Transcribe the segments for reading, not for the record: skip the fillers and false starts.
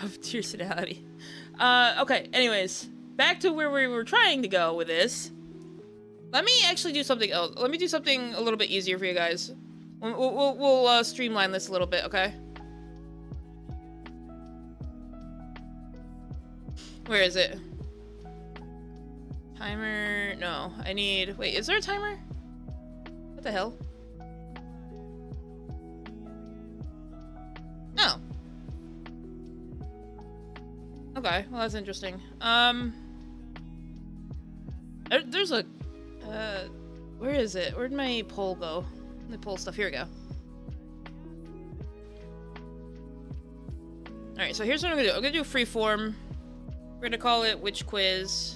of personality. Okay, anyways. Back to where we were trying to go with this. Let me actually do something else. Let me do something a little bit easier for you guys. We'll streamline this a little bit, okay? Where is it? Timer, no, I need, wait, is there a timer? What the hell? Oh. Okay, well that's interesting. There's a, where is it? Where'd my poll go? The poll stuff, here we go. Alright, so here's what I'm gonna do. I'm gonna do freeform. We're gonna call it Which Quiz.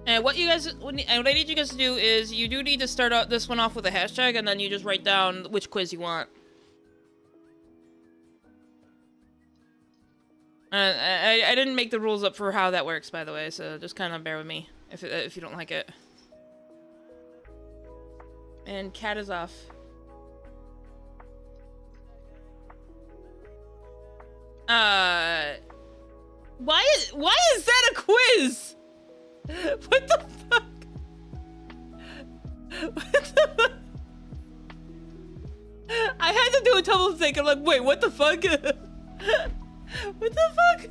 And what you guys, what I need you guys to do is you do need to start out this one off with a hashtag, and then you just write down which quiz you want. I didn't make the rules up for how that works, by the way, so just kind of bear with me if you don't like it. And cat is off. Why is that a quiz? What the fuck? What the fuck? I had to do a double take. I'm like, wait, what the fuck? What the fuck?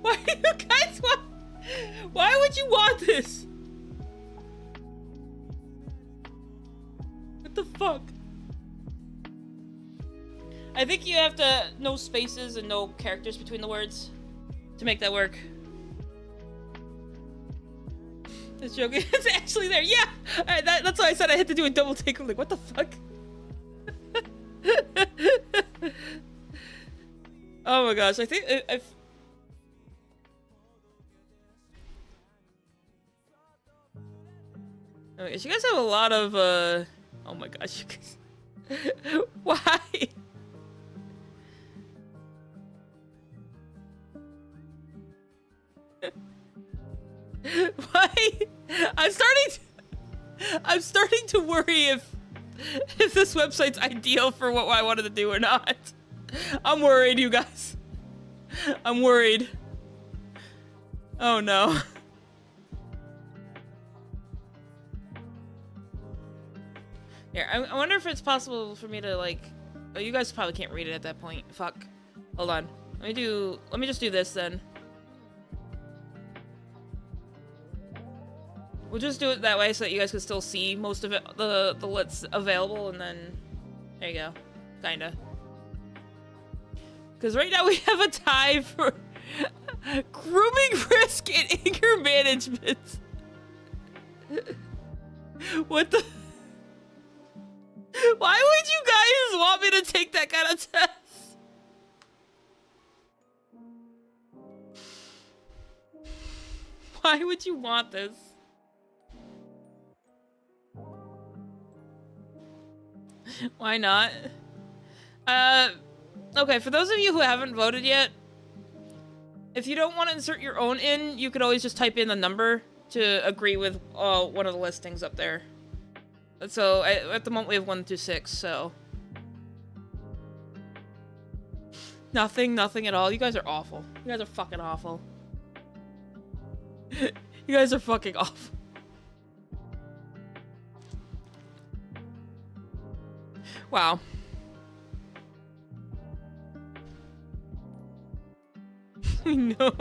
Why do you guys want? Why would you want this? What the fuck? I think you have to no spaces and no characters between the words to make that work. This joke is actually there. Yeah, that's why I said I had to do a double take. I'm like, what the fuck? Oh my gosh, I think I've. Okay, so you guys have a lot of oh my gosh, you guys. Why? Why? I'm starting to worry if this website's ideal for what I wanted to do or not. I'm worried, you guys. I'm worried. Oh no. Here, I wonder if it's possible for me to like. Oh, you guys probably can't read it at that point. Fuck. Hold on. Let me just do this then. We'll just do it that way so that you guys can still see most of it, the what's available, and then there you go, kinda. Because right now we have a tie for grooming risk and anger management. What the? Why would you guys want me to take that kind of test? Why would you want this? Why not? Okay, for those of you who haven't voted yet, if you don't want to insert your own in, you could always just type in the number to agree with one of the listings up there. So, at the moment we have 1 through 6, so. Nothing at all. You guys are awful. You guys are fucking awful. You guys are fucking awful. Wow. No.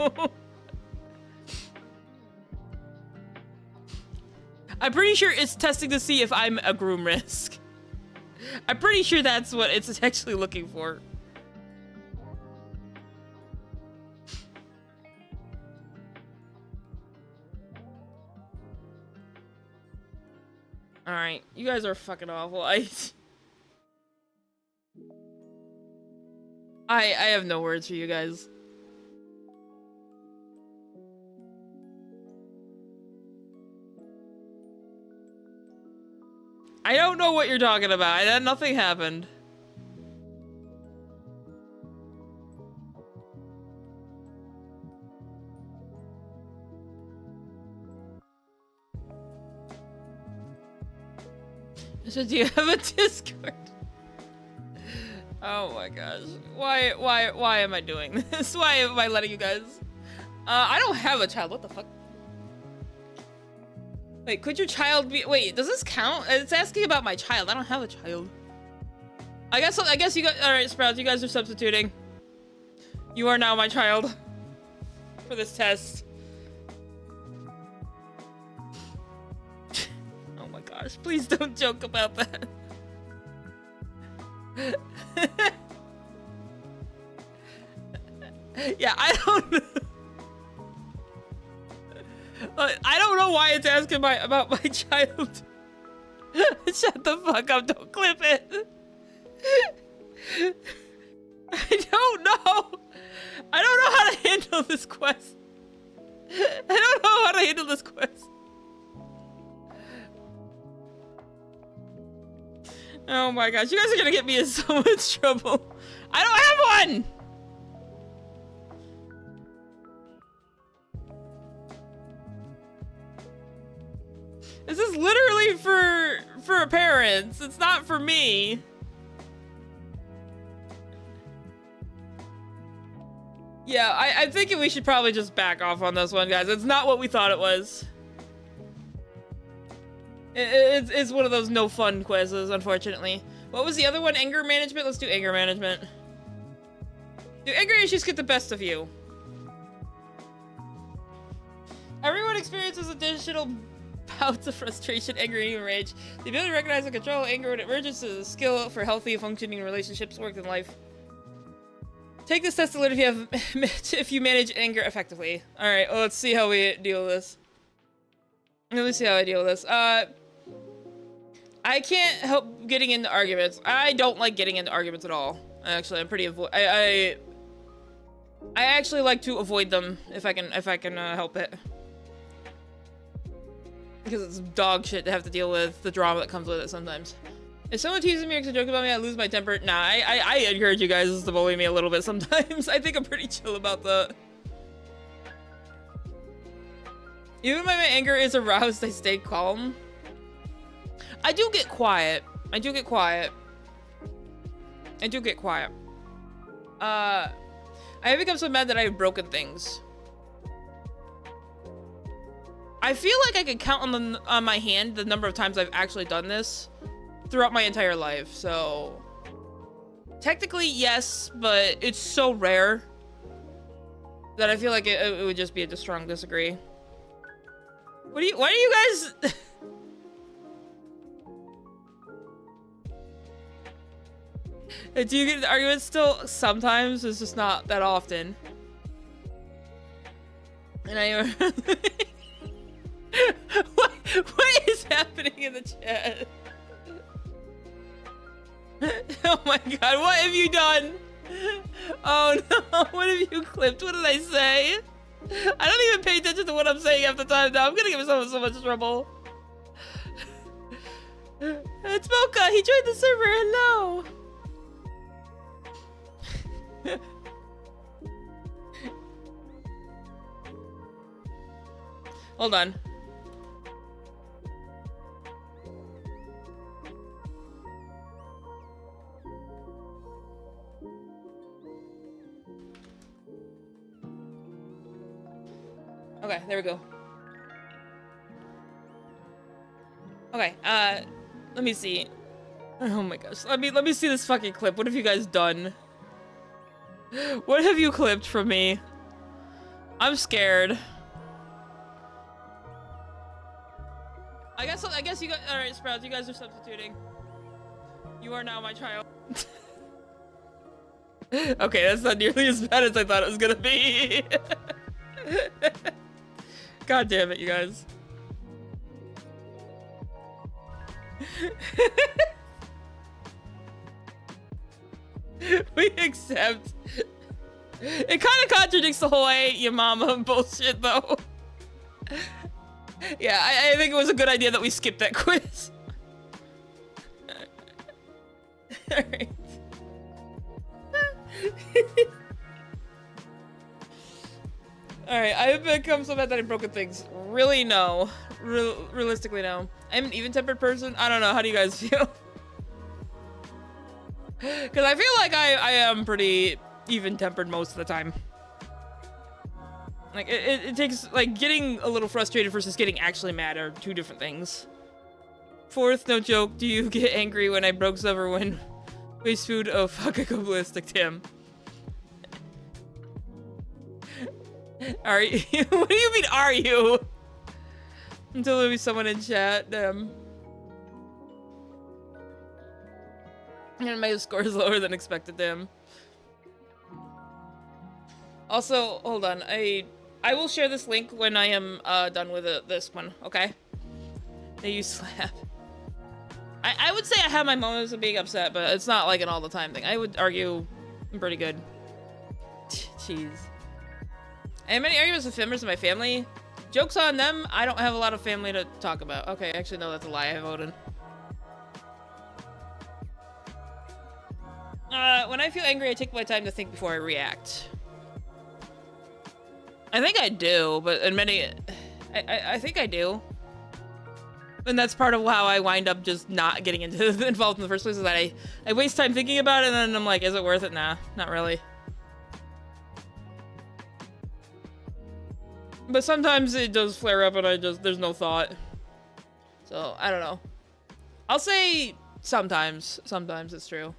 I'm pretty sure it's testing to see if I'm a groom risk. I'm pretty sure that's what it's actually looking for. Alright, you guys are fucking awful. I have no words for you guys. I don't know what you're talking about. Nothing happened. So do you have a Discord? Oh my gosh. Why am I doing this? Why am I letting you guys? I don't have a child. What the fuck? Wait, could your child be? Wait, does this count? It's asking about my child. I don't have a child. I guess you guys. All right, Sprouts, you guys are substituting. You are now my child for this test. Oh my gosh! Please don't joke about that. Yeah, I don't. I don't know why it's asking about my child. Shut the fuck up! Don't clip it. I don't know. I don't know how to handle this quest. I don't know how to handle this quest. Oh my gosh, you guys are gonna get me in so much trouble. I don't have one! This is literally for parents. It's not for me. Yeah, I'm thinking we should probably just back off on this one, guys. It's not what we thought it was. It's one of those no fun quizzes, unfortunately. What was the other one? Anger management? Let's do anger management. Do anger issues get the best of you? Everyone experiences additional bouts of frustration, anger, and even rage. The ability to recognize and control anger when it emerges is a skill for healthy, functioning relationships, work, and life. Take this test to learn if you manage anger effectively. All right, well, let's see how we deal with this. Let me see how I deal with this. I can't help getting into arguments. I don't like getting into arguments at all. Actually, I'm pretty I actually like to avoid them if I can help it. Because it's dog shit to have to deal with the drama that comes with it sometimes. If someone teases me or makes a joke about me, I lose my temper. Nah, I encourage you guys to bully me a little bit sometimes. I think I'm pretty chill about that. Even when my anger is aroused, I stay calm. I do get quiet. I do get quiet. I have become so mad that I have broken things. I feel like I could count on my hand the number of times I've actually done this throughout my entire life, so technically yes, but it's so rare that I feel like it would just be a strong disagree. Why do you guys do you get into arguments still? Sometimes. It's just not that often. And what is happening in the chat? Oh my god, what have you done? Oh no, what have you clipped? What did I say? I don't even pay attention to what I'm saying half the time now. I'm gonna give myself so much trouble. It's Mocha, he joined the server, hello! Hold on. Okay, there we go. Okay, let me see. Oh my gosh, let me see this fucking clip. What have you guys done? What have you clipped from me? I'm scared. I guess you guys. All right, Sprouts, you guys are substituting. You are now my child. Okay, that's not nearly as bad as I thought it was gonna be. God damn it, you guys. We accept. It kind of contradicts the whole "I ate your mama" bullshit, though. Yeah, I think it was a good idea that we skipped that quiz. Alright. Alright, I have become so mad that I've broken things. Really, no. Realistically, no. I'm an even-tempered person. I don't know. How do you guys feel? Because I feel like I am pretty even-tempered most of the time. Like, it takes, like, getting a little frustrated versus getting actually mad are two different things. Fourth, no joke, do you get angry when I broke silver when waste food? Oh, fuck, I go ballistic, Tim. Are you? What do you mean, are you? Until there'll be someone in chat, damn. And my score is lower than expected, damn. Also, hold on, I will share this link when I am done with this one, okay? They use slap. I would say I have my moments of being upset, but it's not like an all the time thing. I would argue I'm pretty good. Jeez. I have many arguments with members of my family. Joke's on them, I don't have a lot of family to talk about. Okay, actually no, that's a lie, I voted. When I feel angry, I take my time to think before I react. I think I do, but in many... I think I do. And that's part of how I wind up just not getting involved in the first place, is that I waste time thinking about it, and then I'm like, is it worth it? Nah, not really. But sometimes it does flare up and there's no thought. So, I don't know. I'll say sometimes. Sometimes it's true.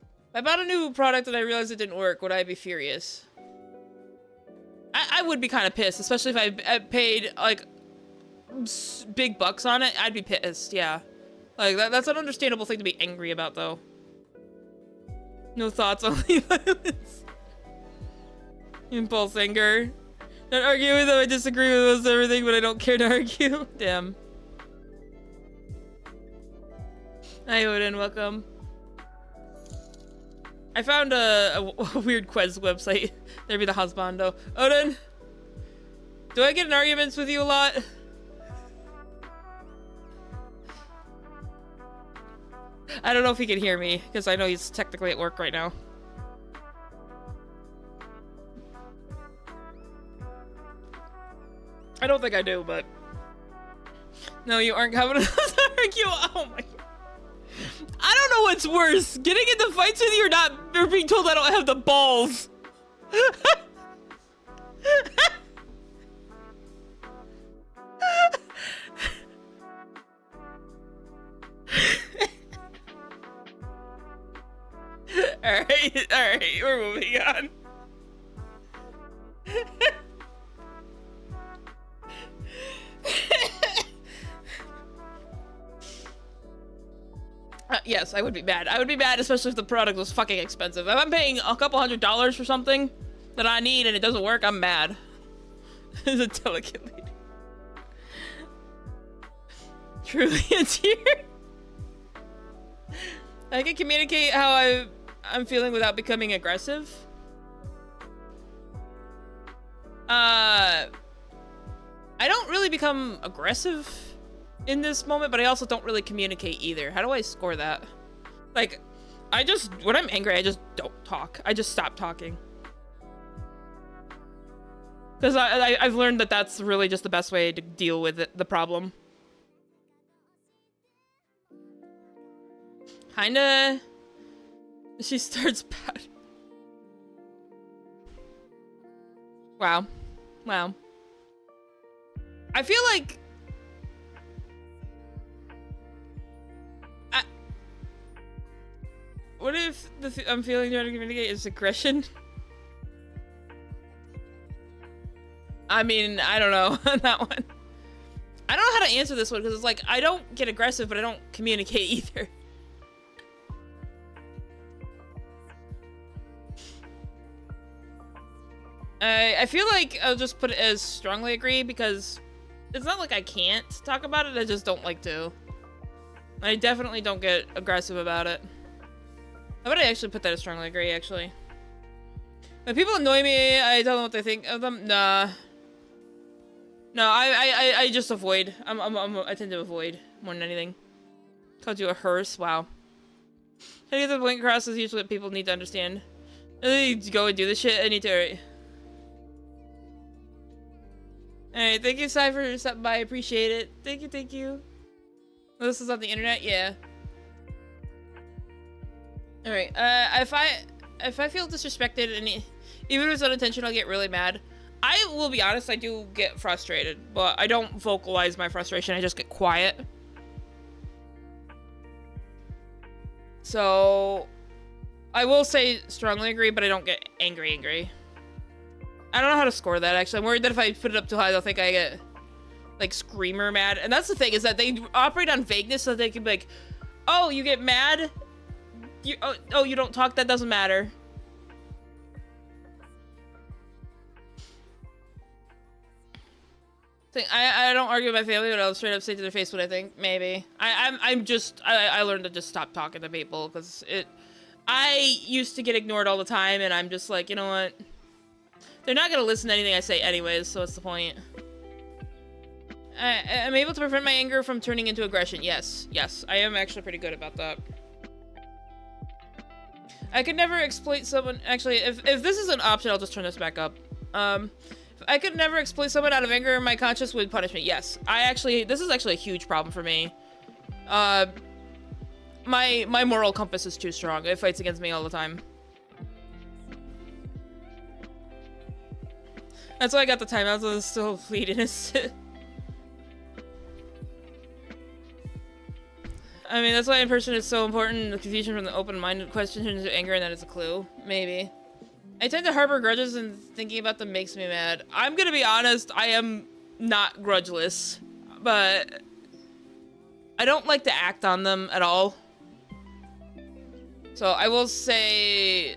If I bought a new product and I realized it didn't work, would I be furious? I would be kind of pissed, especially if I paid, like, big bucks on it. I'd be pissed, yeah. Like, that's an understandable thing to be angry about, though. No thoughts, only violence. Impulse anger. Not argue with them, I disagree with most everything, but I don't care to argue. Damn. Hi, Odin, welcome. I found a weird Quez website. There'd be the husbando. Odin, do I get in arguments with you a lot? I don't know if he can hear me, because I know he's technically at work right now. I don't think I do, but... No, you aren't coming to argue. Oh my god. I don't know what's worse, getting into fights with you or being told I don't have the balls. Alright, we're moving on. Yes, I would be mad. I would be mad, especially if the product was fucking expensive. If I'm paying a couple $100 for something that I need and it doesn't work, I'm mad. It's a delicate lady. Truly a tear. I can communicate how I'm feeling without becoming aggressive. I don't really become aggressive in this moment, but I also don't really communicate either. How do I score that? Like, when I'm angry, I just don't talk. I just stop talking. Because I've learned that that's really just the best way to deal with the problem. Kinda... She starts bad. Wow. Wow. I feel like... What if I'm feeling trying to communicate is aggression? I mean, I don't know on that one. I don't know how to answer this one because it's like, I don't get aggressive, but I don't communicate either. I feel like I'll just put it as strongly agree because it's not like I can't talk about it, I just don't like to. I definitely don't get aggressive about it. How about I actually put that as strongly agree, actually? When people annoy me, I tell them what they think of them. Nah. No, I just avoid. I tend to avoid more than anything. Called you a hearse. Wow. Trying to get the point across is usually what people need to understand. I need to go and do this shit. I need to. Alright, thank you, Sai, for stopping by. I appreciate it. Thank you, thank you. This is on the internet? Yeah. Alright, if I feel disrespected, and even if it's unintentional, I'll get really mad. I will be honest, I do get frustrated, but I don't vocalize my frustration, I just get quiet. So, I will say strongly agree, but I don't get angry. I don't know how to score that, actually. I'm worried that if I put it up too high, they'll think I get, like, screamer mad. And that's the thing, is that they operate on vagueness, so they can be like, oh, you get mad? Oh, you don't talk? That doesn't matter. I don't argue with my family, but I'll straight up say to their face what I think. Maybe. I learned to just stop talking to people, because I used to get ignored all the time, and I'm just like, you know what? They're not gonna listen to anything I say anyways, so what's the point? I'm able to prevent my anger from turning into aggression. Yes, I am actually pretty good about that. I could never exploit someone. Actually, if this is an option, I'll just turn this back up. I could never exploit someone out of anger. My conscience would punish me. Yes, this is actually a huge problem for me. My moral compass is too strong. It fights against me all the time. That's why I got the timeout, so it's still fleeting. I mean, that's why in person is so important. The confusion from the open-minded question into anger, and that is a clue. Maybe. I tend to harbor grudges, and thinking about them makes me mad. I'm gonna be honest, I am not grudgeless, but I don't like to act on them at all. So I will say,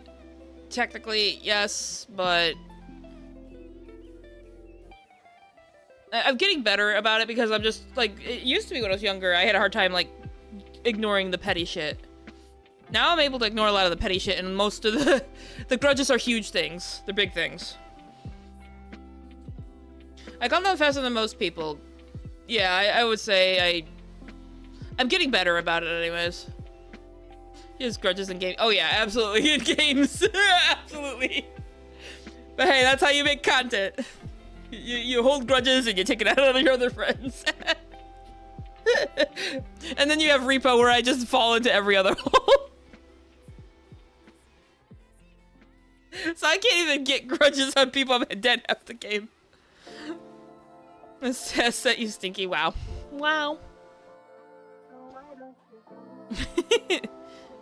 technically, yes, but I'm getting better about it, because I'm just, like, it used to be when I was younger, I had a hard time, like, ignoring the petty shit. Now I'm able to ignore a lot of the petty shit, and most of the grudges are huge things. They're big things. I calm down faster than most people. Yeah, I would say I'm getting better about it anyways. Just grudges in games. Oh yeah, absolutely, in games. Absolutely. But hey, that's how you make content. You hold grudges and you take it out on your other friends. And then you have Repo, where I just fall into every other hole. So I can't even get grudges on people. I'm dead half the game. Set you stinky. Wow. Wow.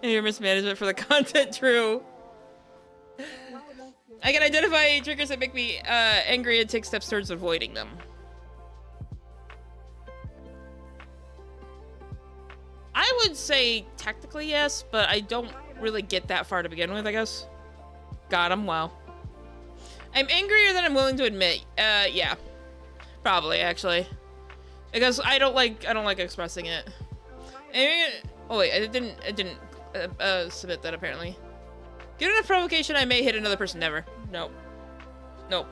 And your mismanagement for the content, true. I can identify triggers that make me angry and take steps towards avoiding them. I would say technically yes, but I don't really get that far to begin with, I guess. Got him, wow. I'm angrier than I'm willing to admit. Yeah. Probably, actually. Because I don't like expressing it. Oh wait, I didn't submit that apparently. Given enough provocation, I may hit another person. Never. Nope. Nope.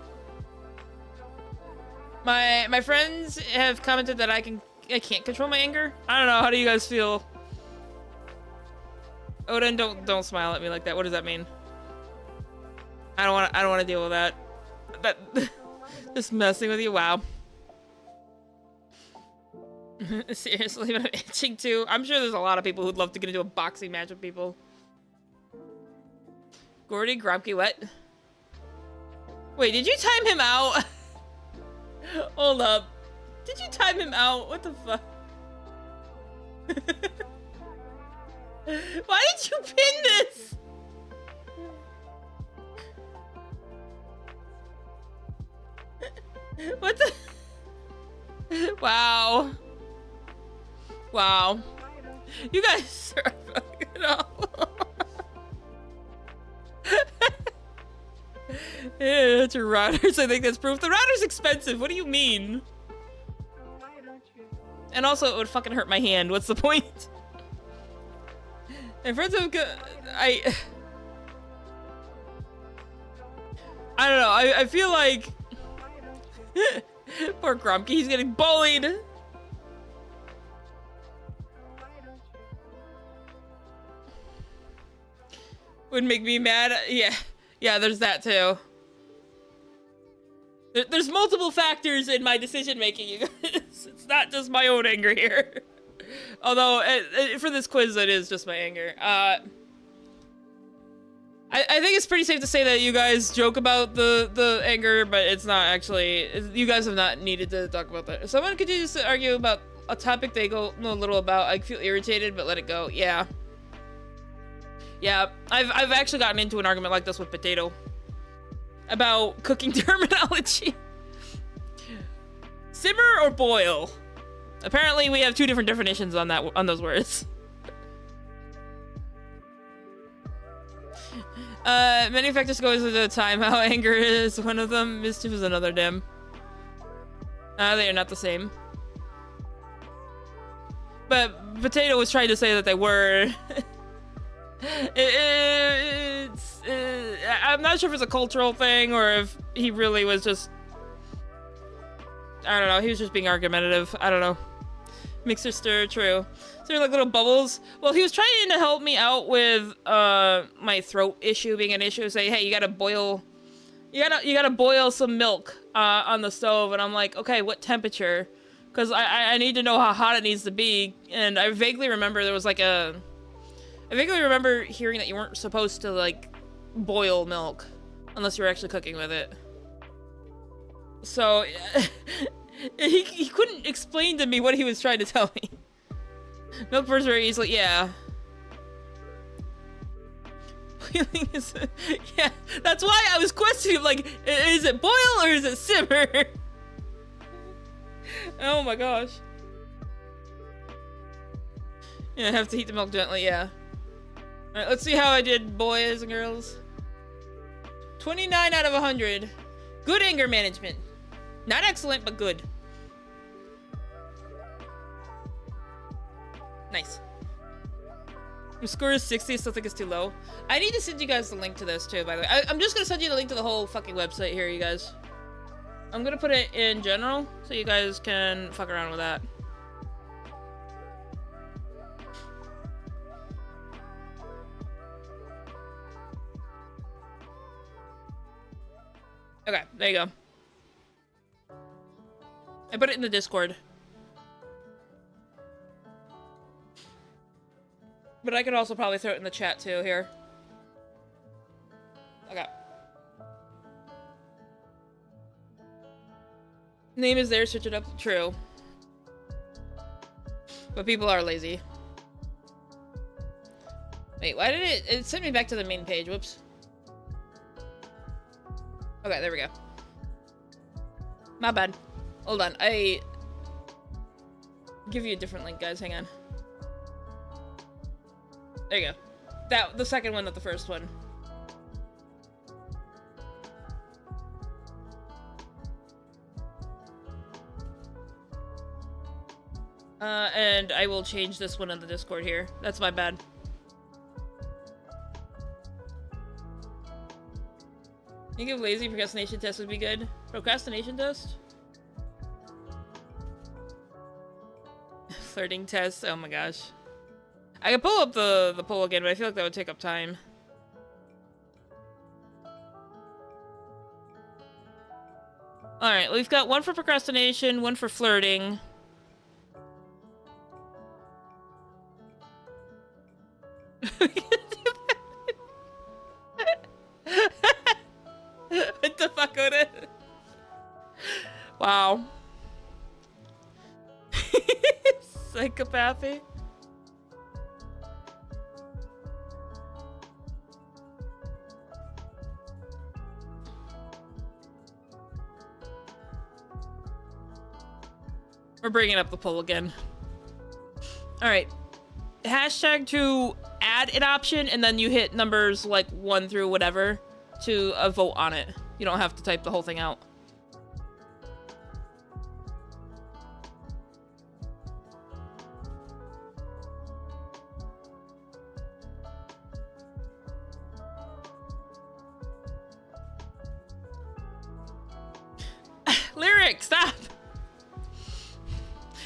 My friends have commented that I can't control my anger. I don't know. How do you guys feel? Odin, don't smile at me like that. What does that mean? I don't want to deal with that. Just messing with you. Wow. Seriously, but I'm itching too. I'm sure there's a lot of people who'd love to get into a boxing match with people. Gourdie, Grumpy, what? Wait, did you time him out? Hold up. Did you time him out? What the fuck? Why did you pin this? What the? Wow. Wow. You guys are fucking awful. Yeah, that's your routers. I think that's proof. The router's expensive. What do you mean? And also, it would fucking hurt my hand. What's the point? And friends have I don't know. I feel like poor Grumpy. He's getting bullied. Would make me mad. Yeah, there's that too. There's multiple factors in my decision making, you guys. It's not just my own anger here. Although, for this quiz, it is just my anger. I think it's pretty safe to say that you guys joke about the anger, but it's not actually. You guys have not needed to talk about that. Someone could just argue about a topic they know a little about. I feel irritated, but let it go. Yeah. Yeah, I've actually gotten into an argument like this with Potato. About cooking terminology. Simmer or boil? Apparently we have two different definitions on those words. Many factors go into the time. How anger is one of them. Mischief is another, dim. They are not the same. But Potato was trying to say that they were. I'm not sure if it's a cultural thing or if he really was just, I don't know, he was just being argumentative. I don't know. Mixer stir, true. So they're like little bubbles. Well, he was trying to help me out with my throat issue being an issue. Say, hey, you gotta boil some milk on the stove, and I'm like, okay, what temperature? Because I need to know how hot it needs to be. And I vaguely remember there was like I vaguely remember hearing that you weren't supposed to, like, boil milk unless you're actually cooking with it. So, he couldn't explain to me what he was trying to tell me. Milk burns very easily, yeah. Boiling is, yeah, that's why I was questioning, like, is it boil or is it simmer? Oh my gosh. Yeah, I have to heat the milk gently, yeah. Alright, let's see how I did, boys and girls. 29 out of 100. Good anger management. Not excellent, but good. Nice. My score is 60, still think it's too low. I need to send you guys the link to this too, by the way. I'm just gonna send you the link to the whole fucking website here, you guys. I'm gonna put it in general, so you guys can fuck around with that. Okay, there you go. I put it in the Discord. But I could also probably throw it in the chat too here. Okay. Name is there, search it up. True. But people are lazy. Wait, why did it sent me back to the main page? Whoops. Okay, there we go. My bad. Hold on, I give you a different link, guys. Hang on. There you go. The second one, not the first one. And I will change this one in the Discord here. That's my bad. I think a lazy procrastination test would be good. Procrastination test? Flirting test? Oh my gosh. I could pull up the poll again, but I feel like that would take up time. Alright, we've got one for procrastination, one for flirting. What the fuck would it? Wow. Psychopathy. We're bringing up the poll again. Alright. Hashtag to add an option, and then you hit numbers like 1 through whatever to vote on it. You don't have to type the whole thing out. Lyric, stop!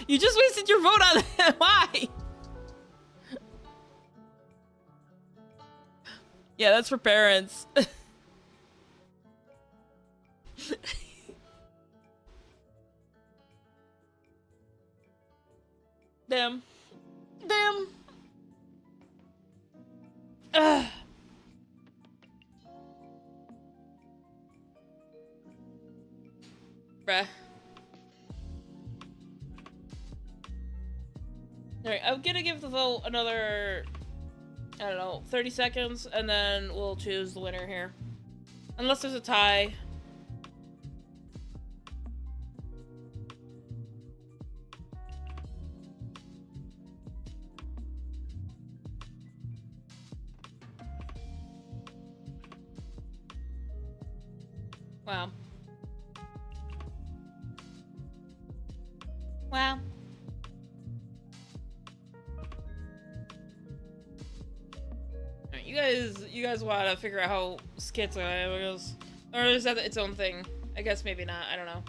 You just wasted your vote on that. Why? Yeah, that's for parents. Ugh. Bruh. Alright, I'm gonna give the vote another, I don't know, 30 seconds, and then we'll choose the winner here. Unless there's a tie. Wow. Wow. Alright, you guys want to figure out how schizo I was, or is that its own thing? I guess maybe not. I don't know.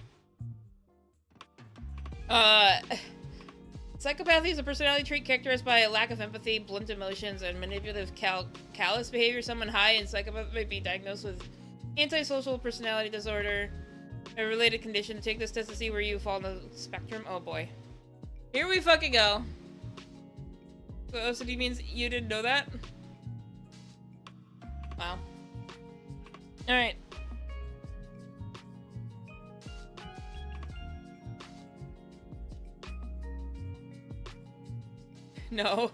Psychopathy is a personality trait characterized by a lack of empathy, blunt emotions, and manipulative, callous behavior. Someone high in psychopathy may be diagnosed with antisocial personality disorder, a related condition. Take this test to see where you fall in the spectrum. Oh boy. Here we fucking go. So OCD means you didn't know that? Wow. Alright. No.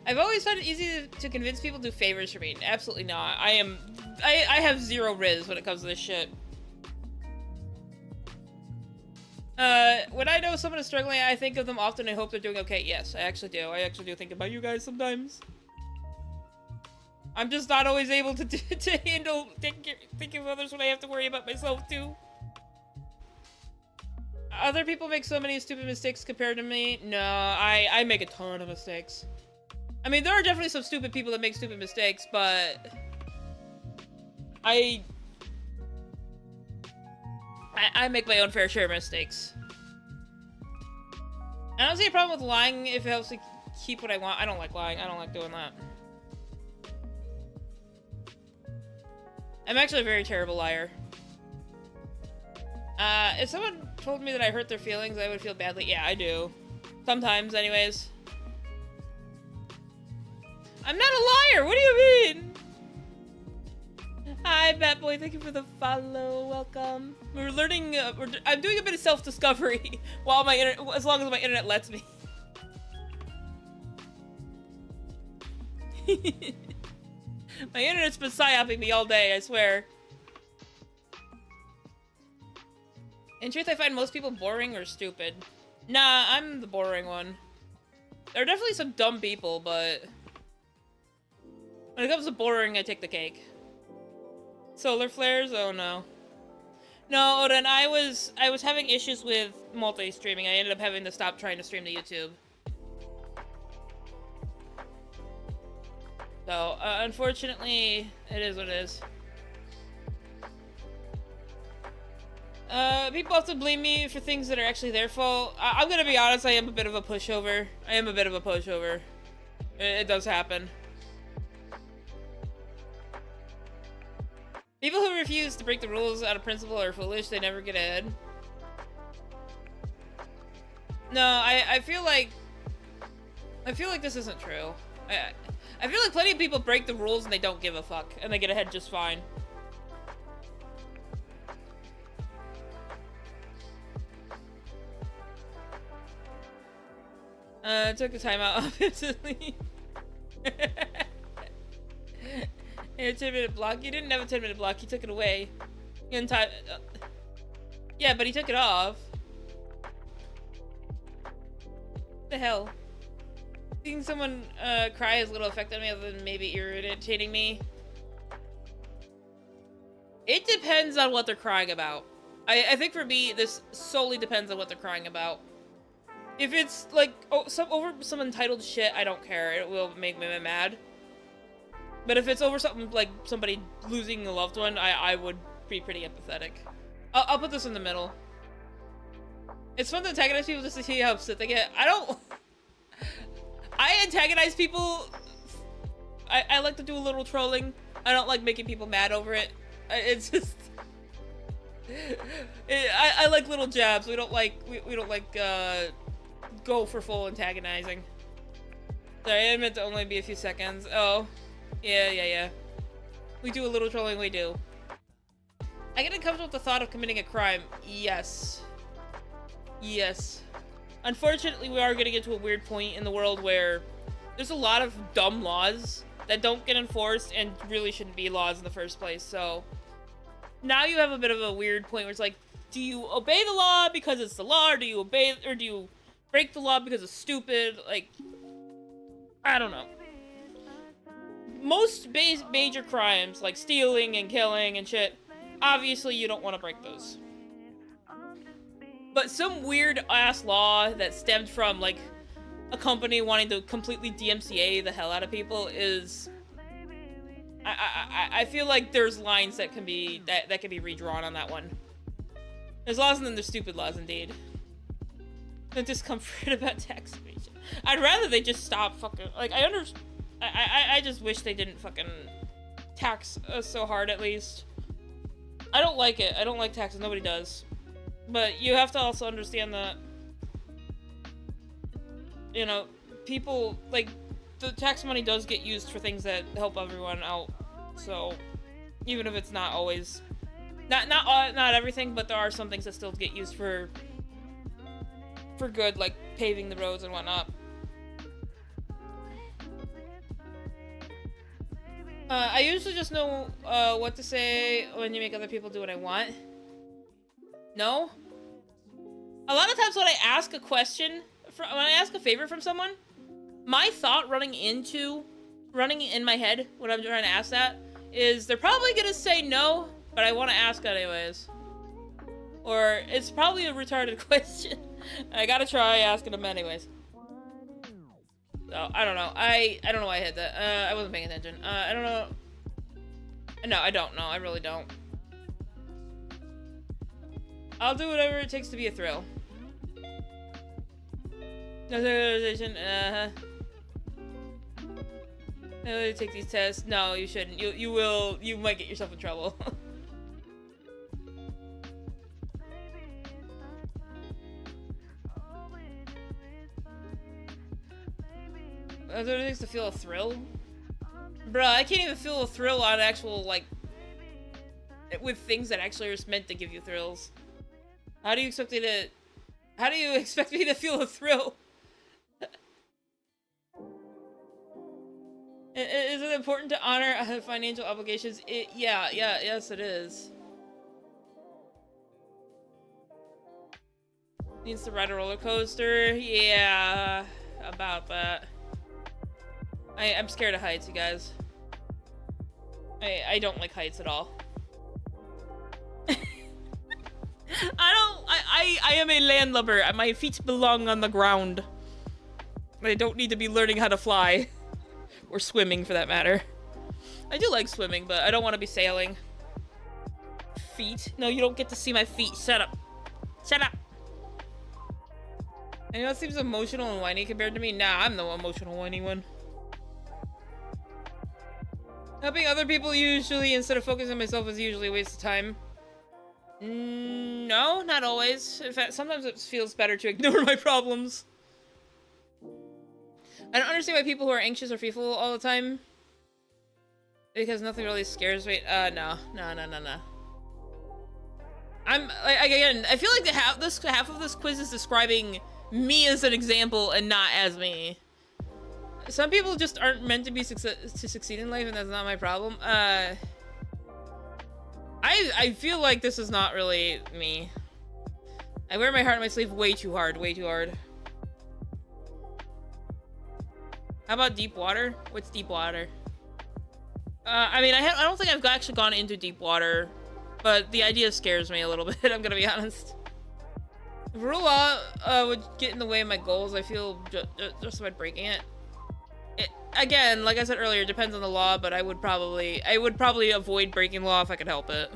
I've always found it easy to convince people to do favors for me. Absolutely not. I have zero riz when it comes to this shit. When I know someone is struggling, I think of them often and hope they're doing okay. Yes, I actually do. I actually do think about you guys sometimes. I'm just not always able to handle thinking of others when I have to worry about myself too. Other people make so many stupid mistakes compared to me. No, I make a ton of mistakes. I mean, there are definitely some stupid people that make stupid mistakes, but I make my own fair share of mistakes. I don't see a problem with lying if it helps me keep what I want. I don't like lying. I don't like doing that. I'm actually a very terrible liar. If someone told me that I hurt their feelings, I would feel badly. Yeah, I do. Sometimes, anyways. I'm not a liar! What do you mean? Hi, Batboy. Thank you for the follow. Welcome. We're learning. I'm doing a bit of self-discovery while my as long as my internet lets me. My internet's been psyoping me all day. I swear. In truth, I find most people boring or stupid. Nah, I'm the boring one. There are definitely some dumb people, but when it comes to boring, I take the cake. Solar flares? Oh no. No, Odin, I was having issues with multi-streaming. I ended up having to stop trying to stream to YouTube. So, unfortunately, it is what it is. People often blame me for things that are actually their fault. I'm gonna be honest, I am a bit of a pushover. It does happen. People who refuse to break the rules out of principle are foolish. They never get ahead. No, I feel like this isn't true. I feel like plenty of people break the rules and they don't give a fuck, and they get ahead just fine. Took a timeout, obviously. A 10-minute block? You didn't have a 10-minute block, he took it away. In time. Yeah, but he took it off. What the hell? Seeing someone cry has little effect on me other than maybe irritating me. It depends on what they're crying about. I think for me, this solely depends on what they're crying about. If it's like over some entitled shit, I don't care. It will make me mad. But if it's over something like somebody losing a loved one, I would be pretty empathetic. I'll put this in the middle. It's fun to antagonize people just to see how upset they get. I antagonize people. I like to do a little trolling. I don't like making people mad over it. It's just... I like little jabs. We don't like go for full antagonizing. Sorry, I meant to only be a few seconds. Oh. Yeah. We do a little trolling, we do. I get uncomfortable with the thought of committing a crime. Yes. Yes. Unfortunately, we are going to get to a weird point in the world where there's a lot of dumb laws that don't get enforced and really shouldn't be laws in the first place, so... Now you have a bit of a weird point where it's like, do you obey the law because it's the law, or do you break the law because it's stupid? Like, I don't know. Most major crimes, like stealing and killing and shit, obviously you don't want to break those. But some weird-ass law that stemmed from, like, a company wanting to completely DMCA the hell out of people is... I feel like there's lines that can be redrawn on that one. There's laws and then there's stupid laws, indeed. The discomfort about tax evasion. I'd rather they just stop fucking... Like, I just wish they didn't fucking tax us so hard, at least. I don't like it. I don't like taxes. Nobody does. But you have to also understand that... You know, people... Like, the tax money does get used for things that help everyone out. So, even if it's not always... Not everything, but there are some things that still get used for good, like paving the roads and whatnot. I usually just know what to say when you make other people do what I want. No? A lot of times when I ask a question, when I ask a favor from someone, my thought running in my head when I'm trying to ask that is they're probably gonna say no, but I want to ask anyways. Or it's probably a retarded question. I gotta try asking them anyways. So, I don't know. I don't know why I hit that. I wasn't paying attention. I don't know. No, I don't know. I really don't. I'll do whatever it takes to be a thrill. No civilization. Take these tests. No, you shouldn't. You will. You might get yourself in trouble. That's what it takes to feel a thrill? Bruh, I can't even feel a thrill on actual, like... with things that actually are meant to give you thrills. How do you expect me to... How do you expect me to feel a thrill? Is it important to honor financial obligations? Yes it is. Needs to ride a roller coaster? Yeah, about that. I'm scared of heights, you guys. I don't like heights at all. I am a landlubber. My feet belong on the ground. I don't need to be learning how to fly. Or swimming, for that matter. I do like swimming, but I don't want to be sailing. Feet? No, you don't get to see my feet. Shut up. Shut up. Anyone else seems emotional and whiny compared to me? Nah, I'm the emotional whiny one. Helping other people usually, instead of focusing on myself, is usually a waste of time. No, not always. In fact, sometimes it feels better to ignore my problems. I don't understand why people who are anxious or fearful all the time. Because nothing really scares me. No. I'm, like, again, I feel like half of this quiz is describing me as an example and not as me. Some people just aren't meant to be to succeed in life, and that's not my problem. I feel like this is not really me. I wear my heart on my sleeve way too hard, way too hard. How about deep water? What's deep water? I mean, I don't think I've actually gone into deep water, but the idea scares me a little bit, I'm gonna be honest. If rule law would get in the way of my goals, I feel just about breaking it. Again, like I said earlier, it depends on the law, but I would probably avoid breaking law if I could help it.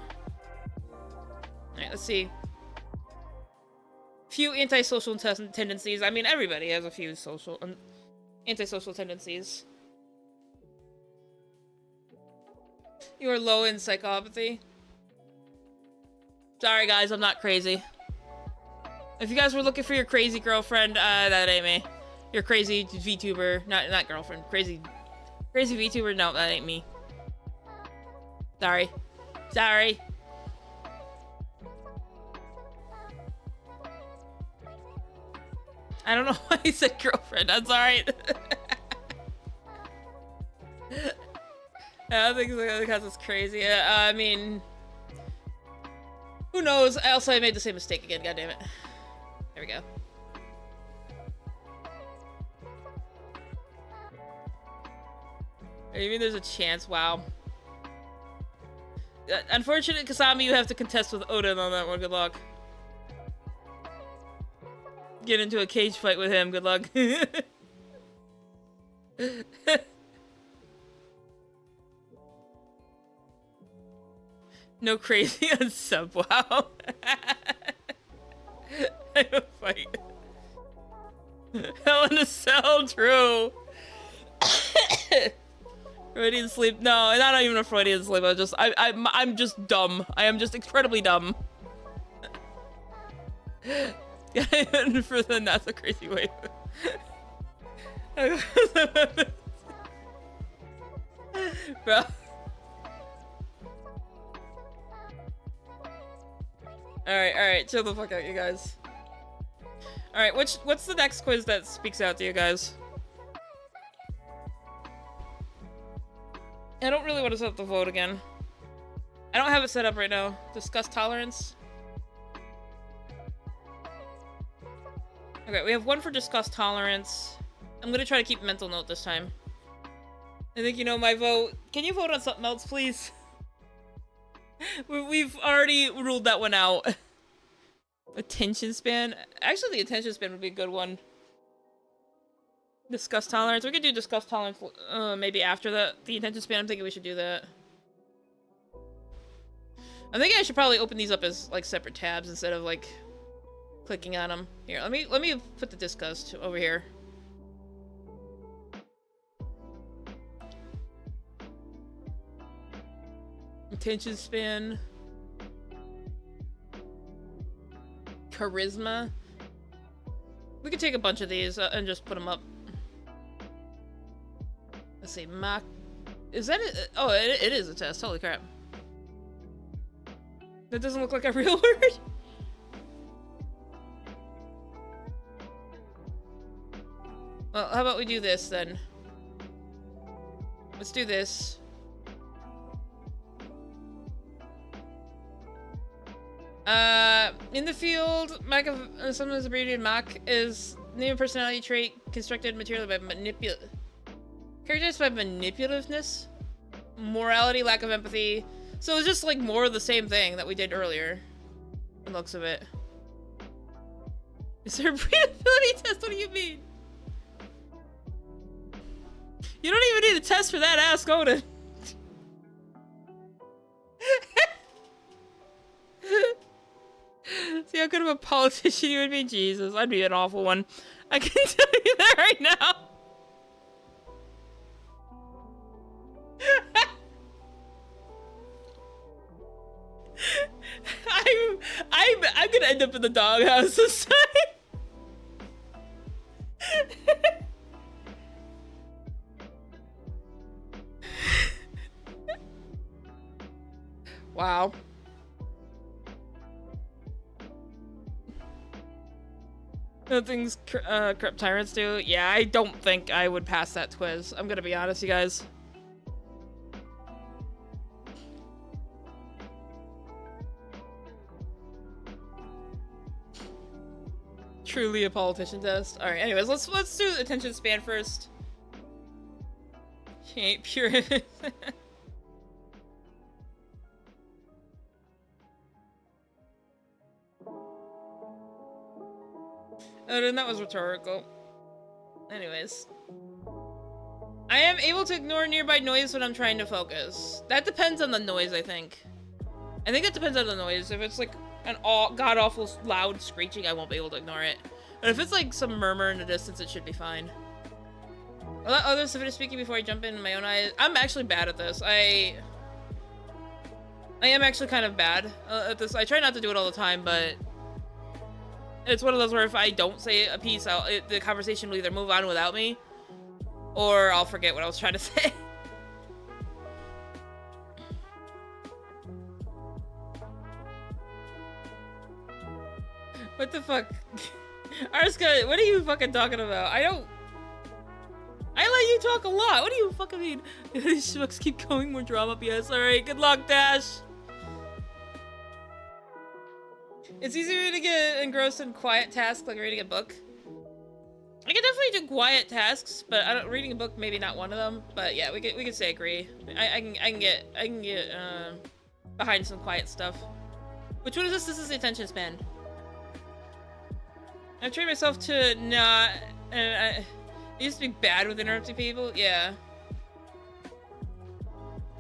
Alright, let's see. Few antisocial tendencies. I mean, everybody has a few antisocial tendencies. You are low in psychopathy. Sorry guys, I'm not crazy. If you guys were looking for your crazy girlfriend, that ain't me. You're crazy VTuber. Not girlfriend. Crazy VTuber. No, that ain't me. Sorry. Sorry. I don't know why he said girlfriend. That's alright. I think because it's crazy. I mean, who knows? I made the same mistake again. God damn it. There we go. You mean there's a chance? Wow. Unfortunate, Kasami, you have to contest with Odin on that one. Good luck. Get into a cage fight with him. Good luck. No crazy on sub. Wow. I don't fight. Hell in a cell, true. Freudian sleep. No, not even a Freudian sleep. I'm just dumb. I am just incredibly dumb. For the not so crazy way. Bro. Alright, chill the fuck out, you guys. Alright, what's the next quiz that speaks out to you guys? I don't really want to set up the vote again. I don't have it set up right now. Discuss tolerance. Okay, we have one for discuss tolerance. I'm gonna try to keep mental note this time. I think you know my vote. Can you vote on something else, please? We've already ruled that one out. Attention span. Actually, the attention span would be a good one. Discuss tolerance. We could do discuss tolerance maybe after the attention span. I'm thinking we should do that. I'm thinking I should probably open these up as like separate tabs instead of like clicking on them. Here, let me put the discuss over here. Attention span. Charisma. We could take a bunch of these and just put them up. Let's see, mock. Is that it? Oh, it is a test. Holy crap. That doesn't look like a real word. Well, how about we do this then? Let's do this. In the field, Mac of sometimes abbreviated Mac is name and personality trait constructed materially by characterized by manipulativeness, morality, lack of empathy. So it's just like more of the same thing that we did earlier. The looks of it. Is there a breathability test? What do you mean? You don't even need a test for that. Ask Odin. See how good of a politician you would be? Jesus, I'd be an awful one. I can tell you that right now. I'm gonna end up in the doghouse this time. Wow. The things corrupt tyrants do? Yeah, I don't think I would pass that quiz. I'm gonna be honest, you guys. Truly a politician test. All right. Anyways, let's do attention span first. She ain't pure. Oh, then that was rhetorical. Anyways. I am able to ignore nearby noise when I'm trying to focus. That depends on the noise, I think. I think it depends on the noise. If it's like an god-awful loud screeching, I won't be able to ignore it. But if it's like some murmur in the distance, it should be fine. I'll let others finish speaking before I jump in my own eyes. I'm actually bad at this. I am actually kind of bad at this. I try not to do it all the time, but It's one of those where if I don't say a piece, the conversation will either move on without me, or I'll forget what I was trying to say. What the fuck? Arska, what are you fucking talking about? I let you talk a lot. What do you fucking mean? These schmucks keep going, more drama. Yes, alright. Good luck, Dash. It's easier to get engrossed in quiet tasks like reading a book. I can definitely do quiet tasks, but reading a book maybe not one of them. But yeah, we could say agree. I can get behind some quiet stuff. Which one is this? This is the attention span. I trained myself to not. I used to be bad with interrupting people. Yeah.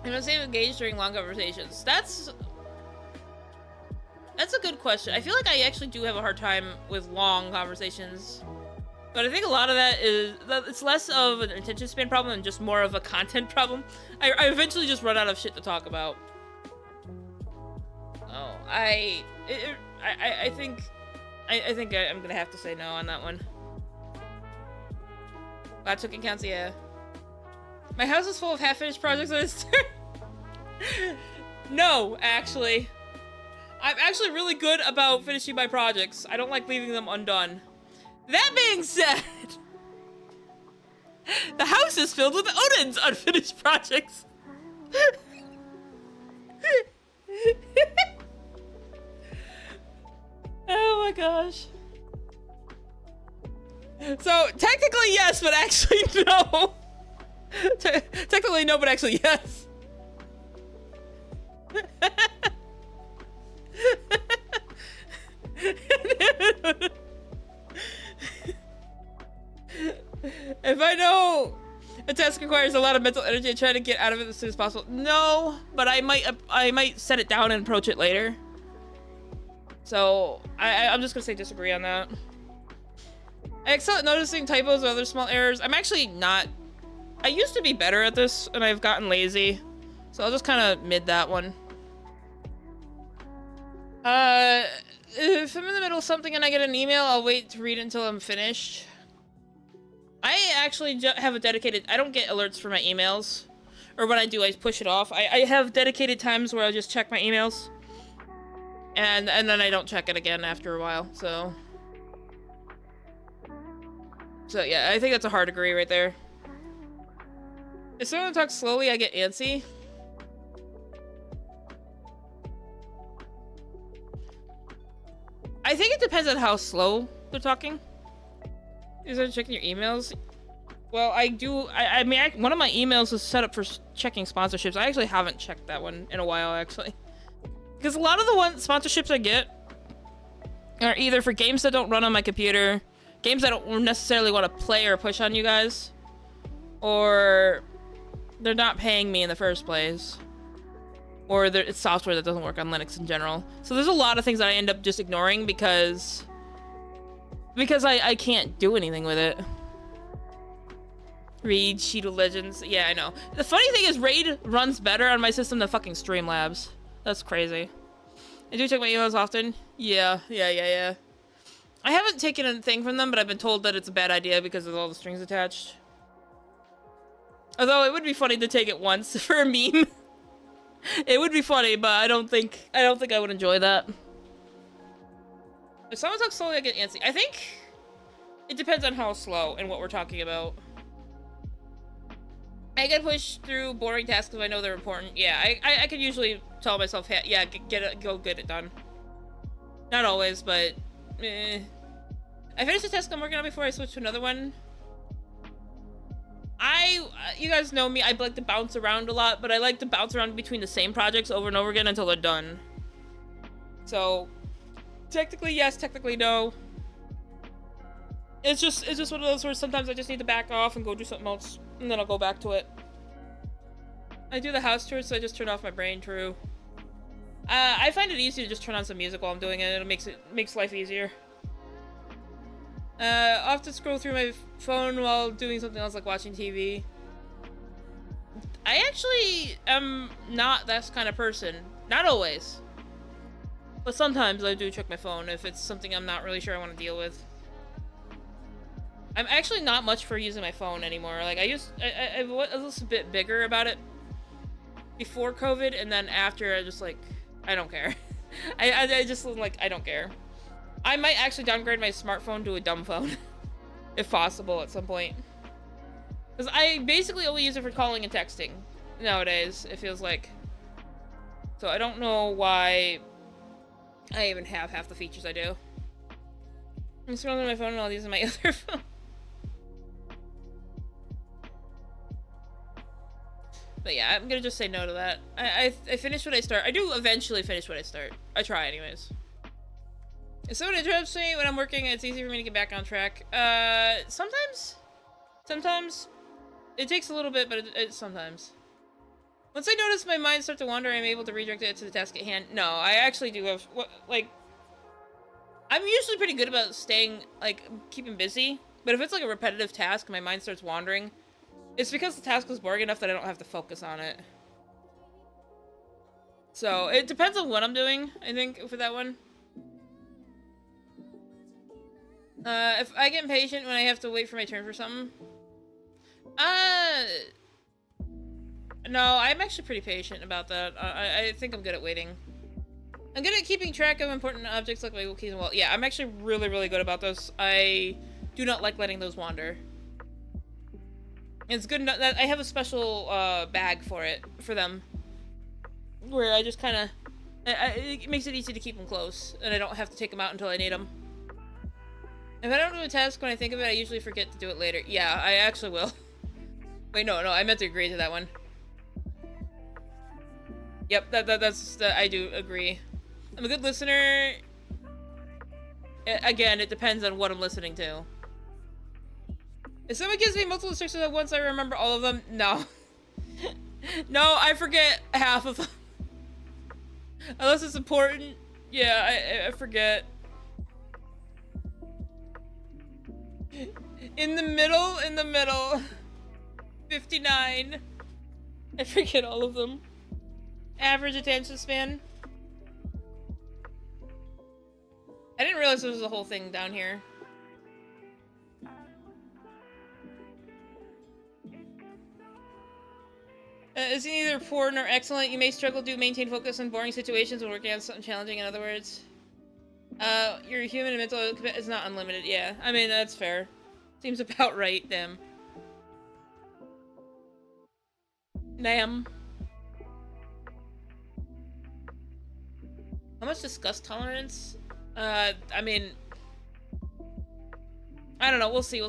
I don't stay engaged during long conversations. That's a good question. I feel like I actually do have a hard time with long conversations. But I think a lot of that is, it's less of an attention span problem and just more of a content problem. I eventually just run out of shit to talk about. Oh, I think I'm gonna have to say no on that one. Wow, cooking counts, yeah. My house is full of half-finished projects on this turn. No, actually. I'm actually really good about finishing my projects. I don't like leaving them undone. That being said, the house is filled with Odin's unfinished projects. Oh my gosh. So, technically yes, but actually no. Technically no, but actually yes. If I know a task requires a lot of mental energy, I try to get out of it as soon as possible. No, but I might set it down and approach it later. So I'm just gonna say disagree on that. I excel at noticing typos or other small errors. I'm actually not. I used to be better at this, and I've gotten lazy. So I'll just kind of mid that one. If I'm in the middle of something and I get an email, I'll wait to read it until I'm finished. I actually have a dedicated... I don't get alerts for my emails. Or when I do, I push it off. I have dedicated times where I just check my emails. And then I don't check it again after a while, so... So yeah, I think that's a hard agree right there. If someone talks slowly, I get antsy. I think it depends on how slow they're talking. Is that checking your emails? Well, I do. I mean, one of my emails is set up for checking sponsorships. I actually haven't checked that one in a while, actually. Because a lot of the sponsorships I get are either for games that don't run on my computer, games I don't necessarily want to play or push on you guys, or they're not paying me in the first place, or it's software that doesn't work on Linux in general. So there's a lot of things that I end up just ignoring because I can't do anything with it. Read Sheet of Legends. Yeah, I know. The funny thing is Raid runs better on my system than fucking Streamlabs. That's crazy. I do check my emails often. Yeah. I haven't taken a thing from them, but I've been told that it's a bad idea because of all the strings attached. Although it would be funny to take it once for a meme. It would be funny, but I don't think I would enjoy that. If someone talks slowly, I get antsy. I think it depends on how slow and what we're talking about. I can push through boring tasks if I know they're important. Yeah, I can usually tell myself, hey, yeah, go get it done. Not always, but I finished the task I'm working on before I switch to another one. You guys know me, I like to bounce around a lot, but I like to bounce around between the same projects over and over again until they're done. So, technically yes, technically no. It's just one of those where sometimes I just need to back off and go do something else, and then I'll go back to it. I do the house tour, so I just turn off my brain, true. I find it easy to just turn on some music while I'm doing it. It makes life easier. I often scroll through my phone while doing something else like watching TV. I actually am not that kind of person. Not always. But sometimes I do check my phone if it's something I'm not really sure I want to deal with. I'm actually not much for using my phone anymore. Like, I was a bit bigger about it before COVID, and then after, I just, like, I don't care. I just, like, I don't care. I might actually downgrade my smartphone to a dumb phone, if possible, at some point. Because I basically only use it for calling and texting nowadays, it feels like. So I don't know why I even have half the features I do. I'm scrolling on my phone and I'll use my other phone. But yeah, I'm gonna just say no to that. I finish what I start. I do eventually finish what I start. I try anyways. If someone interrupts me when I'm working, it's easy for me to get back on track. Sometimes. It takes a little bit, but it sometimes. Once I notice my mind start to wander, I'm able to redirect it to the task at hand. No, I actually do have, like, I'm usually pretty good about staying, like, keeping busy. But if it's, like, a repetitive task and my mind starts wandering, it's because the task was boring enough that I don't have to focus on it. So, it depends on what I'm doing, I think, for that one. If I get impatient when I have to wait for my turn for something. No, I'm actually pretty patient about that. I think I'm good at waiting. I'm good at keeping track of important objects like my keys and wallet. Yeah, I'm actually really, really good about those. I do not like letting those wander. It's good enough that I have a special bag for them, where I just kind of, it makes it easy to keep them close, and I don't have to take them out until I need them. If I don't do a task when I think of it, I usually forget to do it later. Yeah, I actually will. Wait, no, I meant to agree to that one. Yep, that's I do agree. I'm a good listener. Again, it depends on what I'm listening to. If someone gives me multiple instructions at once, I remember all of them. No. No, I forget half of them. Unless it's important. Yeah, I forget. In the middle. 59. I forget all of them. Average attention span. I didn't realize there was a whole thing down here. Is neither poor nor excellent. You may struggle to maintain focus in boring situations when working on something challenging, in other words. Your human and mental is not unlimited. Yeah, I mean, that's fair. Seems about right, them. Ma'am. How much disgust tolerance? I mean, I don't know. We'll see.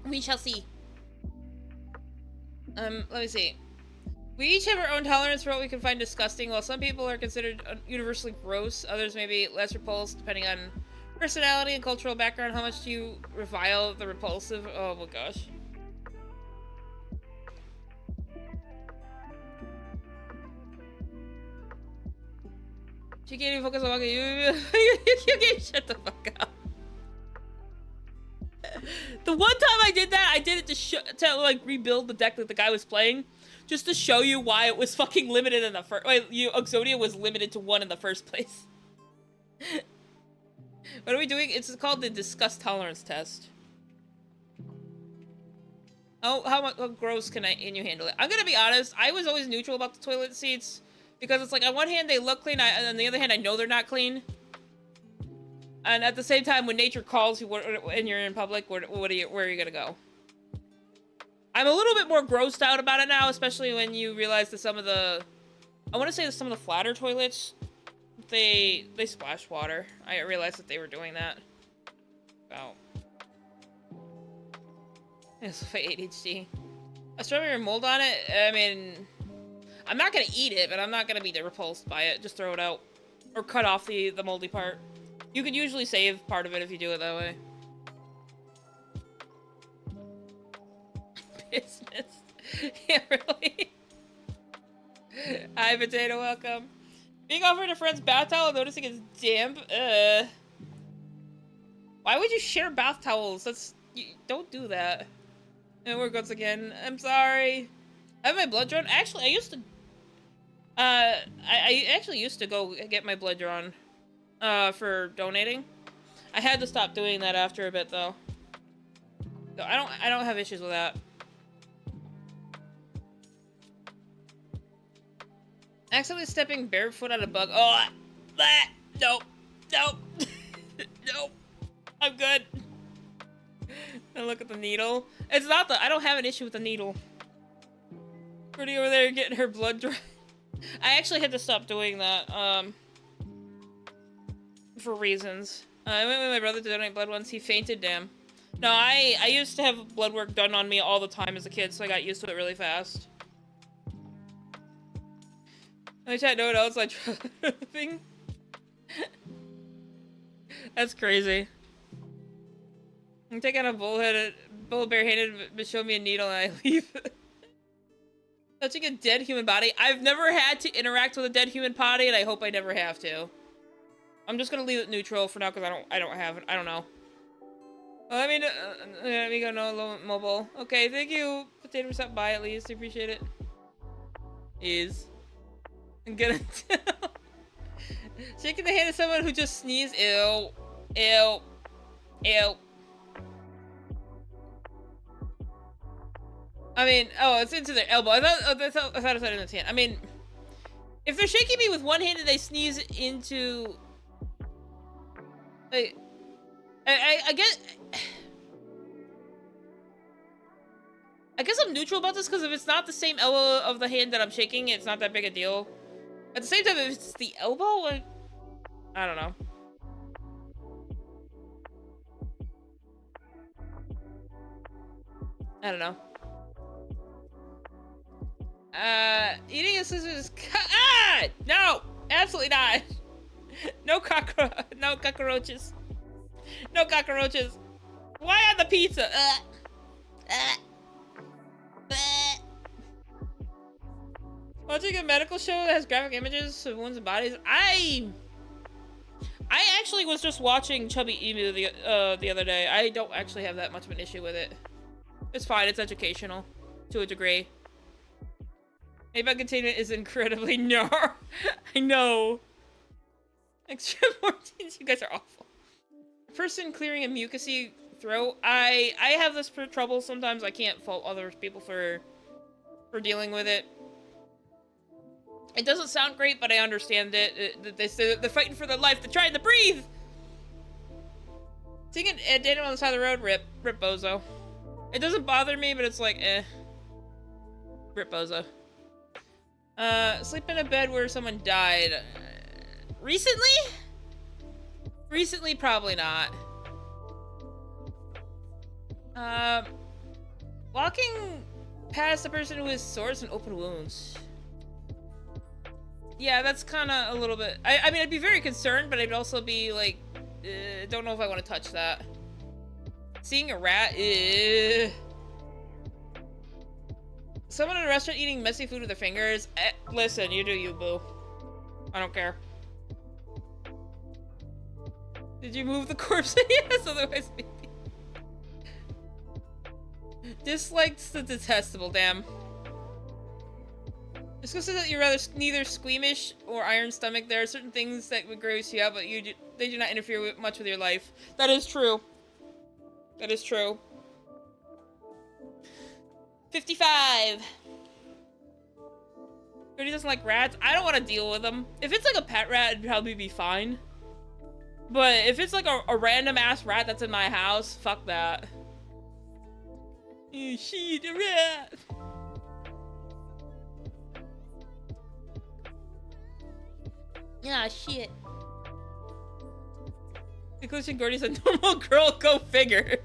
We shall see. Let me see. We each have our own tolerance for what we can find disgusting. While some people are considered universally gross, others may be less repulsed, depending on personality and cultural background. How much do you revile the repulsive? Oh my gosh. You can't even focus on walking. You can't shut the fuck up. The one time I did that, I did it to like rebuild the deck that the guy was playing, just to show you why it was fucking limited in the first. Wait, Oxodia was limited to 1 in the first place. What are we doing? It's called the disgust tolerance test. Oh, how gross can you handle it? I'm gonna be honest. I was always neutral about the toilet seats. Because it's like, on one hand, they look clean, and on the other hand, I know they're not clean. And at the same time, when nature calls you and you're in public, where are you gonna go? I'm a little bit more grossed out about it now, especially when you realize that some of the... I want to say that some of the flatter toilets, they splash water. I realized that they were doing that. Oh. It's for ADHD. A strawberry mold on it? I mean... I'm not gonna eat it, but I'm not gonna be repulsed by it. Just throw it out. Or cut off the moldy part. You could usually save part of it if you do it that way. Business. Yeah, really? Hi, Potato, welcome. Being offered a friend's bath towel, noticing it's damp. Why would you share bath towels? Don't do that. And we're once again. I'm sorry. I have my blood drawn. Actually, I actually used to go get my blood drawn, for donating. I had to stop doing that after a bit, though. So I don't have issues with that. Accidentally stepping barefoot on a bug. Oh, nope, nope, nope. I'm good. And look at the needle. It's not the. I don't have an issue with the needle. Pretty over there getting her blood dry. I actually had to stop doing that. For reasons. I went with my brother to donate blood once. He fainted. Damn. No, I used to have blood work done on me all the time as a kid, so I got used to it really fast. I chat no else like driving. That's crazy. I'm taking a bull barehanded, but show me a needle and I leave. Touching a dead human body. I've never had to interact with a dead human body, and I hope I never have to. I'm just gonna leave it neutral for now because I don't know. Well, let me go no mobile. Okay, thank you, Potato, for stopping by at least. I appreciate it. I'm gonna tell. Shaking the hand of someone who just sneezed. Ew. Ew. Ew. I mean, oh, it's into their elbow. I thought it was in its hand. I mean, if they're shaking me with one hand and they sneeze into, I guess I'm neutral about this because if it's not the same elbow of the hand that I'm shaking, it's not that big a deal. At the same time, if it's the elbow, like, I don't know. I don't know. Eating a scissors. No, absolutely not. No cockroaches. No cockroaches. Why on the pizza? Watching a medical show that has graphic images of women's bodies. I actually was just watching Chubby Emu the other day. I don't actually have that much of an issue with it. It's fine. It's educational to a degree. Maybe containment is incredibly gnar. I know. Extra Martins, you guys are awful. Person clearing a mucousy throat. I have this trouble sometimes. I can't fault other people for dealing with it. It doesn't sound great, but I understand it. They're fighting for their life. They're trying to breathe. Seeing a dead on the side of the road. Rip bozo. It doesn't bother me, but it's like, Rip bozo. Sleep in a bed where someone died. Recently? Recently, probably not. Walking past the person who has sores and open wounds. Yeah, that's kind of a little bit... I mean, I'd be very concerned, but I'd also be like, don't know if I want to touch that. Seeing a rat, Someone in a restaurant eating messy food with their fingers. Listen, you do you, boo. I don't care. Did you move the corpse? Yes, otherwise maybe. Dislikes the detestable, damn. It's supposed to say that you're rather neither squeamish or iron stomach. There are certain things that would gross you out, but they do not interfere much with your life. That is true. That is true. 55. Gourdie doesn't like rats. I don't want to deal with them. If it's like a pet rat, it'd probably be fine. But if it's like a random ass rat that's in my house, fuck that. You shit, a rat. Yeah, shit. Conclusion, Gourdie's a normal girl, go figure.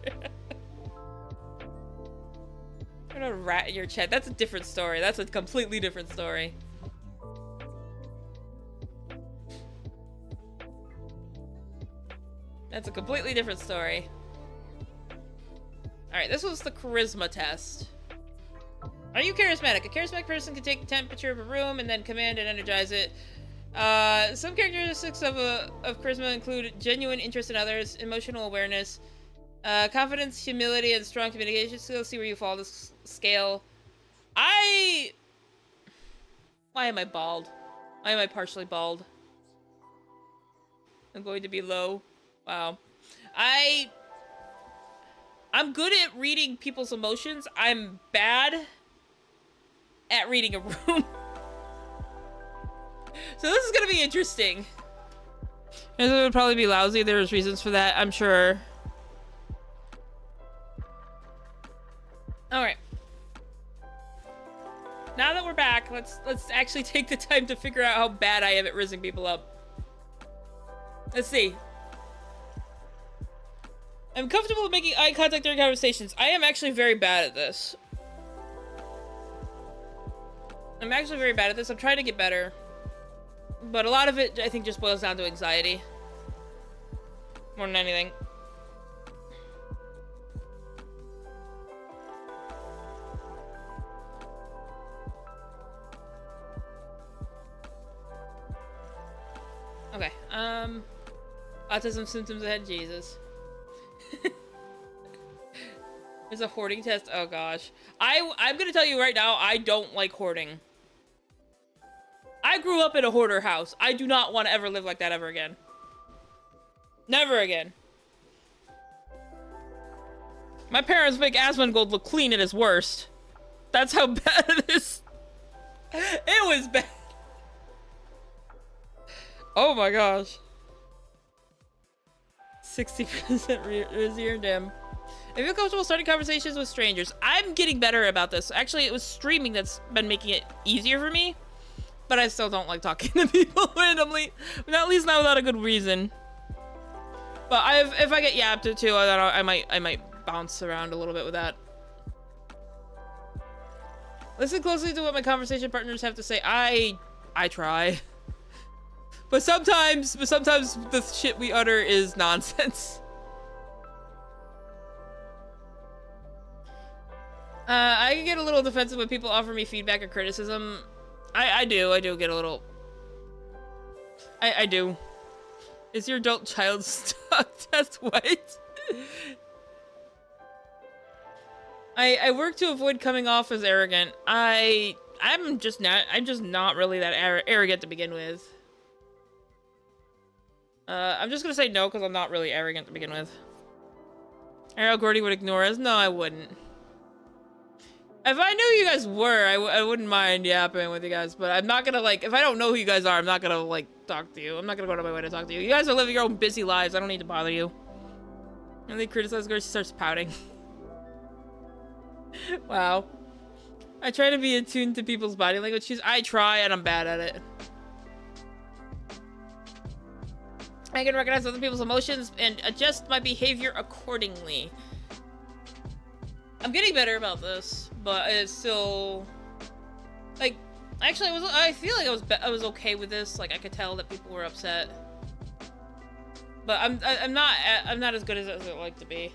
You're not a rat in your chat. That's a different story. That's a completely different story. That's a completely different story. Alright, this was the charisma test. Are you charismatic? A charismatic person can take the temperature of a room and then command and energize it. Some characteristics of charisma include genuine interest in others, emotional awareness, confidence, humility, and strong communication skills. See where you fall this scale. Why am I bald? Why am I partially bald? I'm going to be low. Wow. I'm good at reading people's emotions. I'm bad at reading a room. So this is gonna be interesting. It would probably be lousy. There's reasons for that, I'm sure. Alright. Now that we're back, let's actually take the time to figure out how bad I am at rizzing people up. Let's see. I'm comfortable with making eye contact during conversations. I am actually very bad at this. I'm actually very bad at this. I'm trying to get better. But a lot of it, I think, just boils down to anxiety. More than anything. Okay, autism symptoms ahead, Jesus. There's a hoarding test, oh gosh. I'm gonna tell you right now, I don't like hoarding. I grew up in a hoarder house. I do not want to ever live like that ever again. Never again. My parents make Asmongold look clean at its worst. That's how bad it is. It was bad. Oh my gosh. 60% Rizzier, damn. I feel comfortable starting conversations with strangers. I'm getting better about this. Actually, it was streaming that's been making it easier for me. But I still don't like talking to people randomly. At least not without a good reason. But if I get yapped at too, I might bounce around a little bit with that. Listen closely to what my conversation partners have to say. I try. But sometimes the shit we utter is nonsense. I can get a little defensive when people offer me feedback or criticism. I do get a little... I do. Is your adult child stock test white? I work to avoid coming off as arrogant. I'm just not really that arrogant to begin with. I'm just gonna say no because I'm not really arrogant to begin with. Ariel Gourdie would ignore us? No, I wouldn't. If I knew you guys were, I wouldn't mind yapping with you guys, but I'm not gonna, like, if I don't know who you guys are, I'm not gonna, like, talk to you. I'm not gonna go out of my way to talk to you. You guys are living your own busy lives. I don't need to bother you. And they criticize her, she starts pouting. Wow. I try to be attuned to people's body language. I try, and I'm bad at it. I can recognize other people's emotions and adjust my behavior accordingly. I'm getting better about this, but it's still, like, actually I feel like I was okay with this. Like, I could tell that people were upset, but I'm not as good as I'd like to be.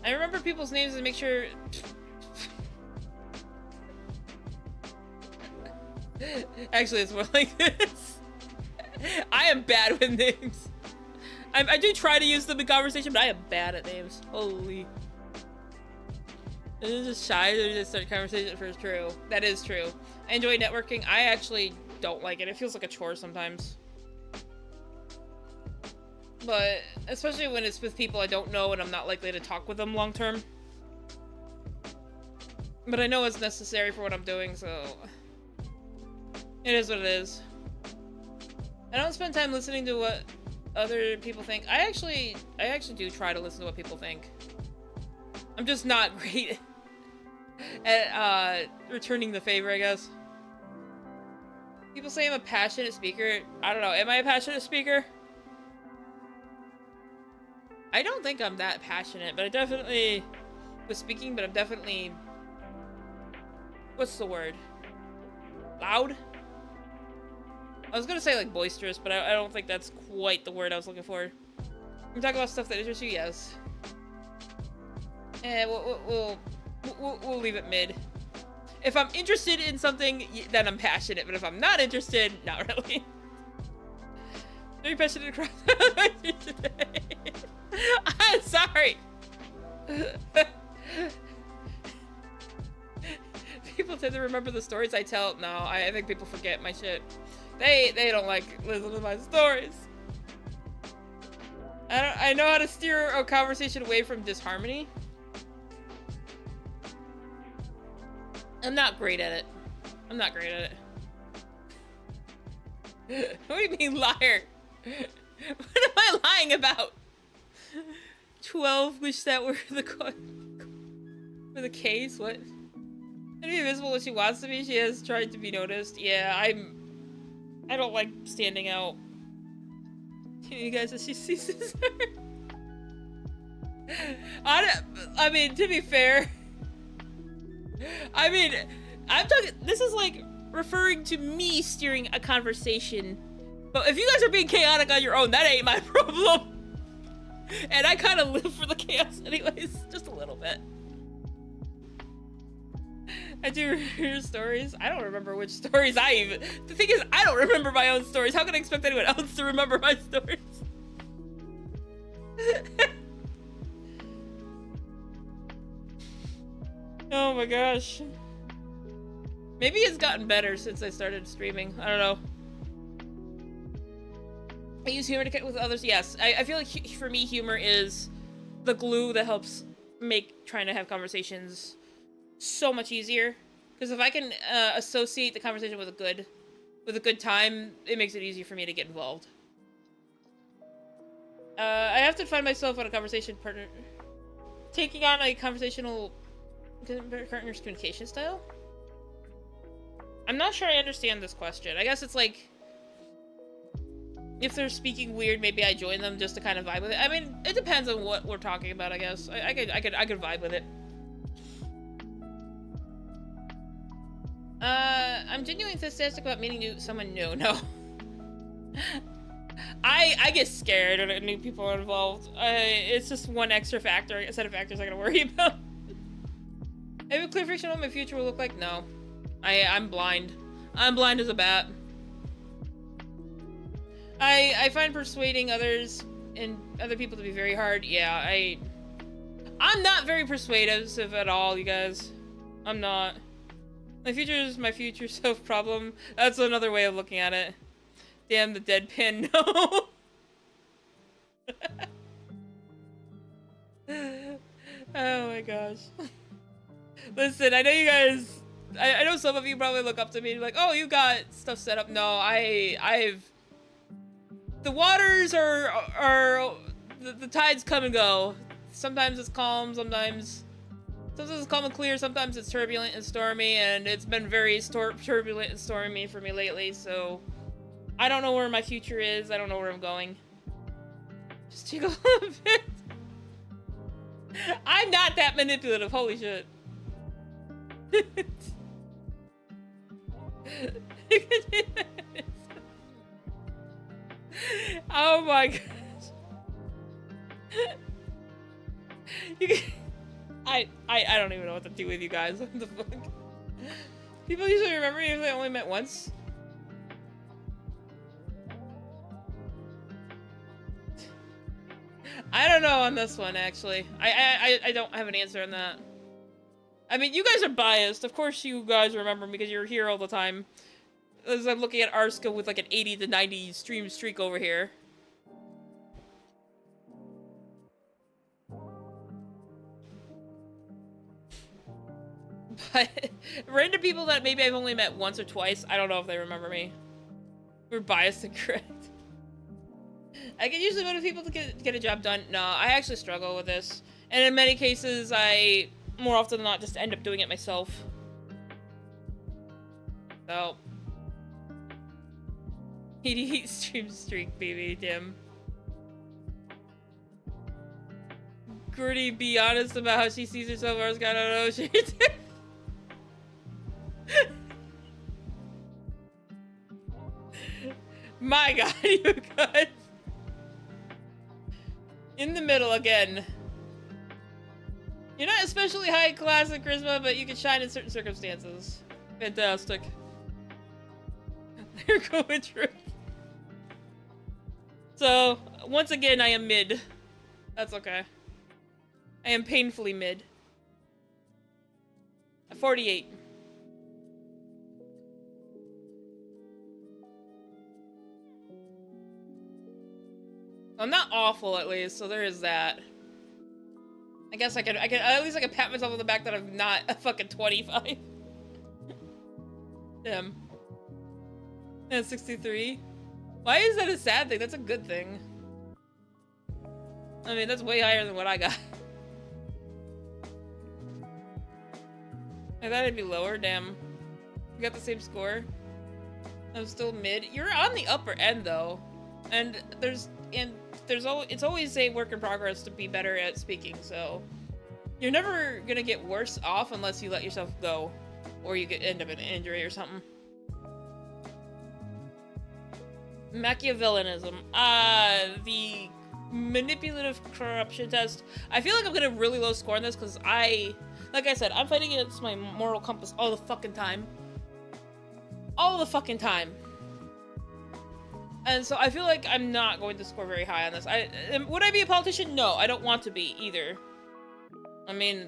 I remember people's names and make sure. Actually, it's more like this. I am bad with names. I do try to use them in conversation, but I am bad at names. Holy. This is just shy to just start conversation first. True. That is true. I enjoy networking. I actually don't like it. It feels like a chore sometimes. But especially when it's with people I don't know and I'm not likely to talk with them long term. But I know it's necessary for what I'm doing, so it is what it is. I don't spend time listening to what other people think. I actually do try to listen to what people think. I'm just not great at returning the favor, I guess. People say I'm a passionate speaker. I don't know. Am I a passionate speaker? I don't think I'm that passionate, but I definitely was speaking, but I'm definitely... What's the word? Loud? I was gonna say, like, boisterous, but I don't think that's quite the word I was looking for. We talk about stuff that interests you? Yes. Eh, we'll leave it mid. If I'm interested in something, then I'm passionate, but if I'm not interested, not really. Very passionate across today. I'm sorry. People people say they remember the stories I tell. No, I think people forget my shit. They don't like listening to my stories. I know how to steer a conversation away from disharmony. I'm not great at it. I'm not great at it. What do you mean, liar? What am I lying about? 12, wish that were the case. What? To be visible when she wants to be, she has tried to be noticed. Yeah, I don't like standing out. You guys, as she sees her. I mean, to be fair, I mean, I'm talking. This is like referring to me steering a conversation. But if you guys are being chaotic on your own, that ain't my problem. And I kind of live for the chaos, anyways, just a little bit. I do remember stories. I don't remember which stories I even. The thing is, I don't remember my own stories. How can I expect anyone else to remember my stories? Oh my gosh. Maybe it's gotten better since I started streaming. I don't know. I use humor to connect with others. Yes, I feel like for me, humor is the glue that helps make trying to have conversations so much easier. Because if I can associate the conversation with a good time, it makes it easier for me to get involved. I have to find myself on a conversation partner, taking on a conversational partner's communication style. I'm not sure I understand this question. I guess it's like, if they're speaking weird, maybe I join them just to kind of vibe with it. I mean, it depends on what we're talking about, I guess. I could vibe with it. I'm genuinely enthusiastic about meeting someone new. No. I get scared when new people are involved. It's just one extra factor, a set of factors I gotta worry about. I have a clear picture of what my future will look like? No. I'm blind. I'm blind as a bat. I find persuading others and other people to be very hard. Yeah, I'm not very persuasive at all, you guys. I'm not. My future is my future self problem. That's another way of looking at it. Damn the deadpan, no. Oh my gosh. Listen, I know you guys, I know some of you probably look up to me and be like, oh, you got stuff set up. No, I've the waters are the tides come and go. Sometimes it's calm, sometimes it's calm and clear, sometimes it's turbulent and stormy, and it's been very turbulent and stormy for me lately, so I don't know where my future is. I don't know where I'm going. Just jiggle a bit. I'm not that manipulative, holy shit. Oh my gosh. I don't even know what to do with you guys. What the fuck? People usually remember me if they only met once. I don't know on this one, actually. I don't have an answer on that. I mean, you guys are biased. Of course you guys remember me because you're here all the time. As I'm looking at Arska with like an 80 to 90 stream streak over here. But random people that maybe I've only met once or twice, I don't know if they remember me. We're biased and correct. I can usually motivate people to get a job done. No, I actually struggle with this. And in many cases, I, more often than not, just end up doing it myself. So. Heat stream streak, baby, Tim. Gourdie, be honest about how she sees herself. I don't know. She did. My god, you guys. In the middle again. You're not especially high class in charisma, but you can shine in certain circumstances. Fantastic. They're going through. So, once again, I am mid. That's okay. I am painfully mid. 48. I'm not awful, at least, so there is that. I guess at least I can pat myself on the back that I'm not a fucking 25. Damn. Yeah, 63. Why is that a sad thing? That's a good thing. I mean, that's way higher than what I got. I thought it'd be lower, damn. You got the same score. I'm still mid. You're on the upper end though. And it's always a work in progress to be better at speaking, so you're never gonna get worse off unless you let yourself go. Or you end up in an injury or something. Machiavellianism. The manipulative corruption test. I feel like I'm getting a really low score on this because like I said, I'm fighting against my moral compass all the fucking time. All the fucking time. And so I feel like I'm not going to score very high on this. Would I be a politician? No, I don't want to be either. I mean,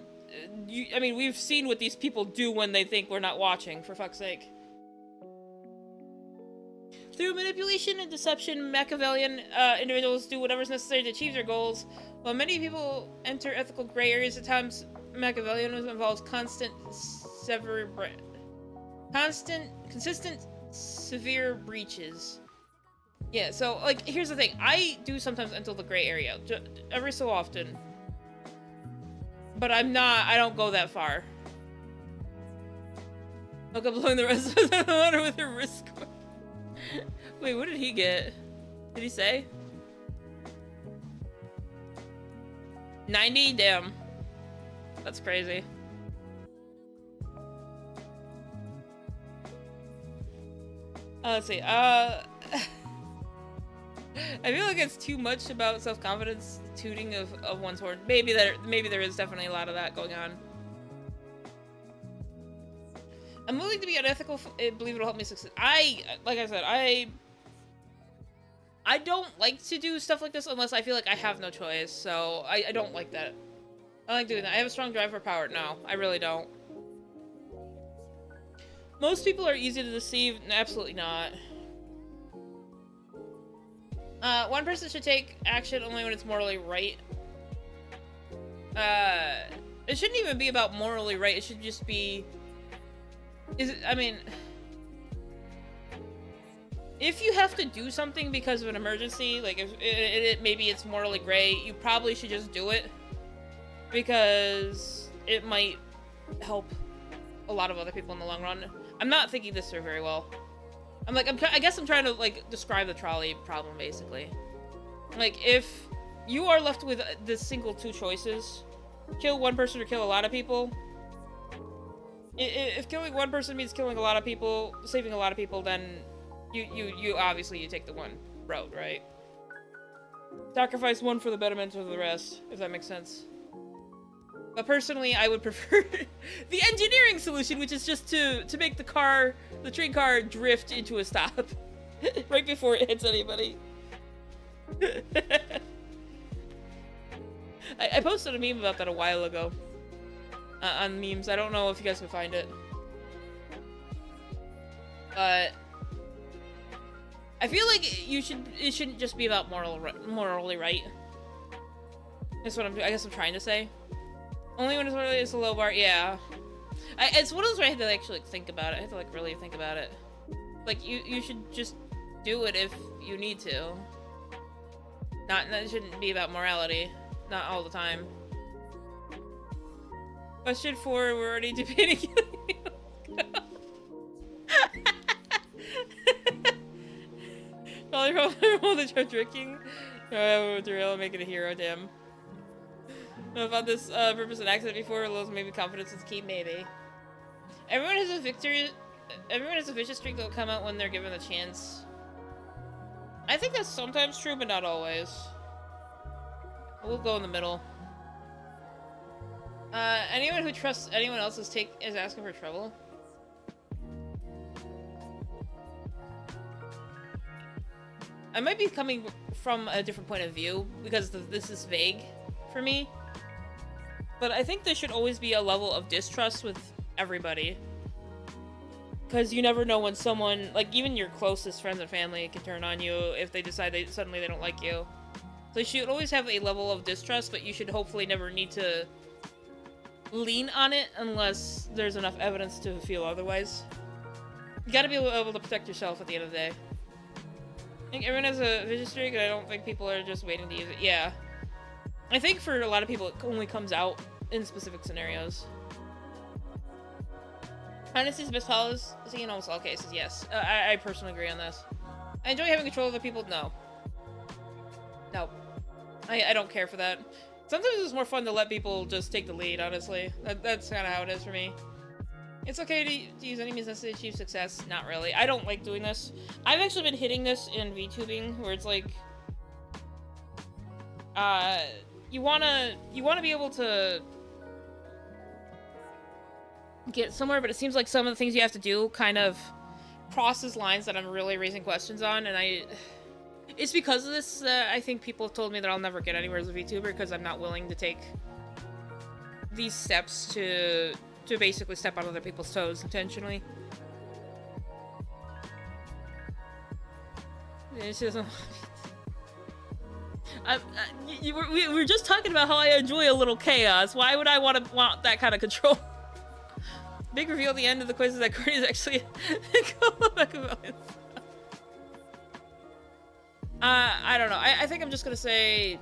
we've seen what these people do when they think we're not watching, for fuck's sake. Through manipulation and deception, Machiavellian individuals do whatever is necessary to achieve their goals. While many people enter ethical gray areas at times, Machiavellianism involves consistent, severe breaches. Yeah, so, like, here's the thing. I do sometimes enter the gray area, every so often. But I don't go that far. Look up blowing the rest of the water with her wrist score. Wait, what did he get? Did he say? 90? Damn. That's crazy. Let's see. I feel like it's too much about self-confidence, tooting of one's horn. Maybe there is definitely a lot of that going on. I'm willing to be unethical. I believe it'll help me succeed. Like I said, I don't like to do stuff like this unless I feel like I have no choice. So I don't like that. I like doing that. I have a strong drive for power. No, I really don't. Most people are easy to deceive. Absolutely not. One person should take action only when it's morally right. It shouldn't even be about morally right. It should just be... I mean... If you have to do something because of an emergency, like if maybe it's morally gray, you probably should just do it. Because it might help a lot of other people in the long run. I'm not thinking this through very well. I guess I'm trying to, like, describe the trolley problem, basically. Like, if you are left with the single two choices, kill one person or kill a lot of people, if killing one person means killing a lot of people, saving a lot of people, then you obviously take the one route, right? Sacrifice one for the betterment of the rest, if that makes sense. But personally, I would prefer the engineering solution, which is just to make the train car drift into a stop right before it hits anybody. I posted a meme about that a while ago on memes. I don't know if you guys can find it. But I feel like it shouldn't just be about morally right. That's what I guess I'm trying to say. Only when it's a low bar, yeah. It's one of those where I had to actually think about it. I had to, like, really think about it. Like, you should just do it if you need to. It shouldn't be about morality. Not all the time. Question 4, we're already debating. Probably roll the judge drinking. Derail and make it a hero, damn. I've had this purpose and accident before. Lows maybe confidence is key, maybe. Everyone has a vicious streak that will come out when they're given the chance. I think that's sometimes true, but not always. We'll go in the middle. Anyone who trusts anyone else is asking for trouble. I might be coming from a different point of view because this is vague for me. But I think there should always be a level of distrust with everybody. Because you never know when someone, like, even your closest friends and family can turn on you if they decide suddenly they don't like you. So you should always have a level of distrust, but you should hopefully never need to lean on it unless there's enough evidence to feel otherwise. You gotta be able to protect yourself at the end of the day. I think everyone has a vision streak, and I don't think people are just waiting to use it. Yeah. I think for a lot of people, it only comes out in specific scenarios. Honesty is the best policy in almost all cases, yes. I personally agree on this. I enjoy having control of other people? No. No. I don't care for that. Sometimes it's more fun to let people just take the lead, honestly. That's kind of how it is for me. It's okay to use any means necessary to achieve success. Not really. I don't like doing this. I've actually been hitting this in VTubing, where it's like... you wanna be able to get somewhere, but it seems like some of the things you have to do kind of crosses lines that I'm really raising questions on, and it's because of this that I think people have told me that I'll never get anywhere as a VTuber, because I'm not willing to take these steps to basically step on other people's toes intentionally. We were just talking about how I enjoy a little chaos. Why would I want that kind of control? Big reveal at the end of the quiz is that Gourdie is actually I don't know. I think I'm just gonna say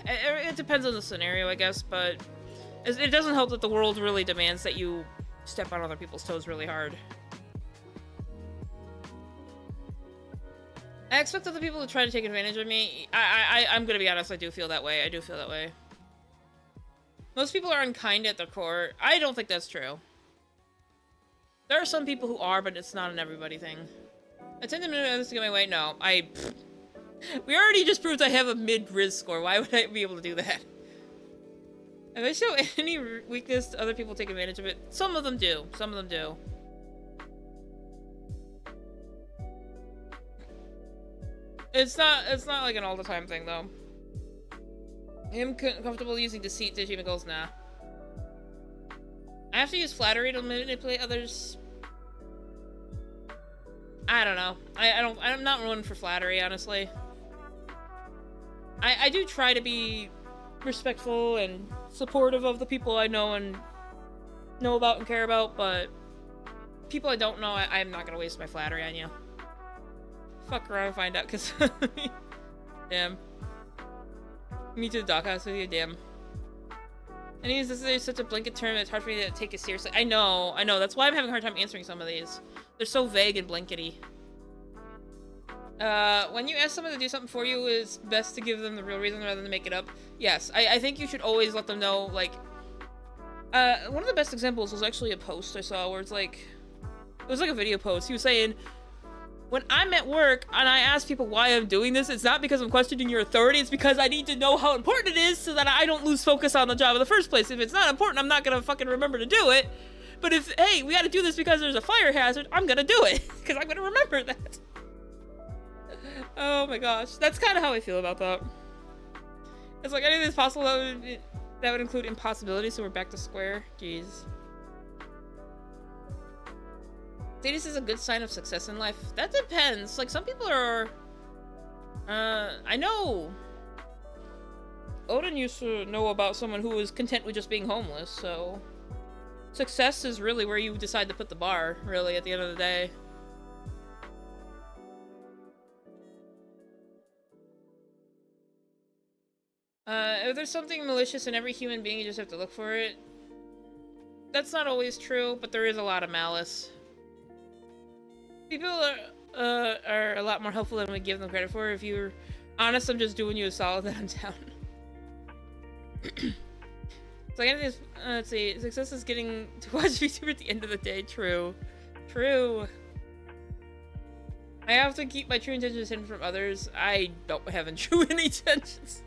it depends on the scenario, I guess, but it doesn't help that the world really demands that you step on other people's toes really hard. I expect other people to try to take advantage of me. I'm gonna be honest, I do feel that way. I do feel that way. Most people are unkind at their core. I don't think that's true. There are some people who are, but it's not an everybody thing. I tend to move others to get my way. No, we already just proved I have a mid-Riz score. Why would I be able to do that? If I show any weakness, other people take advantage of it. Some of them do. Some of them do. It's not like an all-the-time thing, though. I am comfortable using deceit to achieve my goals? Nah. I have to use flattery to manipulate others. I don't know. I'm not one for flattery, honestly. I do try to be respectful and supportive of the people I know and know about and care about, but people I don't know, I'm not gonna waste my flattery on you. Fuck around and find out, cause damn. Me to the doghouse with you, damn. And this is such a blanket term that it's hard for me to take it seriously. I know, that's why I'm having a hard time answering some of these. They're so vague and blankety. When you ask someone to do something for you, it's best to give them the real reason rather than make it up. Yes, I think you should always let them know, like... one of the best examples was actually a post I saw where it's like... It was like a video post. He was saying, when I'm at work and I ask people why I'm doing this, it's not because I'm questioning your authority, it's because I need to know how important it is so that I don't lose focus on the job in the first place. If it's not important, I'm not gonna fucking remember to do it. But if, hey, we gotta do this because there's a fire hazard, I'm gonna do it. Because I'm gonna remember that. Oh my gosh. That's kind of how I feel about that. It's like anything that's possible that would include impossibility, so we're back to square. Jeez. Status is a good sign of success in life. That depends. Like, some people are... I know... Odin used to know about someone who was content with just being homeless, so... Success is really where you decide to put the bar, really, at the end of the day. If there's something malicious in every human being, you just have to look for it. That's not always true, but there is a lot of malice. People are a lot more helpful than we give them credit for. If you're honest, I'm just doing you a solid that I'm down. It's like anything. Let's see. Success is getting to watch VTuber at the end of the day. True. True. I have to keep my true intentions hidden from others. I don't have any true intentions.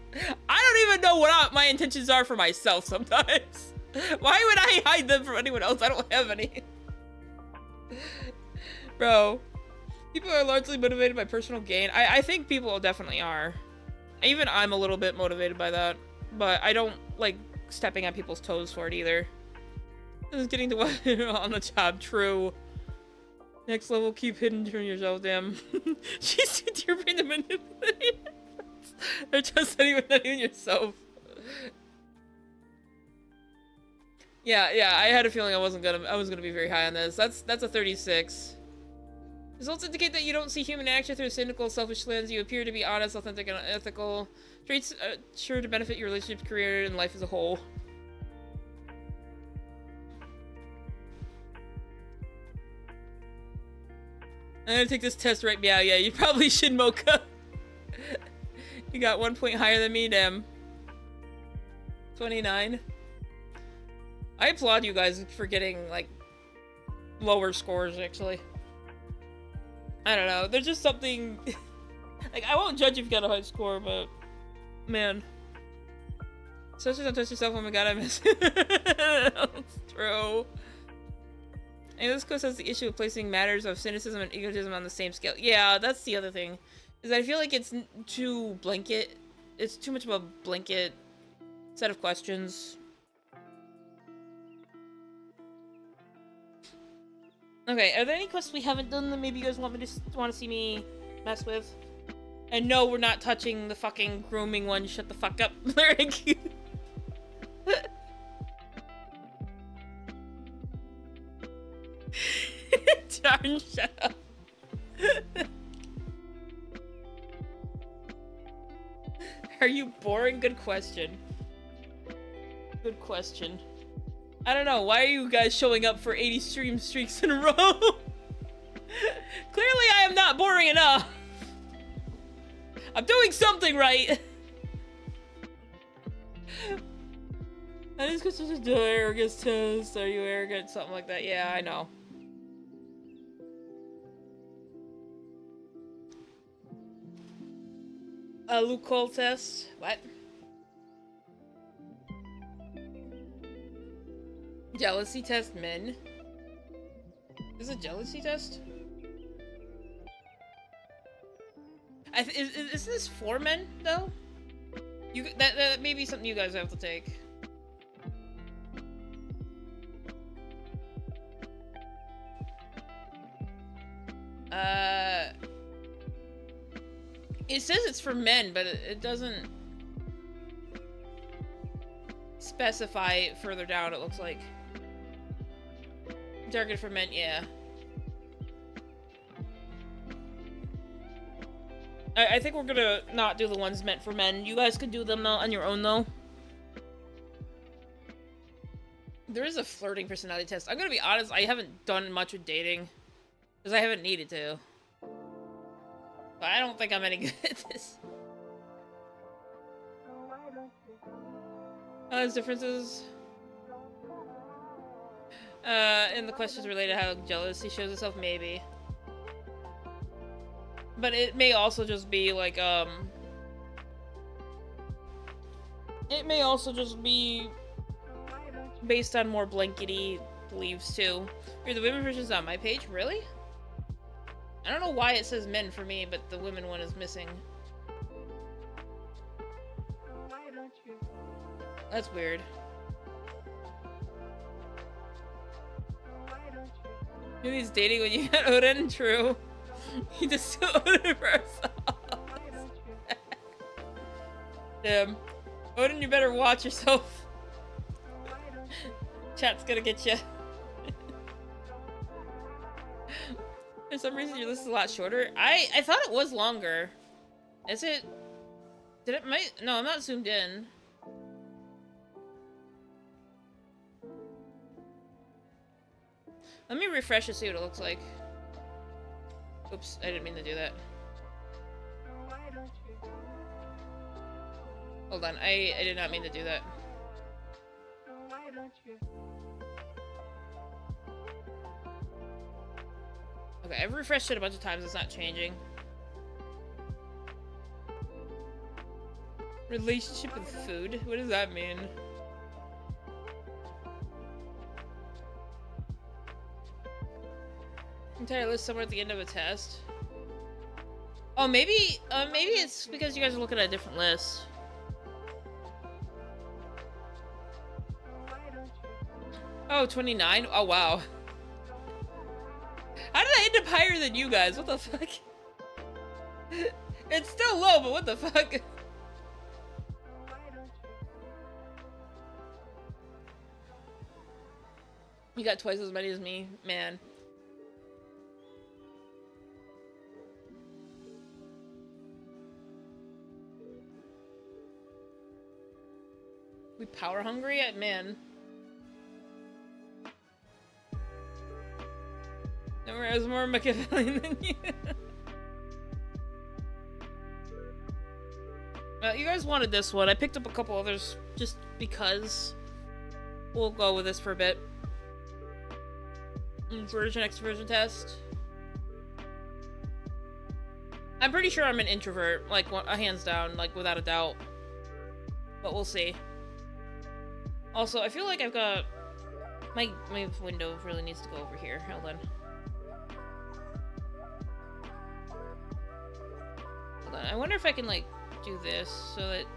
I don't even know what my intentions are for myself sometimes. Why would I hide them from anyone else? I don't have any. Bro. People are largely motivated by personal gain. I think people definitely are. Even I'm a little bit motivated by that. But I don't like stepping on people's toes for it either. This is getting to what on the job. True. Next level, keep hidden from yourself, damn. She's too dear brain to manipulate. Or just not even yourself. Yeah, I had a feeling I was gonna be very high on this. That's a 36. Results indicate that you don't see human action through a cynical, selfish lens. You appear to be honest, authentic, and ethical. Traits sure to benefit your relationship, career, and life as a whole. I'm gonna take this test right now. Yeah, you probably should, Mocha. You got 1 point higher than me, damn. 29. I applaud you guys for getting, like, lower scores, actually. I don't know. There's just something... like, I won't judge if you got a high score, but... Man. Especially don't touch yourself. Oh my god, I miss it. That's true. And this goes as the issue of placing matters of cynicism and egotism on the same scale. Yeah, that's the other thing. Is that I feel like it's too blanket. It's too much of a blanket set of questions. Okay, are there any quests we haven't done that maybe you guys want to see me mess with? And no, we're not touching the fucking grooming one. Shut the fuck up, Lyric. Darn, shut up. Are you boring? Good question. Good question. I don't know, why are you guys showing up for 80 stream streaks in a row? Clearly I am not boring enough. I'm doing something right. And these questions just do arrogance test. Are you arrogant? Something like that. Yeah, I know. A loophole test? What? Jealousy test men? Is it a jealousy test? Is this for men though? That may be something you guys have to take. It says it's for men, but it doesn't specify it further down, it looks like. Targeted for men, yeah. I think we're gonna not do the ones meant for men. You guys can do them on your own, though. There is a flirting personality test. I'm gonna be honest, I haven't done much with dating. Because I haven't needed to. But I don't think I'm any good at this. There's differences in the questions related to how jealousy shows itself, maybe. But it may also just be like, it may also just be based on more blankety beliefs, too. Here, the women version's on my page? Really? I don't know why it says men for me, but the women one is missing. That's weird. Who is dating when you got Odin? True. You just still Odin for ourselves. Damn. Odin, you better watch yourself. Chat's gonna get you. For some reason your list is a lot shorter. I thought it was longer. Is it? Did it no, I'm not zoomed in. Let me refresh to see what it looks like. Oops, I didn't mean to do that. Hold on, I did not mean to do that. Okay, I've refreshed it a bunch of times, it's not changing. Relationship with food? What does that mean? Entire list somewhere at the end of a test. Oh, maybe it's because you guys are looking at a different list. Oh, 29? Oh, wow. How did I end up higher than you guys? What the fuck? It's still low, but what the fuck? You got twice as many as me, man. We power hungry? Man. I was more Machiavellian than you. You guys wanted this one. I picked up a couple others just because. We'll go with this for a bit. Inversion, extroversion test. I'm pretty sure I'm an introvert, like, hands down, like, without a doubt. But we'll see. Also, I feel like I've got... My window really needs to go over here. Hold on. Hold on. I wonder if I can, like, do this so it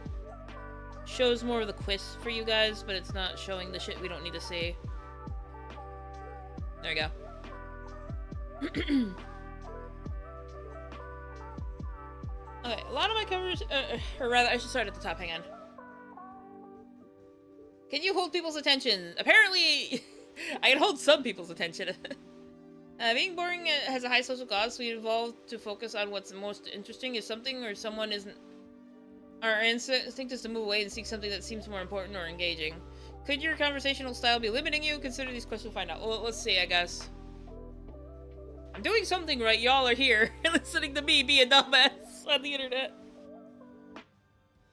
shows more of the quiz for you guys, but it's not showing the shit we don't need to see. There we go. Okay, a lot of my covers, or rather, I should start at the top, hang on. Can you hold people's attention? Apparently, I can hold some people's attention. Being boring has a high social cost. We evolved to focus on what's most interesting. If something or someone isn't... Our instinct is to move away and seek something that seems more important or engaging. Could your conversational style be limiting you? Consider these questions to find out. Well, let's see, I guess. I'm doing something right. Y'all are here listening to me be a dumbass on the internet.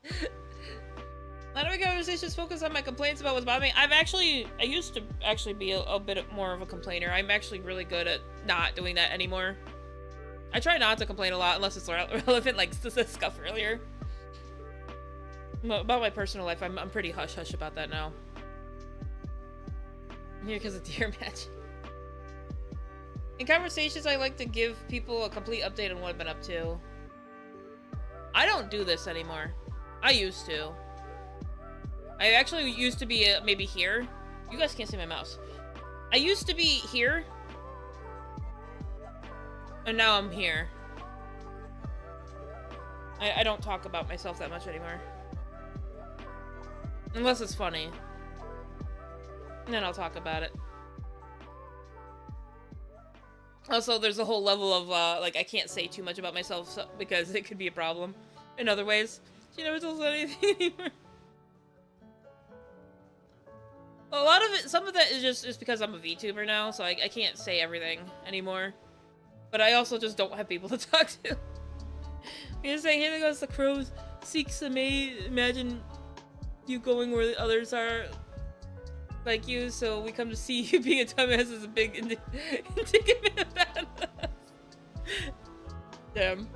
A lot of my conversations focus on my complaints about what's bothering me. I used to actually be a bit more of a complainer. I'm actually really good at not doing that anymore. I try not to complain a lot unless it's relevant, like the stuff earlier. About my personal life, I'm pretty hush-hush about that now. I'm here because of deer match. In conversations, I like to give people a complete update on what I've been up to. I don't do this anymore. I used to. I actually used to be maybe here. You guys can't see my mouse. I used to be here. And now I'm here. I don't talk about myself that much anymore. Unless it's funny. And then I'll talk about it. Also, there's a whole level of, like, I can't say too much about myself because it could be a problem in other ways. She never tells anything anymore. A lot of it, some of that is just because I'm a VTuber now, so I can't say everything anymore. But I also just don't have people to talk to. You're saying, here goes the crows, seeks imagine you going where the others are like you, so we come to see you being a dumbass is a big indictment of that. Damn.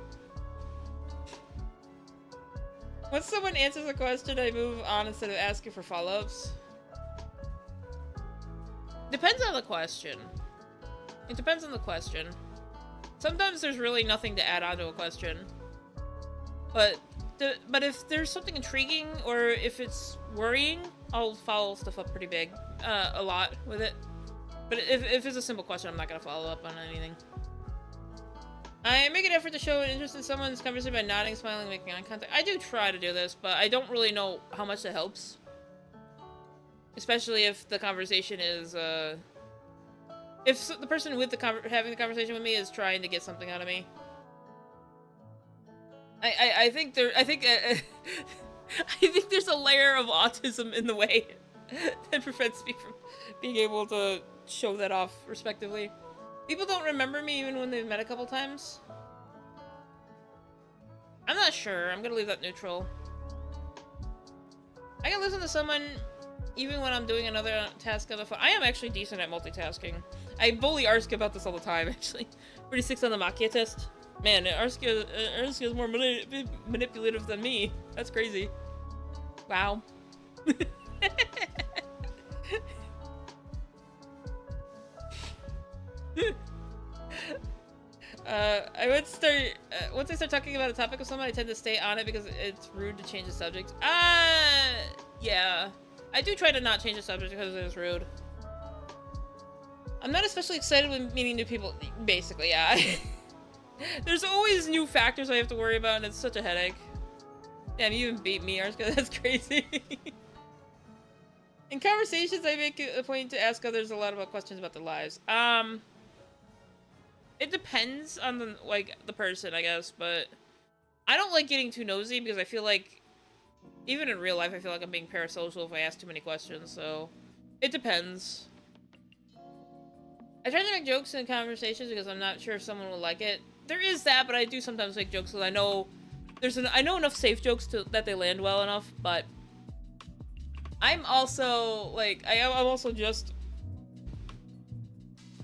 Once someone answers a question, I move on instead of asking for follow-ups. Depends on the question. It depends on the question. Sometimes there's really nothing to add on to a question. But if there's something intriguing or if it's worrying, I'll follow stuff up pretty big. A lot with it. But if it's a simple question, I'm not gonna follow up on anything. I make an effort to show an interest in someone's conversation by nodding, smiling, making eye contact. I do try to do this, but I don't really know how much that helps. Especially if the conversation is, if the person with having the conversation with me is trying to get something out of me. I think I think there's a layer of autism in the way that prevents me from being able to show that off respectively. People don't remember me even when they've met a couple times. I'm not sure. I'm gonna leave that neutral. I can listen to someone even when I'm doing another task on the phone. I am actually decent at multitasking. I bully Arsk about this all the time, actually. 36 on the Machia test. Man, Arsk is more manipulative than me. That's crazy. Wow. I would start, once I start talking about a topic with someone, I tend to stay on it because it's rude to change the subject. Yeah. I do try to not change the subject because it's rude. I'm not especially excited when meeting new people. Basically, yeah. There's always new factors I have to worry about, and it's such a headache. Damn, you even beat me, Arska. That's crazy. In conversations, I make a point to ask others a lot about questions about their lives. It depends on the person, I guess, but I don't like getting too nosy because I feel like, even in real life, I feel like I'm being parasocial if I ask too many questions, so it depends. I try to make jokes in conversations because I'm not sure if someone will like it. There is that, but I do sometimes make jokes because I know I know enough safe jokes that they land well enough, but I'm also, like, I'm also just...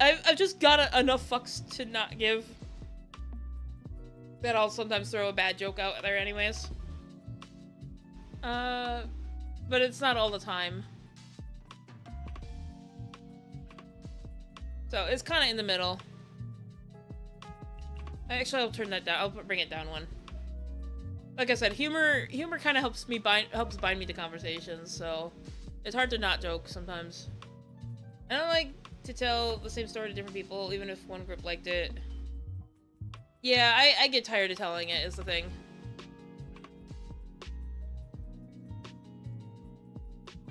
I've just got enough fucks to not give that I'll sometimes throw a bad joke out there anyways. But it's not all the time. So, it's kind of in the middle. Actually, I'll turn that down. I'll bring it down one. Like I said, humor kind of helps bind me to conversations, so it's hard to not joke sometimes. I don't like to tell the same story to different people, even if one group liked it. Yeah, I get tired of telling it, is the thing.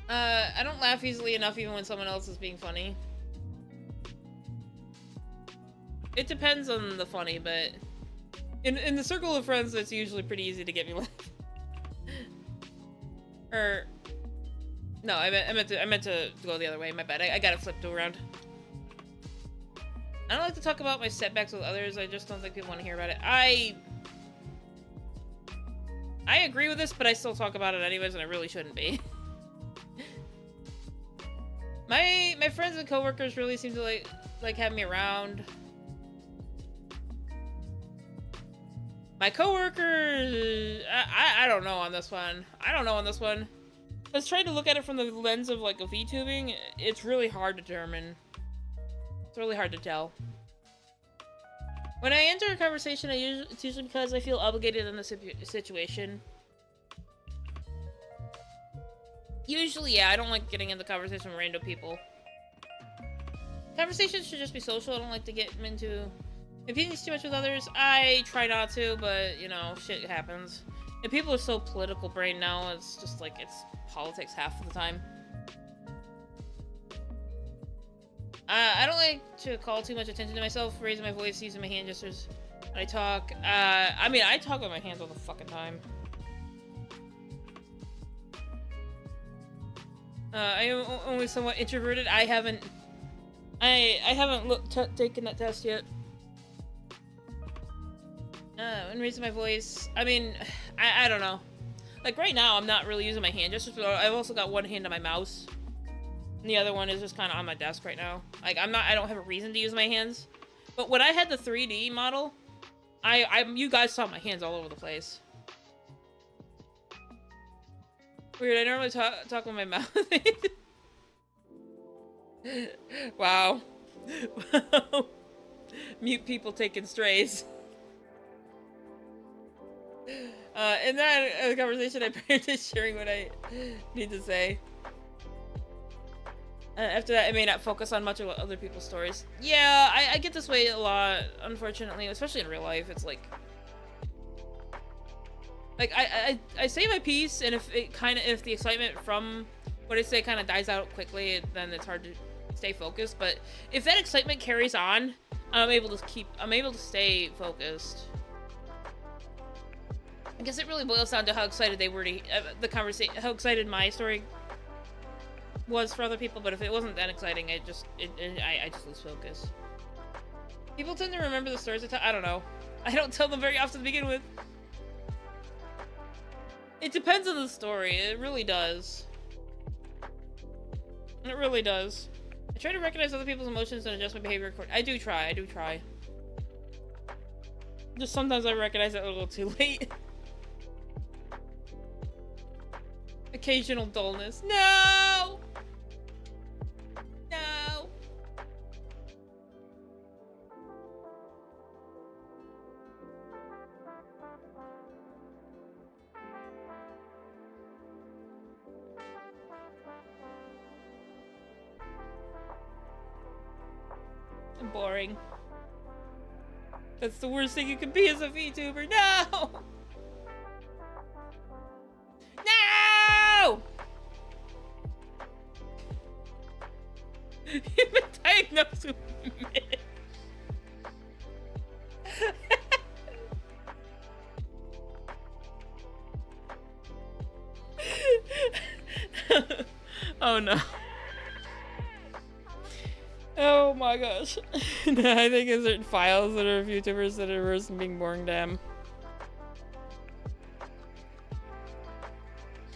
I don't laugh easily enough even when someone else is being funny. It depends on the funny, but in the circle of friends, it's usually pretty easy to get me laugh. Or no, I meant to go the other way. My bad. I got it flipped around. I don't like to talk about my setbacks with others. I just don't think people want to hear about it. I agree with this, but I still talk about it anyways, and I really shouldn't be. My friends and coworkers really seem to like have me around. My coworkers, I don't know on this one. I don't know on this one. I was trying to look at it from the lens of like a VTubing. It's really hard to determine. It's really hard to tell. When I enter a conversation, it's usually because I feel obligated in the situation. Usually, yeah, I don't like getting in the conversation with random people. Conversations should just be social. I don't like to get into competing too much with others. I try not to, but, you know, shit happens. And people are so political brain now, it's just like, it's politics half of the time. I don't like to call too much attention to myself, raising my voice, using my hand gestures when I talk. I mean, I talk with my hands all the fucking time. I am only somewhat introverted. I haven't taken that test yet. When raising my voice, I mean, I don't know. Like right now, I'm not really using my hand gestures, but I've also got one hand on my mouse. And the other one is just kind of on my desk right now. Like I don't have a reason to use my hands. But when I had the 3D model, you guys saw my hands all over the place. Weird, I normally talk with my mouth. Wow. Wow. Mute people taking strays. In that conversation, I practiced sharing what I need to say. After that, I may not focus on much of other people's stories. Yeah, I get this way a lot, unfortunately, especially in real life. It's like I say my piece, and if the excitement from what I say kind of dies out quickly, then it's hard to stay focused. But if that excitement carries on, I'm able to stay focused. I guess it really boils down to how excited they were to how excited my story was for other people. But if it wasn't that exciting, I just lose focus. People tend to remember the stories I tell. I don't know. I don't tell them very often to begin with. It depends on the story. It really does. It really does. I try to recognize other people's emotions and adjust my behavior accordingly. I do try. Just sometimes I recognize it a little too late. Occasional dullness. No! No! and boring. That's the worst thing you can be as a VTuber. No! No! You've been diagnosed with mid. Oh no. Oh my gosh. I think there's certain files that are VTubers that are worse than being boring, damn.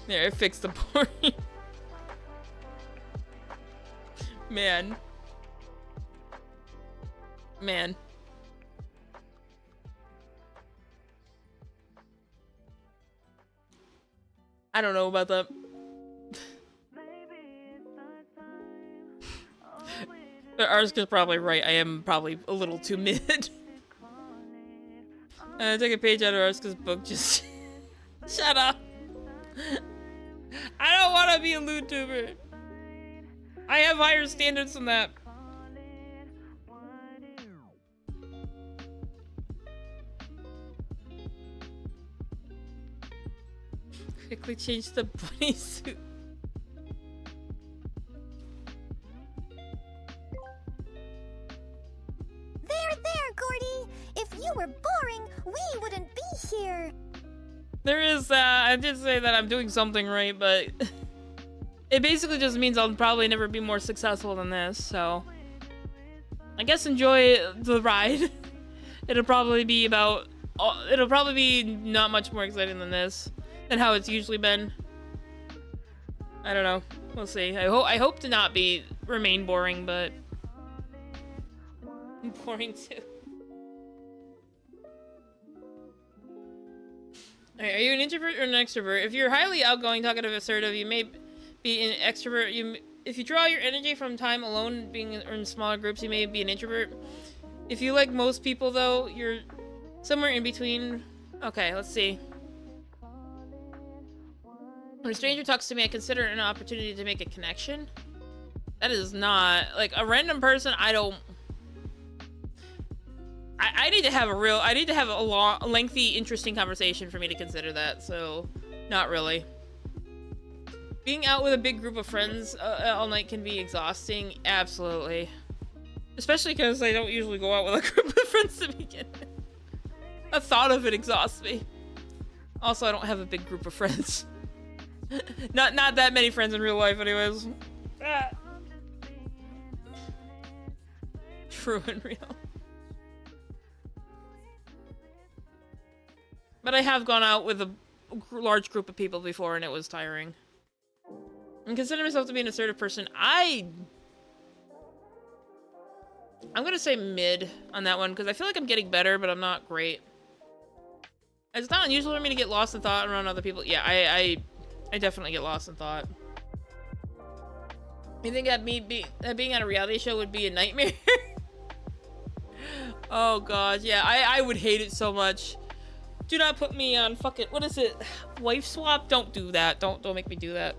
There, I fixed the boring. Man. Man. I don't know about that. Arska's probably right. I am probably a little too mid. Take a page out of Arska's book. Just shut up. I don't want to be a YouTuber. I have higher standards than that. Quickly change the bunny suit. There, Gourdie! If you were boring, we wouldn't be here! There is that. I did say that I'm doing something right, but it basically just means I'll probably never be more successful than this, so I guess enjoy the ride. It'll probably be not much more exciting than this, than how it's usually been. I don't know. We'll see. I hope to not remain boring, but I'm boring too. Alright, are you an introvert or an extrovert? If you're highly outgoing, talkative, assertive, you may be an extrovert. If you draw your energy from time alone, being in smaller groups, you may be an introvert. If you like most people, though, you're somewhere in between. Okay, let's see. When a stranger talks to me, I consider it an opportunity to make a connection. That is not like a random person. I need to have a long, lengthy, interesting conversation for me to consider that, so not really. Being out with a big group of friends all night can be exhausting, absolutely. Especially because I don't usually go out with a group of friends to begin with. The thought of it exhausts me. Also, I don't have a big group of friends. not that many friends in real life anyways. Ah. True and real. But I have gone out with a large group of people before, and it was tiring. And consider myself to be an assertive person. I'm gonna say mid on that one, because I feel like I'm getting better, but I'm not great. It's not unusual for me to get lost in thought around other people. Yeah, I definitely get lost in thought. You think that being on a reality show would be a nightmare? Oh god, yeah, I would hate it so much. Do not put me on fucking, what is it? Wife swap? Don't do that. Don't make me do that.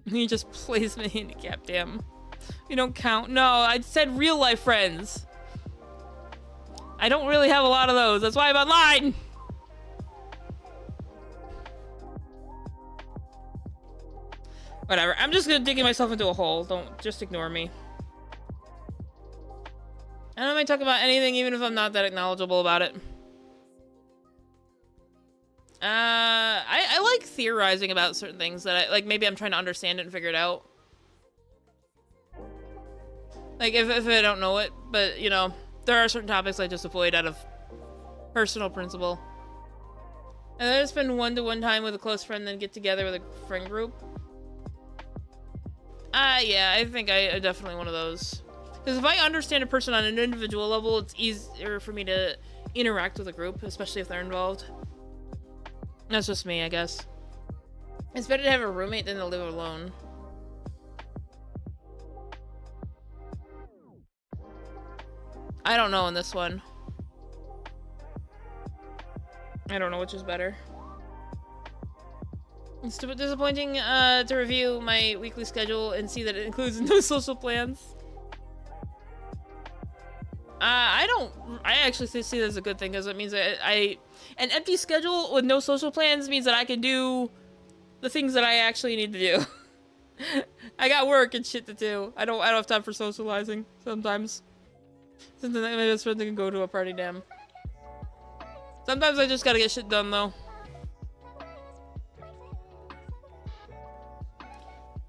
He just plays me handicap, damn. You don't count. No, I said real life friends. I don't really have a lot of those. That's why I'm online. Whatever. I'm just gonna digging myself into a hole. Just ignore me. I don't mind talking about anything, even if I'm not that knowledgeable about it. I like theorizing about certain things that maybe I'm trying to understand it and figure it out. Like, if I don't know it, but, you know, there are certain topics I just avoid out of personal principle. And I spend one-to-one time with a close friend, then get together with a friend group. Yeah, I think I'm definitely one of those. Because if I understand a person on an individual level, it's easier for me to interact with a group, especially if they're involved. That's just me, I guess. It's better to have a roommate than to live alone. I don't know in this one. I don't know which is better. It's disappointing to review my weekly schedule and see that it includes no social plans. I don't. I actually see that as a good thing because it means that an empty schedule with no social plans means that I can do the things that I actually need to do. I got work and shit to do. I don't have time for socializing sometimes. Sometimes my best friend can go to a party, damn. Sometimes I just gotta get shit done though.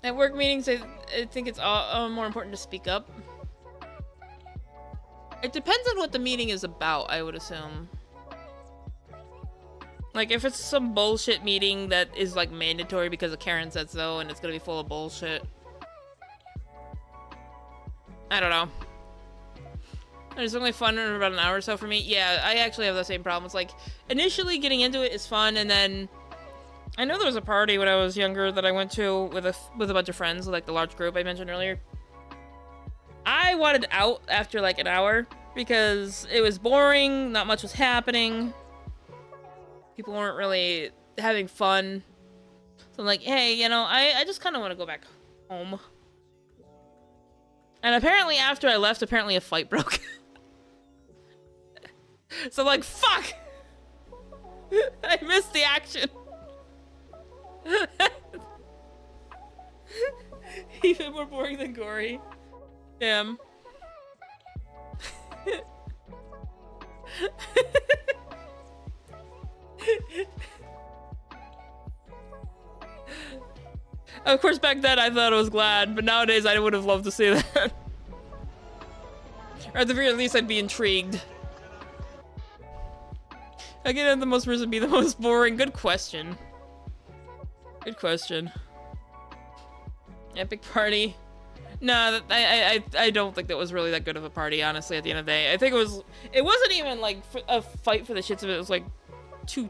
At work meetings, I think it's more important to speak up. It depends on what the meeting is about, I would assume. Like, if it's some bullshit meeting that is, like, mandatory because Karen said so, and it's gonna be full of bullshit. I don't know. It's only fun in about an hour or so for me. Yeah, I actually have the same problems. Like, initially getting into it is fun, and then... I know there was a party when I was younger that I went to with a bunch of friends, like the large group I mentioned earlier. I wanted out after like an hour because it was boring, not much was happening. People weren't really having fun. So I'm like, hey, you know, I just kind of want to go back home. And apparently after I left, apparently a fight broke. So I'm like, fuck! I missed the action. Even more boring than Gourdie. Damn. Of course, back then I thought I was glad, but nowadays I would have loved to see that. Or at the very least, I'd be intrigued. Again, the most person be the most boring. Good question. Good question. Epic party. No, I don't think that was really that good of a party, honestly, at the end of the day. I think it wasn't even like a fight for the shits of it. It was like two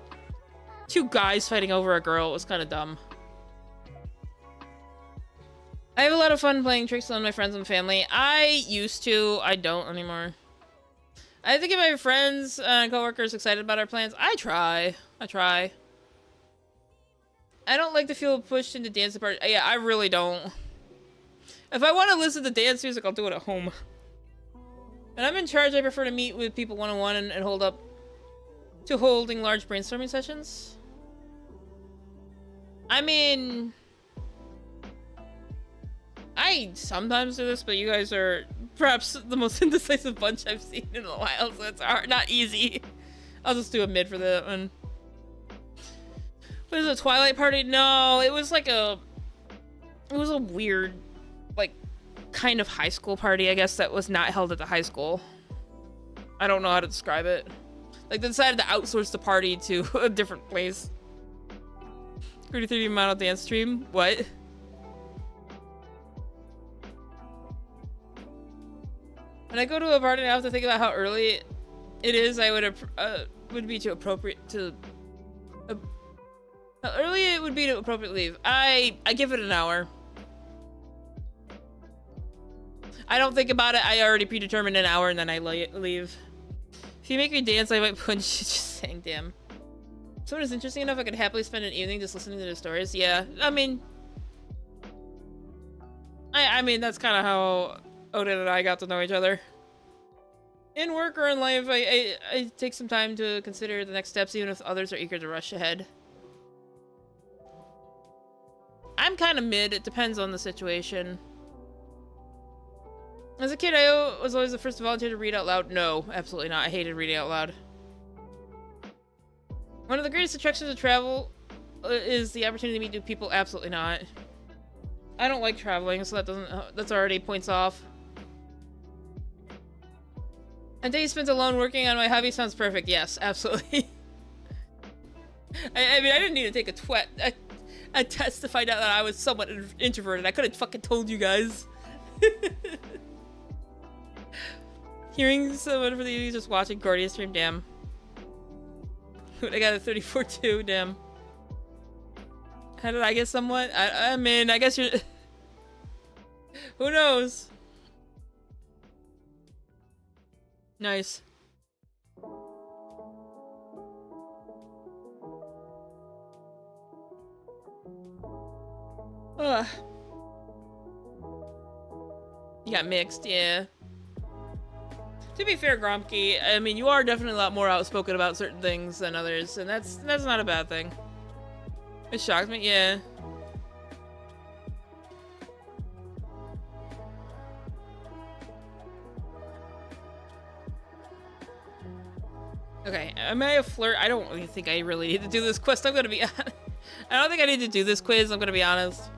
guys fighting over a girl. It was kind of dumb. I have a lot of fun playing tricks on my friends and family. I used to. I don't anymore. I think if my friends and coworkers excited about our plans, I try. I don't like to feel pushed into dance party. Yeah, I really don't. If I want to listen to dance music, I'll do it at home. And I'm in charge. I prefer to meet with people one-on-one and hold up to holding large brainstorming sessions. I mean, I sometimes do this, but you guys are perhaps the most indecisive bunch I've seen in a while, so it's not easy. I'll just do a mid for that one. Was it a Twilight party? No, it was like it was a weird, like, kind of high school party, I guess, that was not held at the high school. I don't know how to describe it. Like, they decided to outsource the party to a different place. 33 model dance stream? What? When I go to a party, I have to think about how early it is. I would be too appropriate to... how early it would be to appropriately leave. I give it an hour. I don't think about it. I already predetermined an hour and then I leave. If you make me dance, I might punch you. Just saying, damn. If someone is interesting enough, I could happily spend an evening just listening to their stories. Yeah, I mean, that's kind of how Odin and I got to know each other. In work or in life, I take some time to consider the next steps, even if others are eager to rush ahead. I'm kind of mid. It depends on the situation. As a kid, I was always the first to volunteer to read out loud. No, absolutely not. I hated reading out loud. One of the greatest attractions of travel is the opportunity to meet new people. Absolutely not. I don't like traveling, so that's already points off. A day spent alone working on my hobby sounds perfect. Yes, absolutely. I mean, I didn't need to take a test to find out that I was somewhat introverted. I could have fucking told you guys. Hearing someone for the evening just watching Gourdie stream, damn. I got a 34 too, damn. How did I get somewhat? I mean, I guess you're... Who knows? Nice. Ugh. You got mixed, yeah. To be fair, Gromky, I mean, you are definitely a lot more outspoken about certain things than others, and that's not a bad thing. It shocked me, yeah. Okay, am I a flirt? I don't really think I really need to do this quest. I'm gonna be honest. I don't think I need to do this quiz. I'm gonna be honest.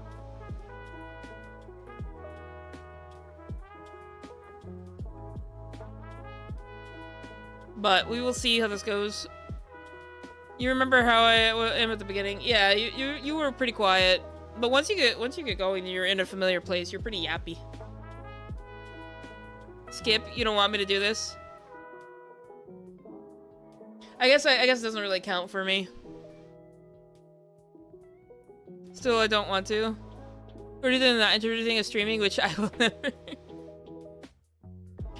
But we will see how this goes. You remember how I am at the beginning? Yeah, you were pretty quiet. But once you get going, you're in a familiar place. You're pretty yappy. Skip, you don't want me to do this? I guess it doesn't really count for me. Still, I don't want to. Or did not introducing a streaming, which I will never.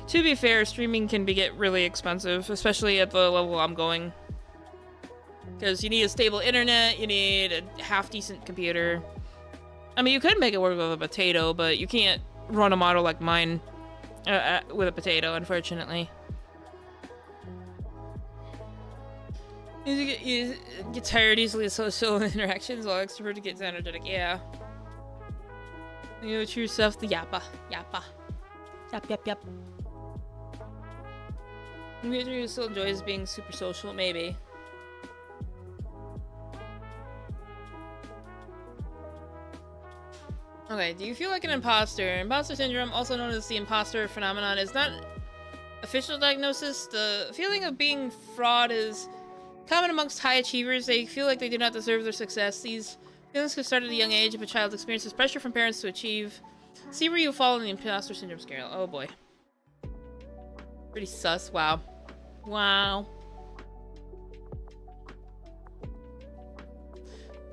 To be fair, streaming can get really expensive, especially at the level I'm going. Because you need a stable internet, you need a half-decent computer. I mean, you could make it work with a potato, but you can't run a model like mine with a potato, unfortunately. You get tired easily of social interactions, while extrovert gets energetic. Yeah. You know, true self, the yappa. Yappa. Yap. Maybe you still enjoys being super social, maybe. Okay, do you feel like an imposter? Imposter syndrome, also known as the imposter phenomenon, is not official diagnosis. The feeling of being fraud is common amongst high achievers. They feel like they do not deserve their success. These feelings can start at a young age if a child experiences pressure from parents to achieve. See where you fall in the imposter syndrome scale. Oh boy. Pretty sus. Wow. Wow.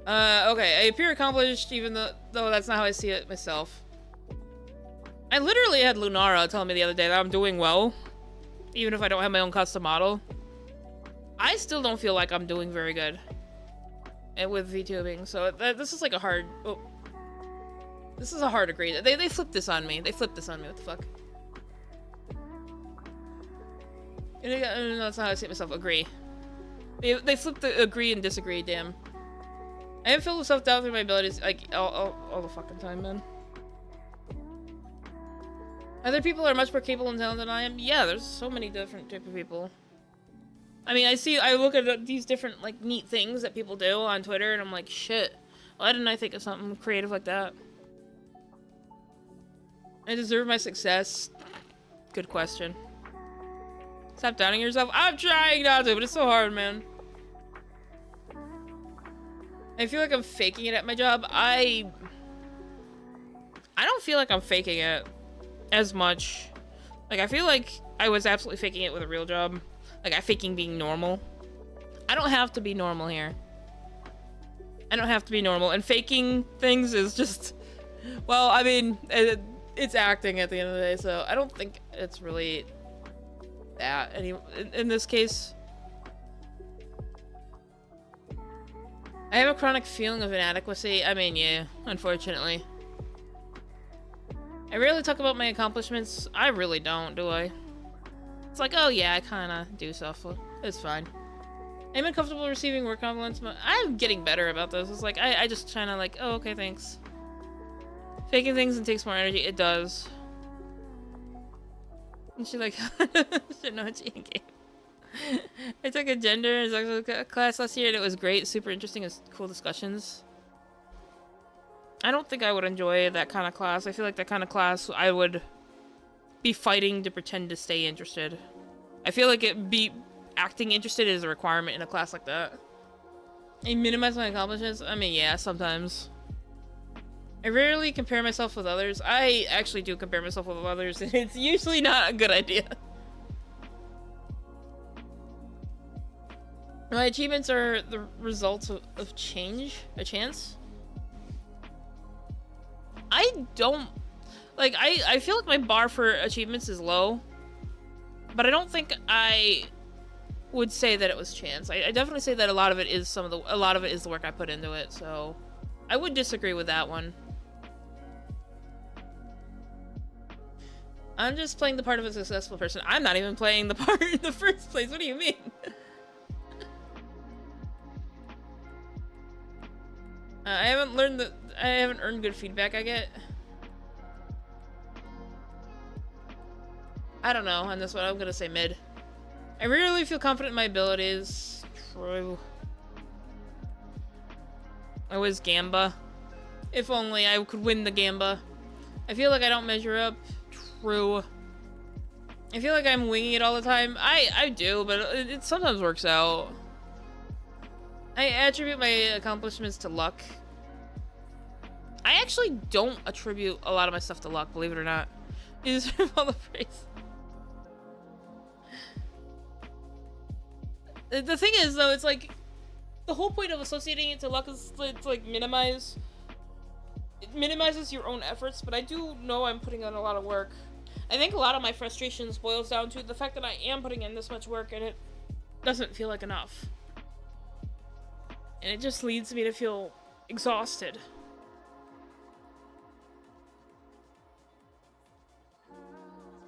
Okay. I appear accomplished even though that's not how I see it myself. I literally had Lunara tell me the other day that I'm doing well, even if I don't have my own custom model. I still don't feel like I'm doing very good with VTubing, so this is like a hard... Oh. This is a hard agree. They flipped this on me. They flipped this on me. What the fuck? No, that's not how I see myself. Agree. They flipped the agree and disagree, damn. I am filled with self-doubt through my abilities, like, all the fucking time, man. Other people are much more capable and talented than I am. Yeah, there's so many different type of people. I mean, I look at these different, like, neat things that people do on Twitter, and I'm like, shit. Why didn't I think of something creative like that? I deserve my success. Good question. Stop doubting yourself. I'm trying not to, but it's so hard, man. I feel like I'm faking it at my job. I don't feel like I'm faking it as much. Like, I feel like I was absolutely faking it with a real job. Like, I'm faking being normal. I don't have to be normal here. I don't have to be normal. And faking things is just... Well, I mean, it's acting at the end of the day, so I don't think it's really that in this case. I have a chronic feeling of inadequacy. I mean, yeah, unfortunately. I rarely talk about my accomplishments. I really don't, do I? It's like, oh yeah, I kinda do stuff. It's fine. I'm uncomfortable receiving work compliments, but I'm getting better about this. It's like, I just kinda like, oh, okay, thanks. Faking things and takes more energy. It does. And she like, should know what she game. I took a gender and sexual class last year and it was great. Super interesting and cool discussions. I don't think I would enjoy that kind of class. I feel like that kind of class I would be fighting to pretend to stay interested. I feel like acting interested is a requirement in a class like that. I minimize my accomplishments? I mean, yeah, sometimes. I rarely compare myself with others. I actually do compare myself with others, and it's usually not a good idea. My achievements are the results of change, a chance. I don't... Like, I feel like my bar for achievements is low, but I don't think I would say that it was chance. I definitely say that a lot of it is the work I put into it, so I would disagree with that one. I'm just playing the part of a successful person. I'm not even playing the part in the first place. What do you mean? I haven't earned good feedback I get. I don't know on this one. I'm gonna say mid. I rarely feel confident in my abilities. True. I was Gamba. If only I could win the Gamba. I feel like I don't measure up. True. I feel like I'm winging it all the time. I do, but it sometimes works out. I attribute my accomplishments to luck. I actually don't attribute a lot of my stuff to luck, believe it or not. You deserve all the praise. The thing is, though, it's like the whole point of associating it to luck is to like minimize. It minimizes your own efforts, but I do know I'm putting in a lot of work. I think a lot of my frustrations boils down to the fact that I am putting in this much work and it doesn't feel like enough. And it just leads me to feel exhausted.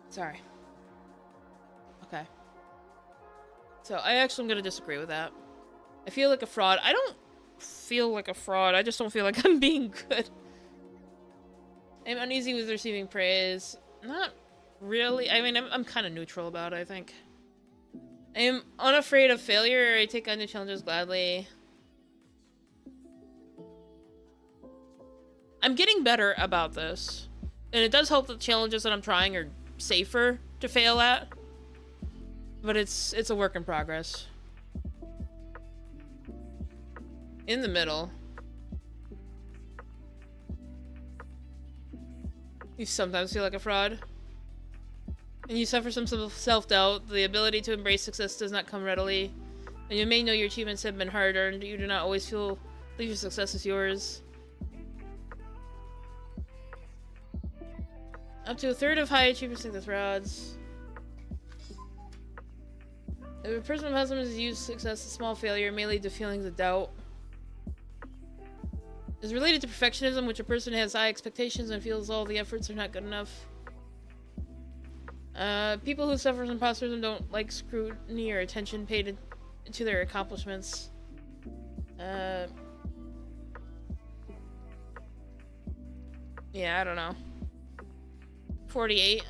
Sorry. Okay. So I actually am gonna disagree with that. I feel like a fraud. I don't feel like a fraud. I just don't feel like I'm being good. I'm uneasy with receiving praise. Not really. I mean, I'm kind of neutral about it, I think. I am unafraid of failure. I take on new challenges gladly. I'm getting better about this. And it does help that the challenges that I'm trying are safer to fail at. But it's a work in progress. In the middle. You sometimes feel like a fraud. And you suffer some self-doubt. The ability to embrace success does not come readily. And you may know your achievements have been hard-earned. You do not always believe your success is yours. Up to a third of high achievements like the frauds. If a person with pessimism has used success, a small failure may lead to feelings of doubt. Is related to perfectionism, which a person has high expectations and feels all the efforts are not good enough. People who suffer from imposterism don't like scrutiny or attention paid to their accomplishments. Yeah, I don't know. 48.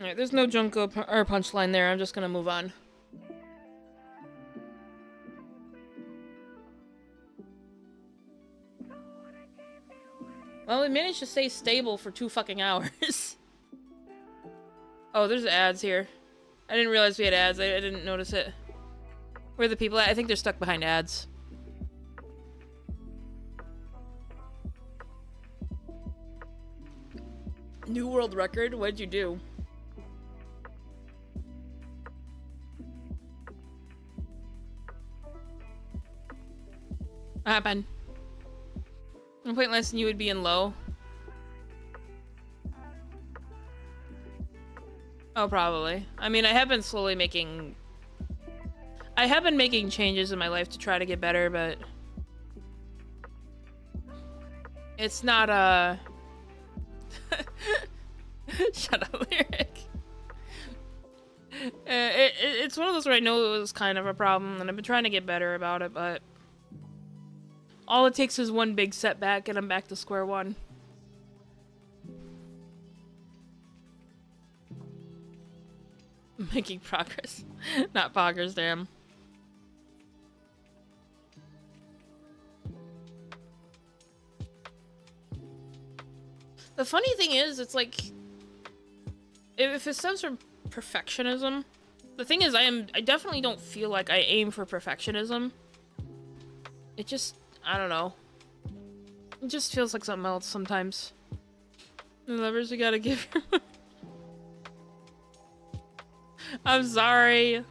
Alright, there's no Junko or punchline there. I'm just gonna move on. Well, we managed to stay stable for 2 fucking hours. Oh, there's ads here. I didn't realize we had ads. I didn't notice it. Where are the people at? I think they're stuck behind ads. New world record? What'd you do? What happened? No point less than you would be in low. Oh, probably. I mean, I have been slowly making... I have been making changes in my life to try to get better, but... It's not, Shut up, Lyric. It's one of those where I know it was kind of a problem, and I've been trying to get better about it, but... All it takes is one big setback, and I'm back to square one. Making progress. Not poggers, damn. The funny thing is, it's like... If it stems from perfectionism... The thing is, I definitely don't feel like I aim for perfectionism. It just... I don't know. It just feels like something else sometimes. The lovers we gotta give her. I'm sorry.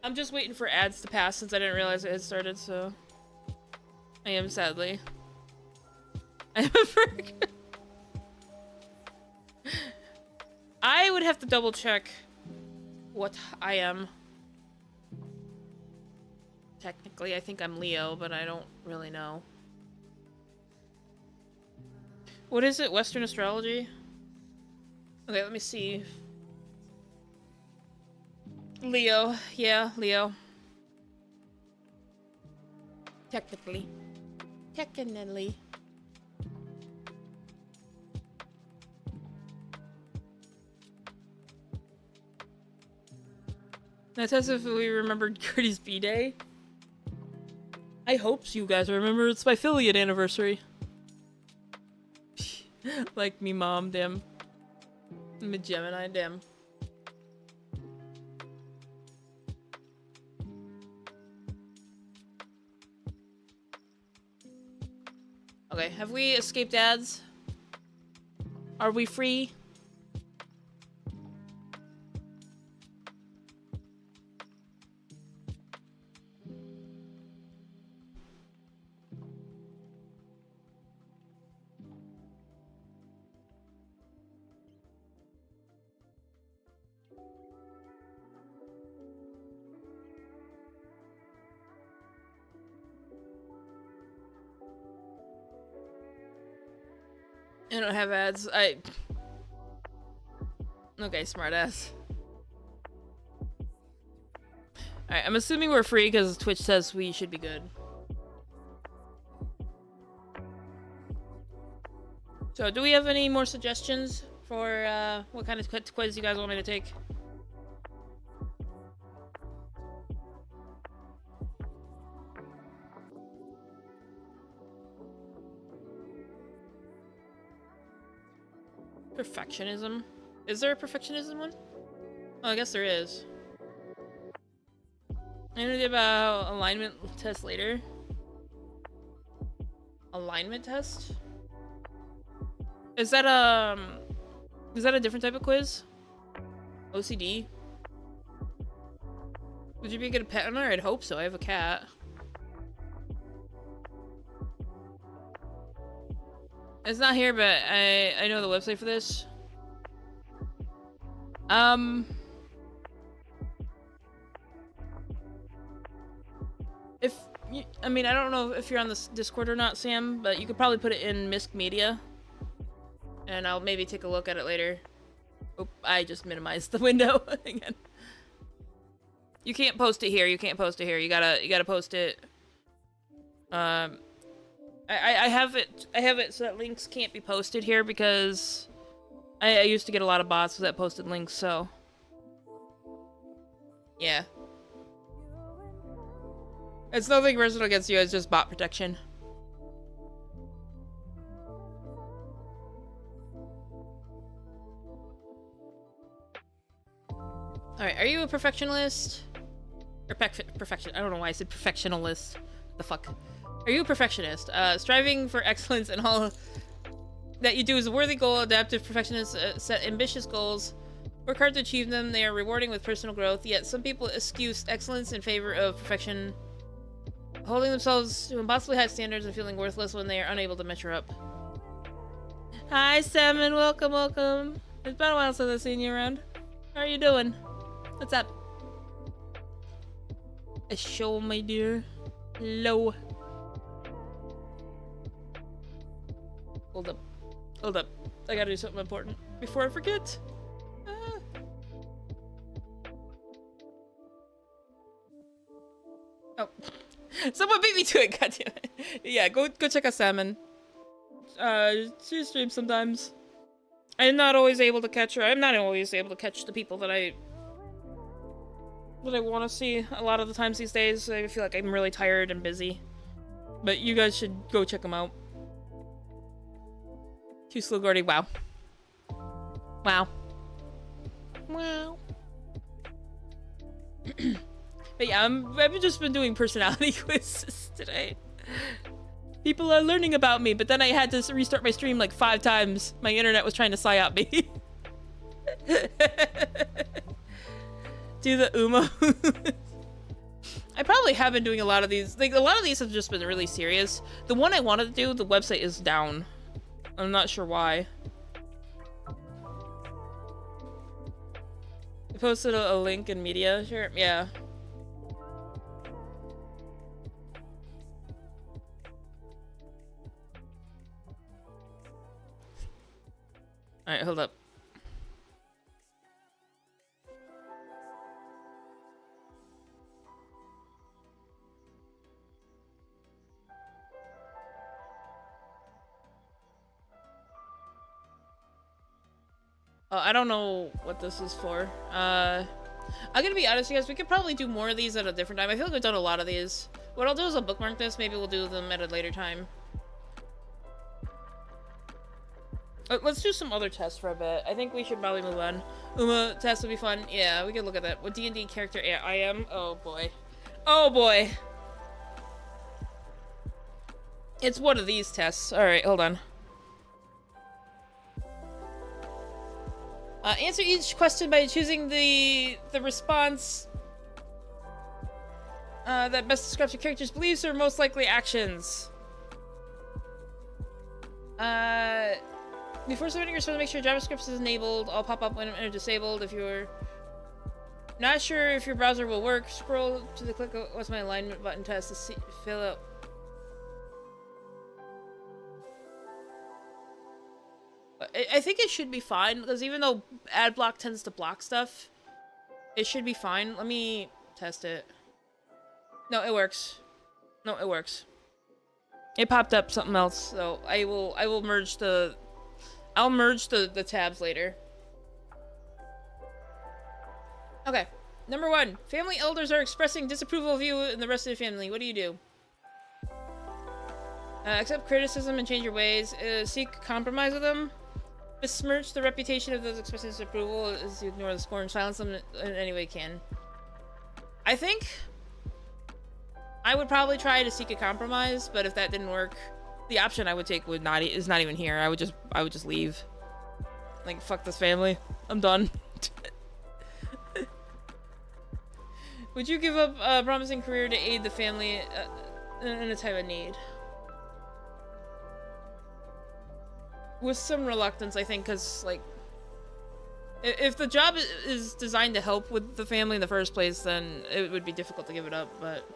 I'm just waiting for ads to pass since I didn't realize it had started, so... I am, sadly. I am a virgin. I I would have to double check what I am. Technically, I think I'm Leo, but I don't really know. What is it? Western astrology? Okay, let me see. Leo. Yeah, Leo. Technically. Technically. That's as if we remembered Gourdie's B-Day. I hope you guys remember. It's my affiliate anniversary. Like me, mom, damn. I'm a Gemini, damn. Okay, have we escaped ads? Are we free? I don't have ads. Okay, smartass. Alright, I'm assuming we're free because Twitch says we should be good. So, do we have any more suggestions for what kind of quiz you guys want me to take? Perfectionism? Is there a perfectionism one? Oh, I guess there is. I'm gonna do about alignment test later. Alignment test? Is that a different type of quiz? OCD? Would you be a good pet owner? I'd hope so. I have a cat. It's not here, but I know the website for this. If you, I mean, I don't know if you're on this Discord or not, Sam, but you could probably put it in Misk Media, and I'll maybe take a look at it later. Oop, I just minimized the window again. You can't post it here. You can't post it here. You gotta post it. I have it so that links can't be posted here because I used to get a lot of bots that posted links, so yeah. It's nothing personal against you, it's just bot protection. Alright, are you a perfectionist? Or perfection, I don't know why I said perfectionalist. The fuck? Are you a perfectionist? Striving for excellence in all that you do is a worthy goal. Adaptive perfectionists set ambitious goals, work hard to achieve them. They are rewarding with personal growth, yet some people eschew excellence in favor of perfection, holding themselves to impossibly high standards and feeling worthless when they are unable to measure up. Hi, Salmon. Welcome, welcome. It's been a while since I've seen you around. How are you doing? What's up? A show, my dear. Hello. Hold up. Hold up. I gotta do something important before I forget. Oh. Someone beat me to it, goddammit. Yeah, go check out Salmon. She streams sometimes. I'm not always able to catch her. I'm not always able to catch the people that I want to see a lot of the times these days. I feel like I'm really tired and busy. But you guys should go check them out. Too slow, Gourdie. Wow. Wow. Wow. But yeah, I've just been doing personality quizzes today. People are learning about me, but then I had to restart my stream like 5 times. My internet was trying to psyop me. Do the Umo. I probably have been doing a lot of these. Like, a lot of these have just been really serious. The one I wanted to do, the website is down. I'm not sure why. posted a link in media. Sure, yeah. All right, hold up. I don't know what this is for. I'm gonna be honest with you guys, we could probably do more of these at a different time. I feel like we've done a lot of these. What I'll do is I'll bookmark this, maybe we'll do them at a later time. Let's do some other tests for a bit. I think we should probably move on. Uma test would be fun. Yeah, we could look at that. What D&D character I am? Oh boy. Oh boy. It's one of these tests. Alright, hold on. Answer each question by choosing the response that best describes your character's beliefs or most likely actions. Before submitting your response, make sure JavaScript is enabled. I'll pop up when they're disabled. If you're not sure if your browser will work, scroll to the click what's my alignment button test to see, fill out. I think it should be fine, because even though ad block tends to block stuff, it should be fine. Let me test it. No, it works. No, it works. It popped up something else, so I will merge the... I'll merge the tabs later. Okay. Number 1. Family elders are expressing disapproval of you and the rest of the family. What do you do? Accept criticism and change your ways. Seek compromise with them. Besmirch the reputation of those expressing disapproval as you ignore the scorn and silence them in any way you can. I think I would probably try to seek a compromise, but if that didn't work, the option I would take is not even here. I would just leave. Like, fuck this family. I'm done. Would you give up a promising career to aid the family in a time of need? With some reluctance, I think, because, like, if the job is designed to help with the family in the first place, then it would be difficult to give it up, but...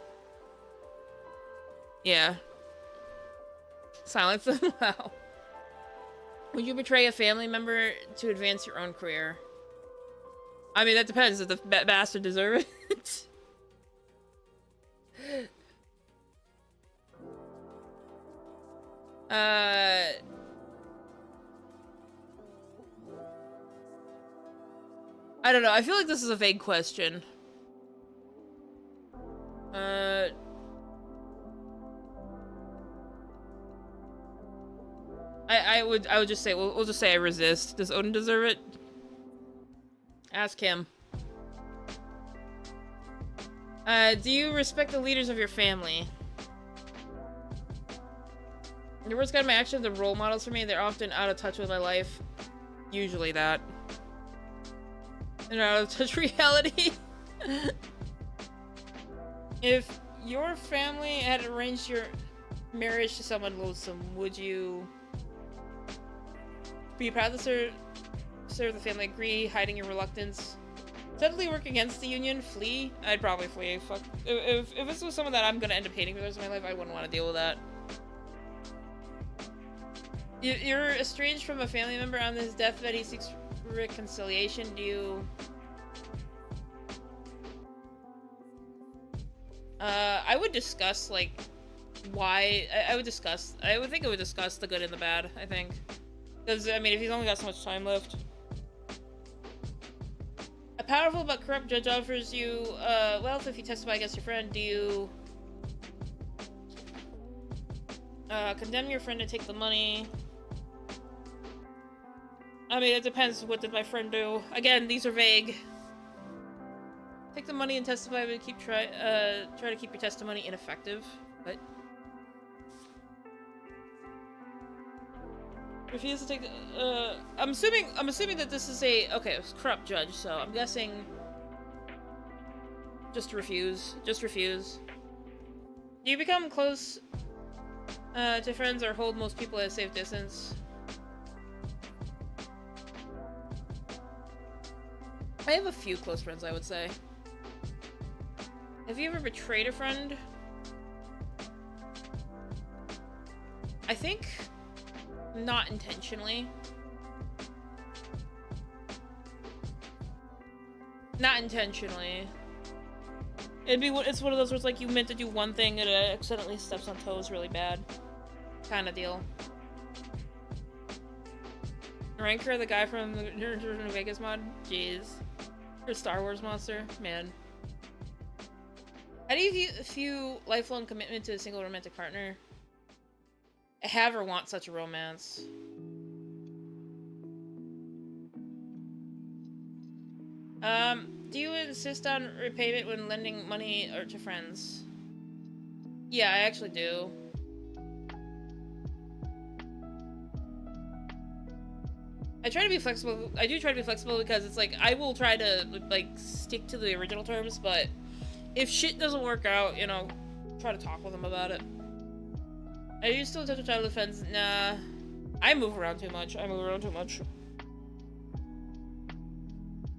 Yeah. Silence them? Wow. Would you betray a family member to advance your own career? I mean, that depends. Does the bastard deserve it? I don't know. I feel like this is a vague question. I would just say we'll just say I resist. Does Odin deserve it? Ask him. Do you respect the leaders of your family? Your words guide my actions. They're role models for me. They're often out of touch with my life. Usually that. They're out of touch with reality. If your family had arranged your marriage to someone loathsome, would you be proud to serve the family? Agree, hiding your reluctance? Suddenly work against the union? Flee? I'd probably flee. Fuck. If this was someone that I'm gonna end up hating for the rest of my life, I wouldn't want to deal with that. You're estranged from a family member on his deathbed. He seeks reconciliation. Do you... I would discuss, like, why... I would think it would discuss the good and the bad, I think. Because, I mean, if he's only got so much time left. A powerful but corrupt judge offers you, wealth if you testify against your friend. Do you... condemn your friend and take the money? I mean, it depends. What did my friend do? Again, these are vague. Take the money and testify, but try to keep your testimony ineffective. What? Refuse to take. I'm assuming that this is a corrupt judge. So I'm guessing. Just refuse. Just refuse. Do you become close to friends or hold most people at a safe distance? I have a few close friends, I would say. Have you ever betrayed a friend? I think not intentionally. Not intentionally. It's one of those where it's like you meant to do one thing and it accidentally steps on toes really bad. Kind of deal. Ranker, the guy from the New Vegas mod? Jeez. Or Star Wars monster? Man. How do you view lifelong commitment to a single romantic partner? I have or want such a romance. Do you insist on repayment when lending money or to friends? Yeah, I actually do. I try to be flexible. I do try to be flexible because it's like I will try to like stick to the original terms, but if shit doesn't work out, you know, try to talk with them about it. Are you still in touch with childhood friends? Nah. I move around too much.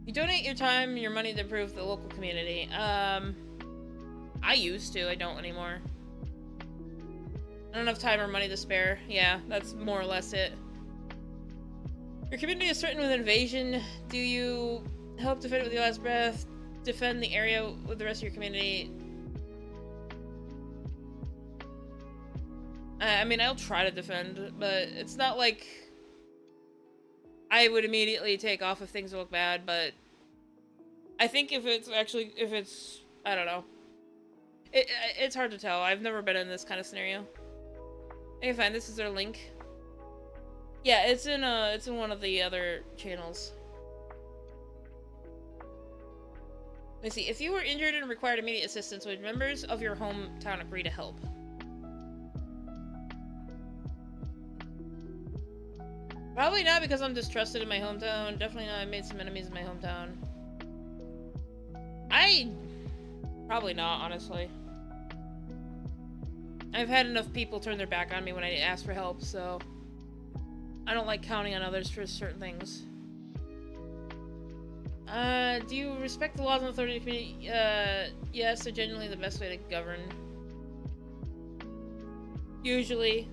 You donate your time, your money to improve the local community. I used to. I don't anymore. I don't have time or money to spare. Yeah, that's more or less it. Your community is threatened with invasion. Do you help defend it with your last breath? Defend the area with the rest of your community? I mean, I'll try to defend, but it's not like I would immediately take off if things look bad, but I think if it's, I don't know. It's hard to tell. I've never been in this kind of scenario. Okay, fine, this is their link. Yeah, it's in one of the other channels. Let me see. If you were injured and required immediate assistance, would members of your hometown agree to help? Probably not, because I'm distrusted in my hometown. Definitely not. I made some enemies in my hometown. Probably not, honestly. I've had enough people turn their back on me when I ask for help, so I don't like counting on others for certain things. Do you respect the laws and authority of the community? Yes, they're genuinely the best way to govern. Usually.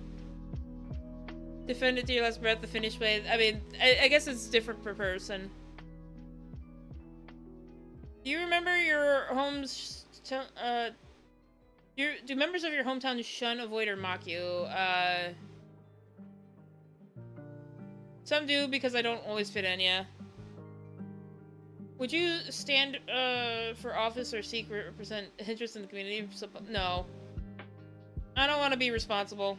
Defend it to your last breath, the finish way. I mean, I guess it's different per person. Do you remember your home's... do members of your hometown shun, avoid, or mock you? Some do, because I don't always fit in, yeah. Would you stand for office or seek represent interest in the community? No. I don't want to be responsible.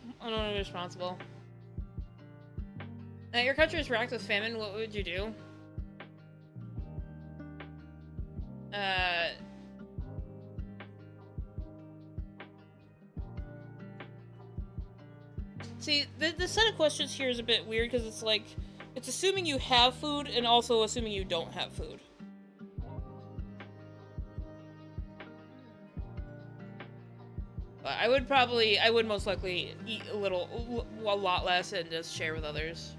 Your country is racked with famine. What would you do? See, the set of questions here is a bit weird because it's like, it's assuming you have food and also assuming you don't have food. But I would most likely eat a lot less and just share with others.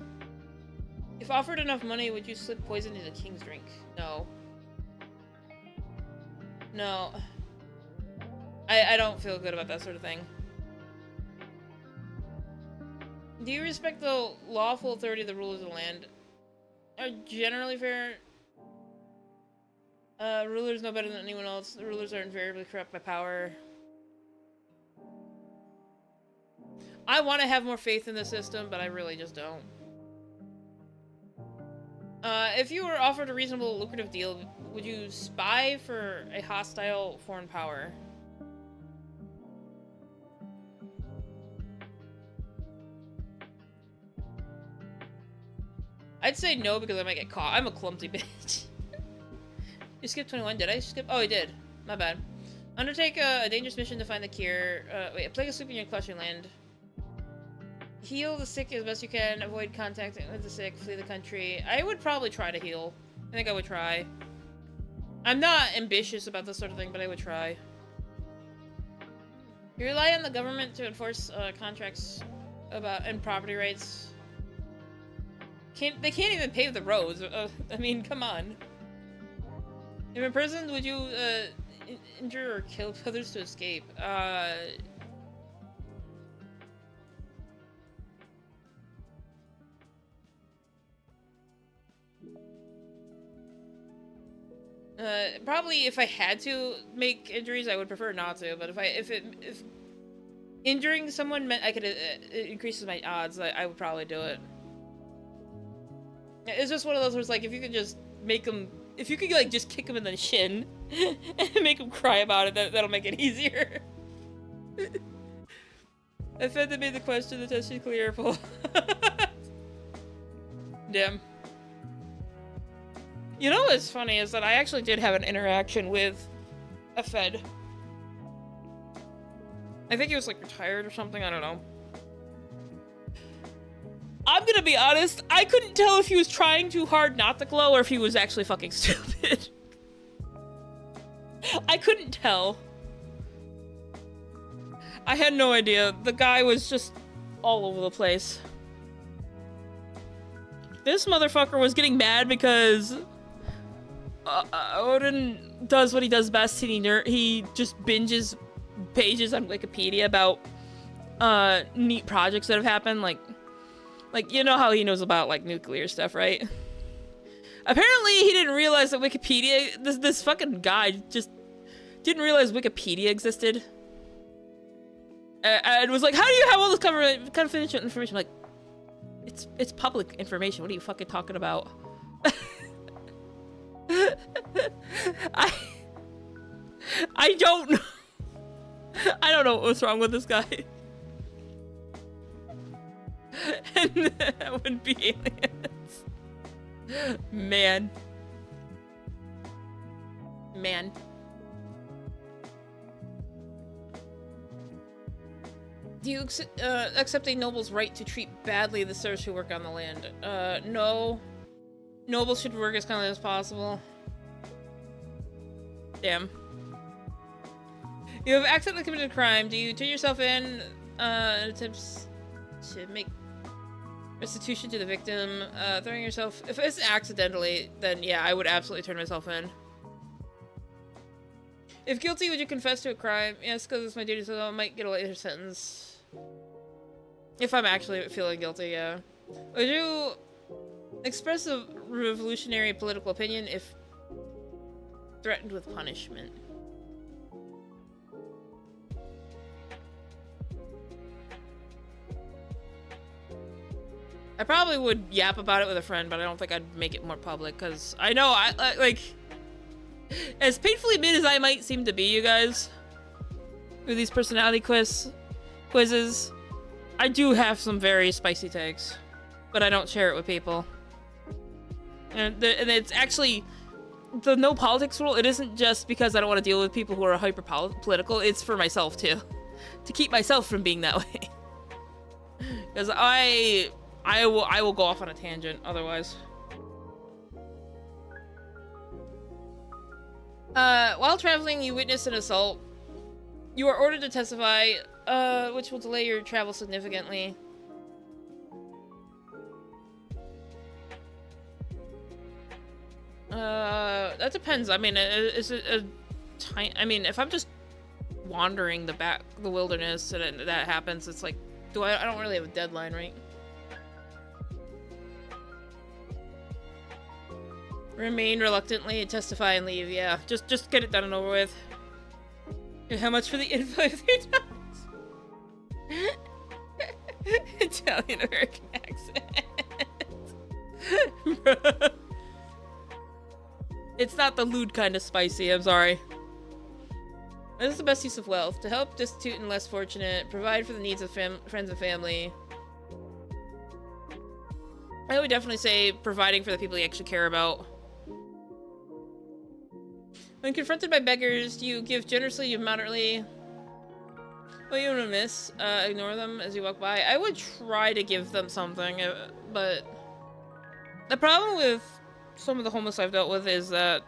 If offered enough money, would you slip poison into the king's drink? No. No. I don't feel good about that sort of thing. Do you respect the lawful authority of the rulers of the land? Are generally fair. Rulers know better than anyone else. The rulers are invariably corrupt by power. I want to have more faith in the system, but I really just don't. If you were offered a reasonable, lucrative deal, would you spy for a hostile foreign power? I'd say no because I might get caught. I'm a clumsy bitch. You skipped 21, did I skip? Oh, I did. My bad. Undertake a dangerous mission to find the cure. Wait, a plague of sleep in your clutching land. Heal the sick as best you can. Avoid contact with the sick. Flee the country. I would probably try to heal. I think I would try. I'm not ambitious about this sort of thing, but I would try. You rely on the government to enforce contracts and property rights. They can't even pave the roads. I mean, come on. If imprisoned, would you injure or kill others to escape? Probably if I had to make injuries, I would prefer not to. But if injuring someone meant I could it increases my odds, I would probably do it. It's just one of those where it's like if you could just make them, if you could like just kick them in the shin and make them cry about it, that'll make it easier. I fed that made the question the test is clear. Damn. You know what's funny is that I actually did have an interaction with a Fed. I think he was like retired or something, I don't know. I'm gonna be honest, I couldn't tell if he was trying too hard not to glow or if he was actually fucking stupid. I couldn't tell. I had no idea. The guy was just all over the place. This motherfucker was getting mad because Odin does what he does best. He just binges pages on Wikipedia about neat projects that have happened, like you know how he knows about like nuclear stuff, right? Apparently he didn't realize that Wikipedia, this fucking guy just didn't realize Wikipedia existed. And was like, how do you have all this confidential information? I'm like, it's public information. What are you fucking talking about? I don't know. I don't know what's wrong with this guy. And that wouldn't be aliens. Man. Do you accept a noble's right to treat badly the serfs who work on the land? No. Nobles should work as kindly as possible. Damn. You have accidentally committed a crime. Do you turn yourself in attempts to make restitution to the victim? Throwing yourself... If it's accidentally, then yeah, I would absolutely turn myself in. If guilty, would you confess to a crime? Yes, because it's my duty, so I might get a later sentence. If I'm actually feeling guilty, yeah. Would you express a revolutionary political opinion if threatened with punishment? I probably would yap about it with a friend, but I don't think I'd make it more public, because I know, like, as painfully mid as I might seem to be, you guys, with these personality quizzes, I do have some very spicy takes, but I don't share it with people. And it's actually, the no politics rule, it isn't just because I don't want to deal with people who are hyper political, it's for myself too. To keep myself from being that way. Because I will go off on a tangent otherwise. While traveling, you witness an assault. You are ordered to testify, which will delay your travel significantly. That depends. I mean, is it a time? I mean, if I'm just wandering the wilderness and that happens, it's like, I don't really have a deadline, right? Remain reluctantly, testify and leave. Yeah, just get it done and over with. How much for the info? Italian American accent. It's not the lewd kind of spicy, I'm sorry. This is the best use of wealth. To help destitute and less fortunate, provide for the needs of friends and family. I would definitely say providing for the people you actually care about. When confronted by beggars, you give generously, you moderately. Well, you don't miss. Ignore them as you walk by. I would try to give them something, but the problem with some of the homeless I've dealt with is that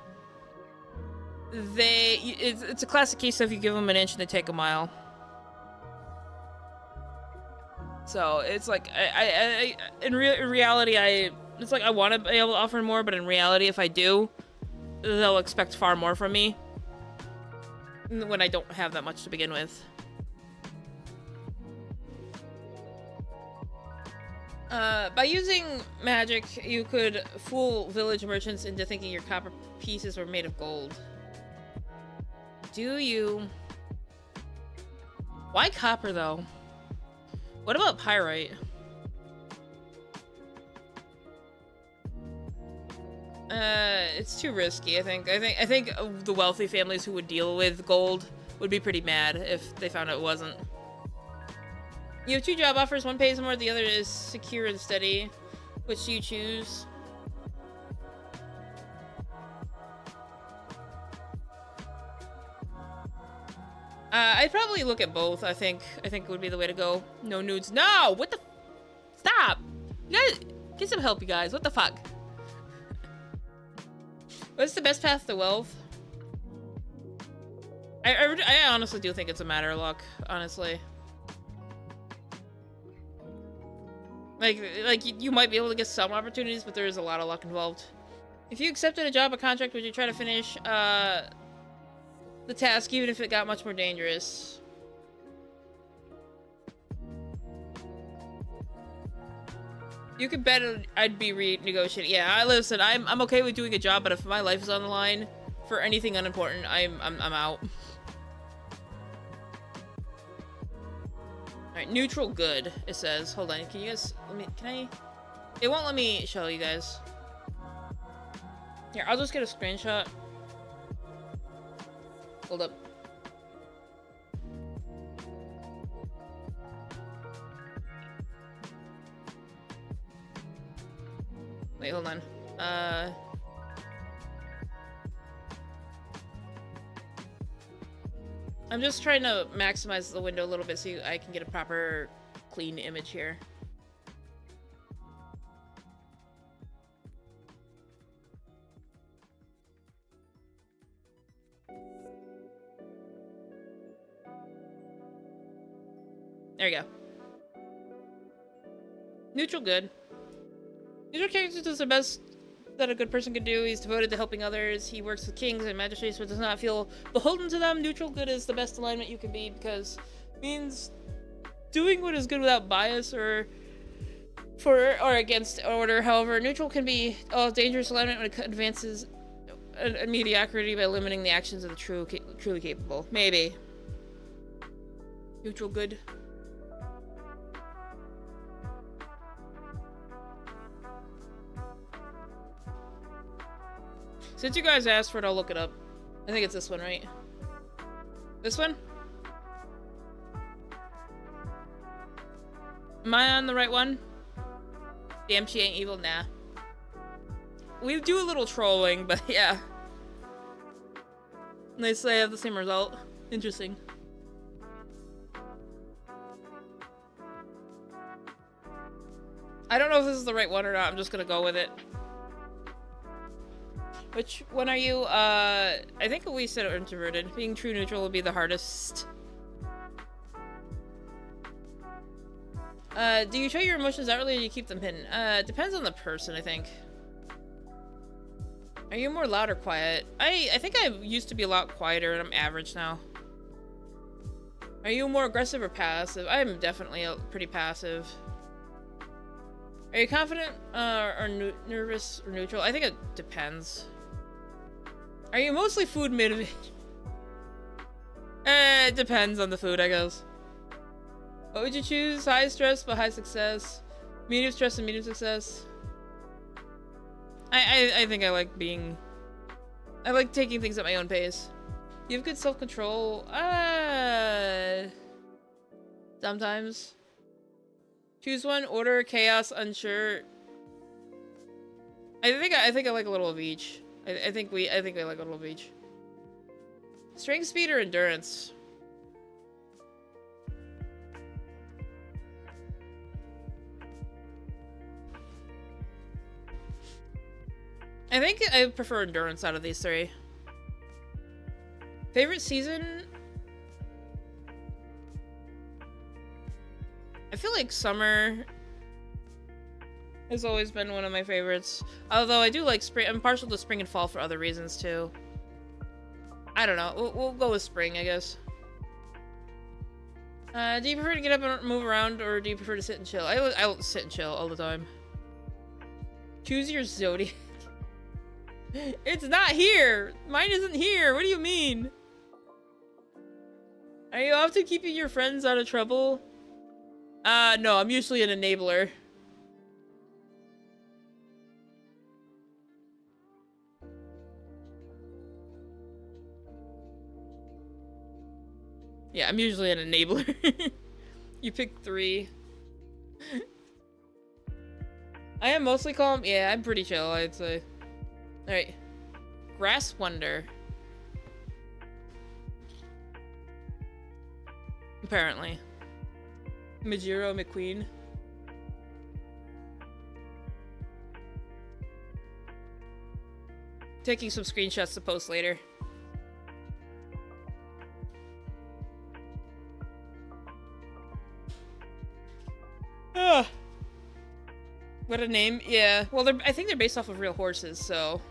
it's a classic case of you give them an inch and they take a mile. So it's like in reality, it's like I want to be able to offer more, but in reality, if I do, they'll expect far more from me when I don't have that much to begin with. By using magic, you could fool village merchants into thinking your copper pieces were made of gold. Do you? Why copper, though? What about pyrite? It's too risky, I think. I think the wealthy families who would deal with gold would be pretty mad if they found out it wasn't. You have 2 job offers. One pays more, the other is secure and steady. Which do you choose? I'd probably look at both. I think it would be the way to go. No nudes. No! What the? Stop! You guys, get some help, you guys. What the fuck? What's the best path to wealth? I honestly do think it's a matter of luck. Honestly. Like you might be able to get some opportunities, but there is a lot of luck involved. If you accepted a job or contract, would you try to finish the task even if it got much more dangerous? You could bet I'd be renegotiating. Yeah, listen, I'm okay with doing a job, but if my life is on the line for anything unimportant, I'm out. Alright, neutral good, it says. Hold on, can you guys, it won't let me show you guys. Here, I'll just get a screenshot. Hold up. Wait, hold on. I'm just trying to maximize the window a little bit so I can get a proper, clean image here. There you go. Neutral good. Neutral character does the best that a good person could do. He's devoted to helping others. He works with kings and magistrates but does not feel beholden to them. Neutral good is the best alignment you can be because it means doing what is good without bias or against order. However, neutral can be a dangerous alignment when it advances a mediocrity by limiting the actions of the truly capable. Maybe. Neutral good. Since you guys asked for it, I'll look it up. I think it's this one, right? This one? Am I on the right one? Damn, she ain't evil? Nah. We do a little trolling, but yeah. They say I have the same result. Interesting. I don't know if this is the right one or not. I'm just gonna go with it. Which one are you? I think we said introverted. Being true neutral will be the hardest. Do you show your emotions outwardly or do you keep them hidden? Depends on the person, I think. Are you more loud or quiet? I think I used to be a lot quieter and I'm average now. Are you more aggressive or passive? I'm definitely pretty passive. Are you confident or nervous or neutral? I think it depends. Are you mostly food motivated? It depends on the food, I guess. What would you choose? High stress but high success? Medium stress and medium success? I think I like being... I like taking things at my own pace. You have good self-control? Sometimes. Choose one. Order, chaos, unsure. I think I like a little of each. I think we like a little of each. Strength, speed, or endurance? I think I prefer endurance out of these three. Favorite season? I feel like summer. It's always been one of my favorites. Although I do like spring. I'm partial to spring and fall for other reasons too. I don't know. We'll go with spring, I guess. Do you prefer to get up and move around, or do you prefer to sit and chill? I'll sit and chill all the time. Choose your zodiac. It's not here! Mine isn't here! What do you mean? Are you often keeping your friends out of trouble? No, I'm usually an enabler. Yeah, I'm usually an enabler. You pick 3. I am mostly calm. Yeah, I'm pretty chill, I'd say. Alright. Grass Wonder. Apparently. Majiro McQueen. Taking some screenshots to post later. Ugh. What a name. Yeah. Well, I think they're based off of real horses, so.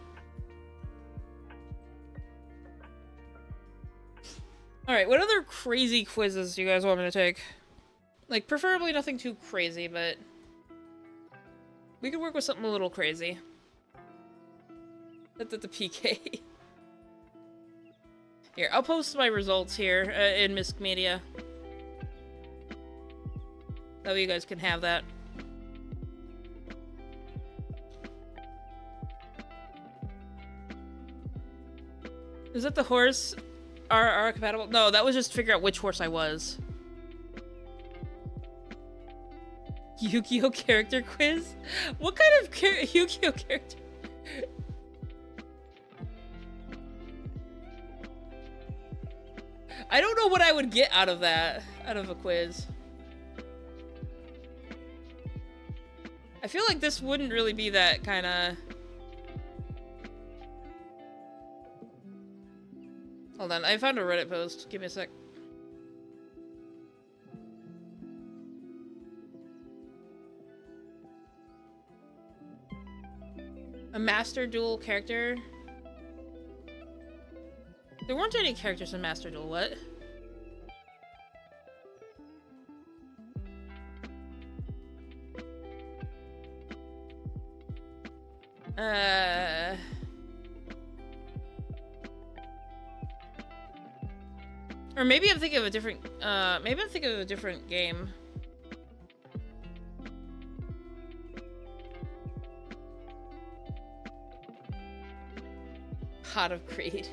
Alright, what other crazy quizzes do you guys want me to take? Like, preferably nothing too crazy, but we could work with something a little crazy. That's the PK. Here, I'll post my results here in Misk Media. That way you guys can have that. Is that the horse? Are compatible? No, that was just to figure out which horse I was. Yu-Gi-Oh character quiz? What kind of Yu-Gi-Oh character? I don't know what I would get out of that, out of a quiz. I feel like this wouldn't really be that kind of... Hold on, I found a Reddit post. Give me a sec. A Master Duel character? There weren't any characters in Master Duel, what? Or maybe I'm thinking of a different, maybe I'm thinking of a different game. Pot of Greed.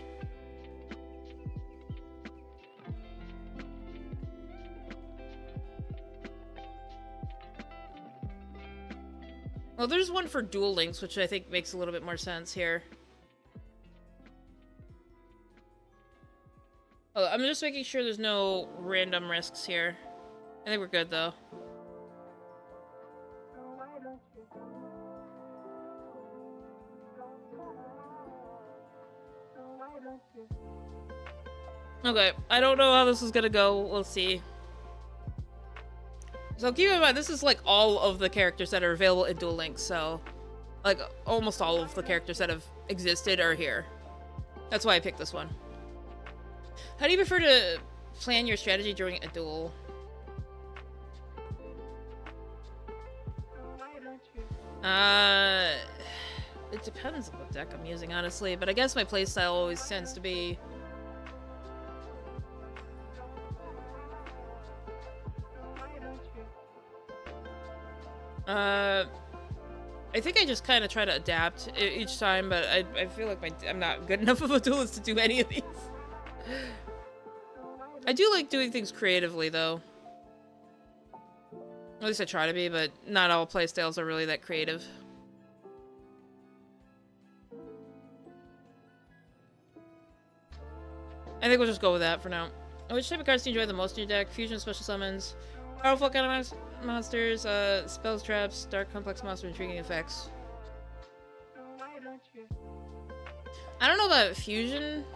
Well, there's one for Duel Links, which I think makes a little bit more sense here. Oh, I'm just making sure there's no random risks here. I think we're good, though. Okay, I don't know how this is gonna go. We'll see. So keep in mind, this is like all of the characters that are available in Duel Links, so like almost all of the characters that have existed are here. That's why I picked this one. How do you prefer to plan your strategy during a duel? It depends on what deck I'm using, honestly, but I guess my playstyle always tends to be... I think I just kind of try to adapt each time, but I feel like I'm not good enough of a duelist to do any of these. I do like doing things creatively, though. At least I try to be, but not all playstyles are really that creative. I think we'll just go with that for now. Which type of cards do you enjoy the most in your deck? Fusion, special summons, powerful kind of monsters, spells, traps, dark, complex monster, intriguing effects. I don't know about fusion.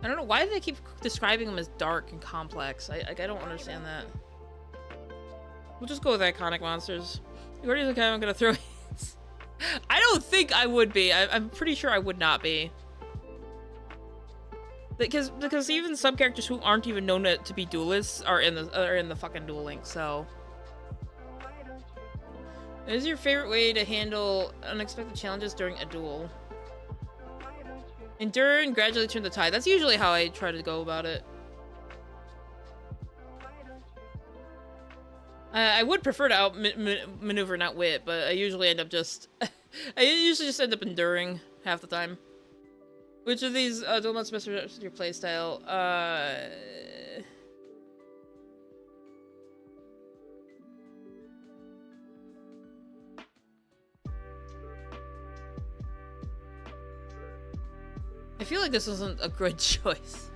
I don't know why do they keep describing them as dark and complex. I don't understand that. We'll just go with iconic monsters. Gourdie's the kind I'm gonna throw. I don't think I would be. I'm pretty sure I would not be. Because even some characters who aren't even known to be duelists are in the fucking Duel Link. So, what is your favorite way to handle unexpected challenges during a duel? Endure and gradually turn the tide. That's usually how I try to go about it. I would prefer to outmaneuver and outwit, but I usually end up just... I usually just end up enduring half the time. Which of these duel modes best suits your playstyle? I feel like this isn't a good choice.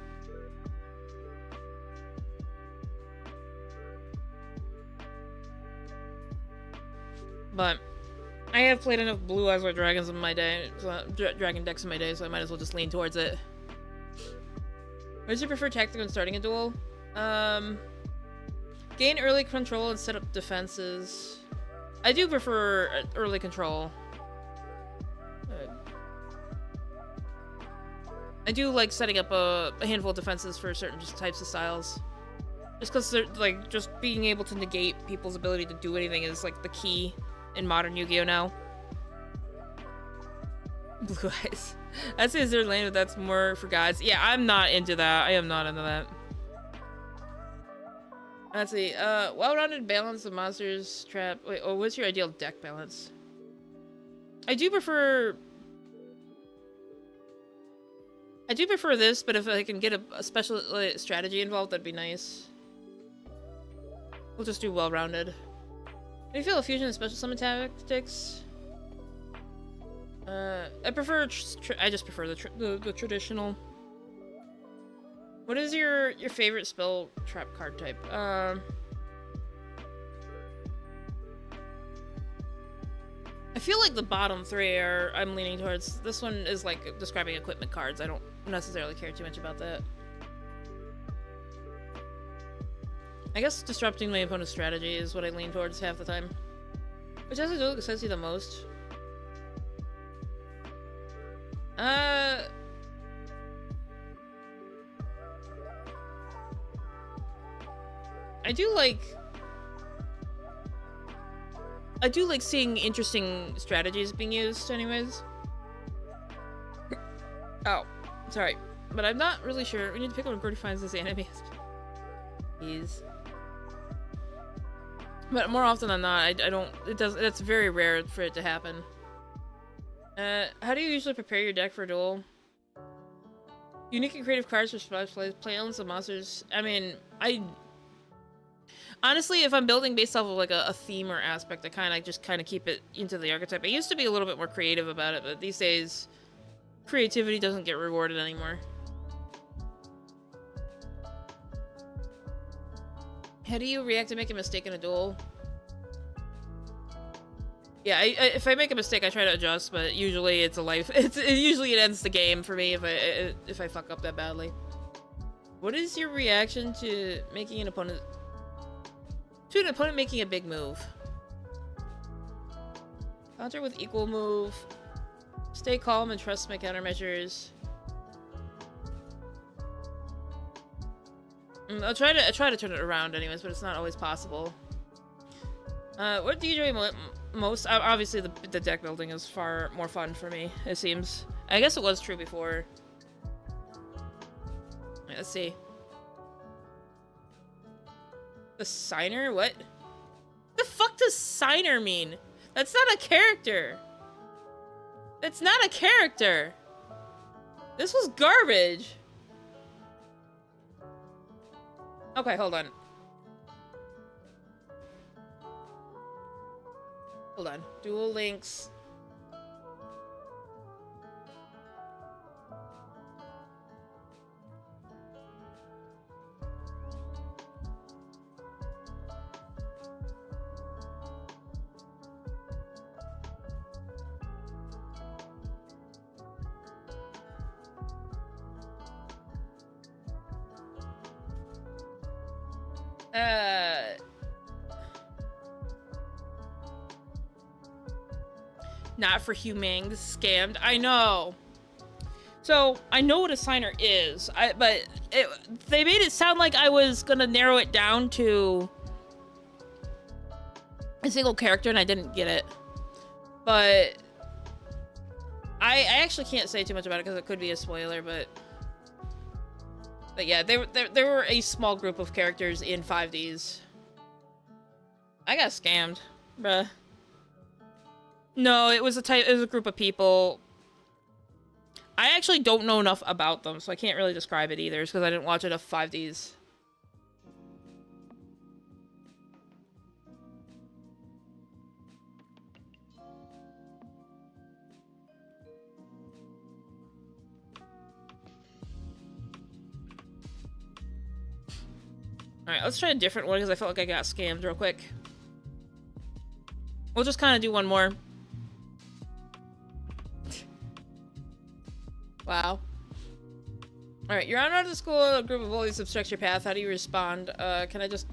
But I have played enough Blue Eyes White Dragons in my day, dragon decks in my day, so I might as well just lean towards it. What is your preferred tactic when starting a duel? Gain early control and set up defenses. I do prefer early control. I do like setting up a handful of defenses for certain types of styles. Just because they're like, just being able to negate people's ability to do anything is like the key in modern Yu-Gi-Oh! Now. Blue Eyes. I'd say is there lane, but that's more for guys. Yeah, I'm not into that. I am not into that. Let's see. Well-rounded balance of monsters trap. Wait, oh, what's your ideal deck balance? I do prefer this, but if I can get a special strategy involved, that'd be nice. We'll just do well-rounded. Do you feel a fusion and special summon tactics? I prefer. I just prefer the traditional. What is your favorite spell trap card type? I feel like the bottom three are. I'm leaning towards. This one is like describing equipment cards. I don't necessarily care too much about that. I guess disrupting my opponent's strategy is what I lean towards half the time. Which has to do excites you the most. I do like seeing interesting strategies being used anyways. Oh, sorry. But I'm not really sure. We need to pick up when Gourdie finds this anime. Please. But more often than not, I don't. It's very rare for it to happen. How do you usually prepare your deck for a duel? Unique and creative cards for splash plays, play elements of monsters. I mean, honestly, if I'm building based off of like a theme or aspect, I kind of keep it into the archetype. I used to be a little bit more creative about it, but these days, creativity doesn't get rewarded anymore. How do you react to making a mistake in a duel? Yeah, if I make a mistake, I try to adjust, but usually it's a life. Usually it ends the game for me if I fuck up that badly. What is your reaction to making an opponent making a big move? Counter with equal move. Stay calm and trust my countermeasures. I try to turn it around anyways, but it's not always possible. What do you enjoy most? Obviously, the deck building is far more fun for me, it seems. I guess it was true before. Right, let's see. The signer? What? The fuck does signer mean? That's not a character. That's not a character. This was garbage. Okay, hold on. Hold on. Duel Links. Not for humane. This is scammed. I know. So, I know what a signer is, but they made it sound like I was gonna narrow it down to a single character, and I didn't get it. But I actually can't say too much about it because it could be a spoiler, but yeah, there were a small group of characters in 5Ds. I got scammed, bruh. No, it was a group of people. I actually don't know enough about them, so I can't really describe it either, because I didn't watch enough 5Ds. Alright, let's try a different one, because I felt like I got scammed real quick. We'll just kind of do one more. Wow. Alright, you're on out of school, a group of bullies obstructs your path. How do you respond? Can I just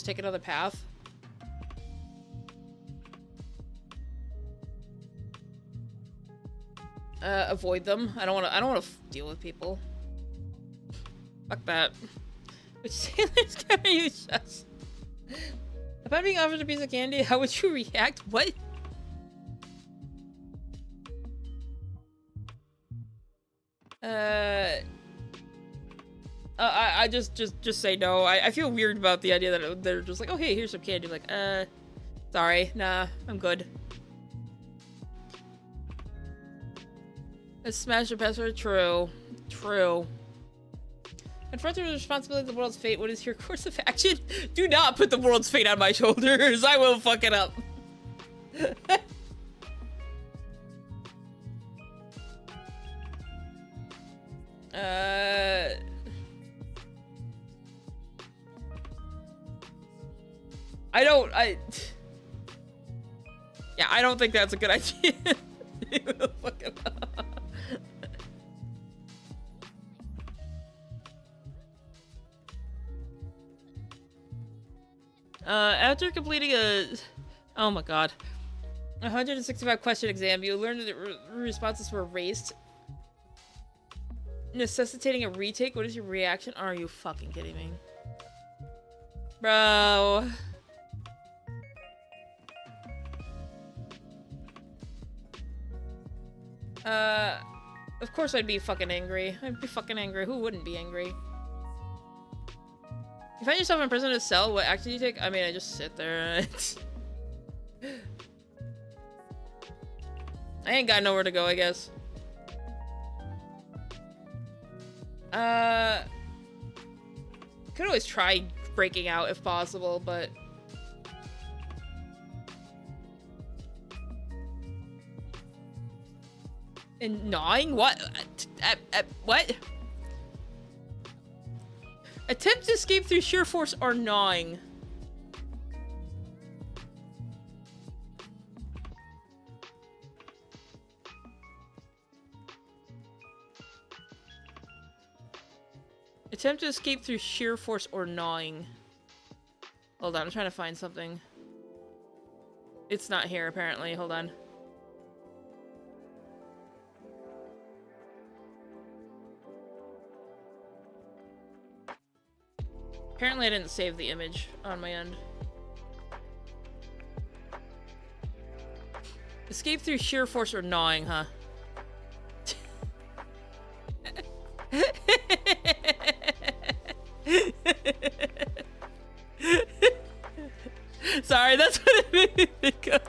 take another path? Avoid them. I don't wanna deal with people. Fuck that. Which sailors can I use just? If I'm being offered a piece of candy, how would you react? What? I just say no. I feel weird about the idea that they're just like, oh hey, here's some candy. Like, sorry, nah, I'm good. Let's smash your password. True. Confronted with the responsibility of the world's fate, what is your course of action? Do not put the world's fate on my shoulders. I will fuck it up. Yeah, I don't think that's a good idea. Fuck it up. After completing oh my god, 165 question exam, you learned that the responses were erased, necessitating a retake. What is your reaction? Are you fucking kidding me? Bro. Of course I'd be fucking angry. I'd be fucking angry. Who wouldn't be angry? You find yourself in prison in a cell, what action do you take? I mean, I just sit there. I ain't got nowhere to go, I guess. Could always try breaking out if possible, but... And gnawing? What? What? Attempt to escape through sheer force or gnawing. Attempt to escape through sheer force or gnawing. Hold on, I'm trying to find something. It's not here, apparently. Hold on. Apparently I didn't save the image on my end. Escape through sheer force or gnawing, huh? Sorry, that's what it made me think of.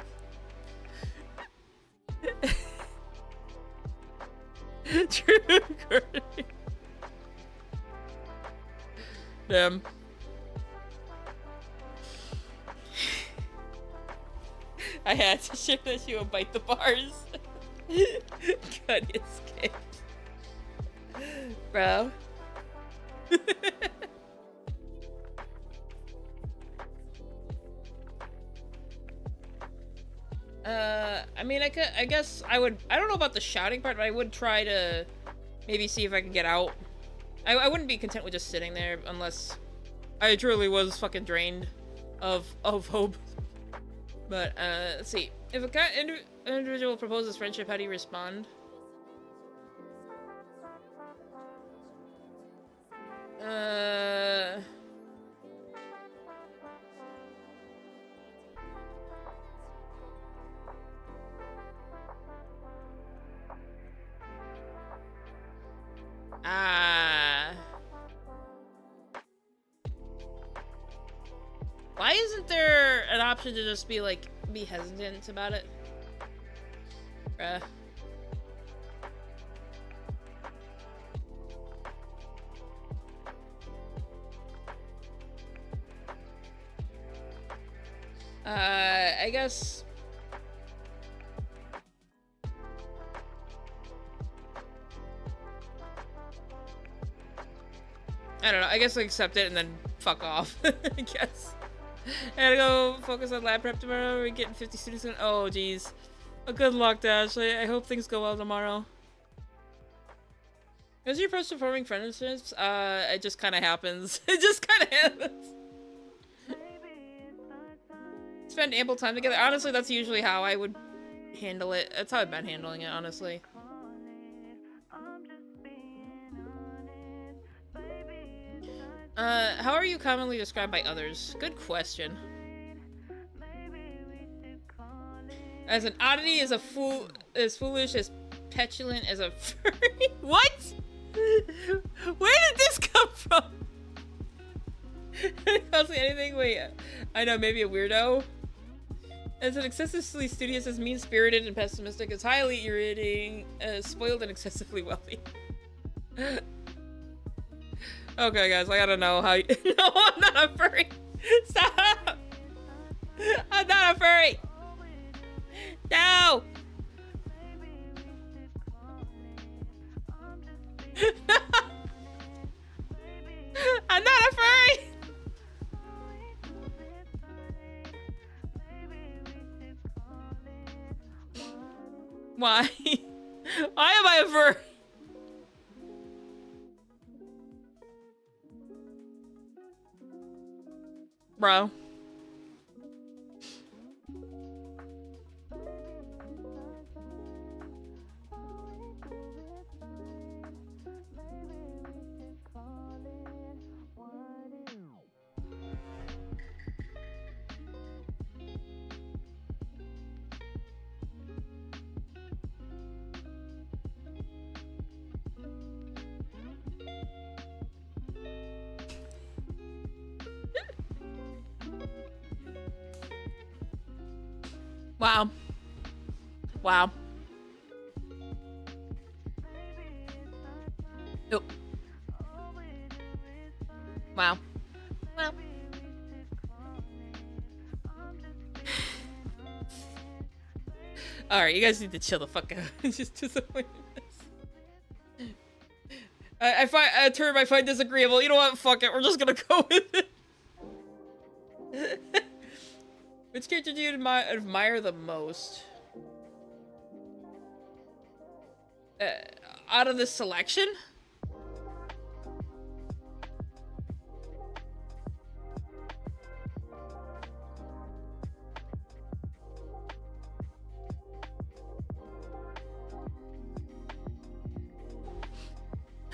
True, Gourdie. Damn. I had to shift that she would bite the bars. God, he escaped. Bro. I mean, I guess I would, I don't know about the shouting part, but I would try to maybe see if I could get out. I wouldn't be content with just sitting there unless I truly was fucking drained of hope. But, let's see. If a individual proposes friendship, how do you respond? Why isn't there an option to just be like, be hesitant about it? Bruh. I guess... I don't know, I guess I accept it and then fuck off, I guess. I gotta go focus on lab prep tomorrow. We're getting 50 students in. Oh, jeez. Oh, good luck, Dash. I hope things go well tomorrow. As your approach to forming friendships, it just kind of happens. It just kind of happens. Spend ample time together. Honestly, that's usually how I would handle it. That's how I've been handling it, honestly. How are you commonly described by others? Good question. As an oddity, as foolish, as petulant, as a furry. What? Where did this come from? Constantly anything? Wait, I know, maybe a weirdo. As an excessively studious, as mean-spirited and pessimistic, as highly irritating, as spoiled and excessively wealthy. Okay, guys, I gotta know how you... No, I'm not a furry! Stop! I'm not a furry! No! I'm not a furry! Why? Why am I a furry? Bro. Wow. Wow. Oh. Wow. Well. Alright, you guys need to chill the fuck out. It's just disappointing. I find a term I find disagreeable. You know what? Fuck it. We're just gonna go with it. Which character do you admire the most? Out of this selection?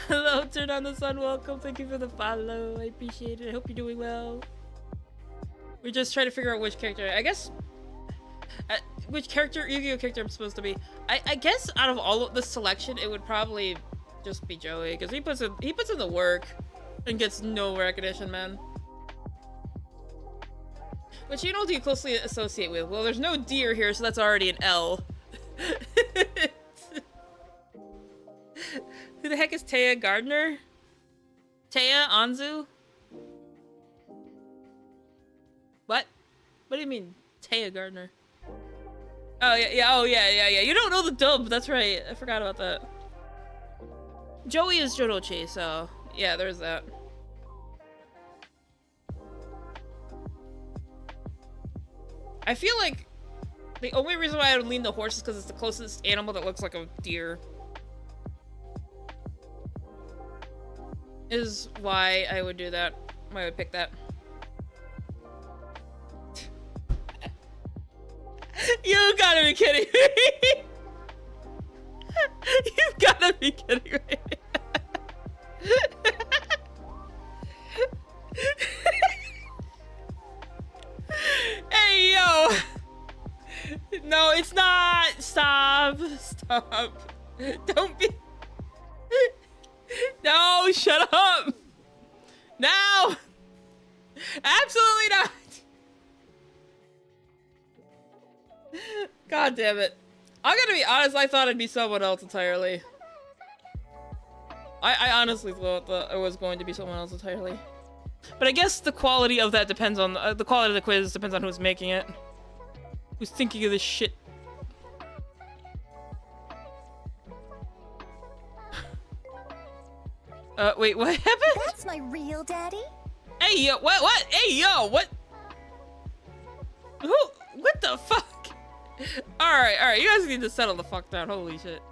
Hello, turn on the sun, welcome. Thank you for the follow. I appreciate it. I hope you're doing well. We're just trying to figure out which character. I guess which character, Yu-Gi-Oh character I'm supposed to be. I guess out of all of the selection, it would probably just be Joey because he puts in the work and gets no recognition, man. Which channel do you closely associate with? Well, there's no deer here, so that's already an L. Who the heck is Taya Gardner? Taya Anzu? What? What do you mean, Taya Gardner? Oh yeah. You don't know the dub. That's right. I forgot about that. Joey is Jorochi, so yeah, there's that. I feel like the only reason why I would lean the horse is because it's the closest animal that looks like a deer. Is why I would do that. Why I would pick that. You gotta be kidding me. You gotta be kidding me. Hey, yo. No, it's not. Stop. Stop. Don't be. No, shut up. No. Absolutely not. God damn it. I'm gonna be honest, I thought it'd be someone else entirely. I honestly thought that it was going to be someone else entirely. But I guess the quality of that depends on, the quality of the quiz depends on who's making it. Who's thinking of this shit. Wait, what happened? That's my real daddy. Hey, yo, what? Hey, yo, what? Who? What the fuck? Alright, you guys need to settle the fuck down, holy shit.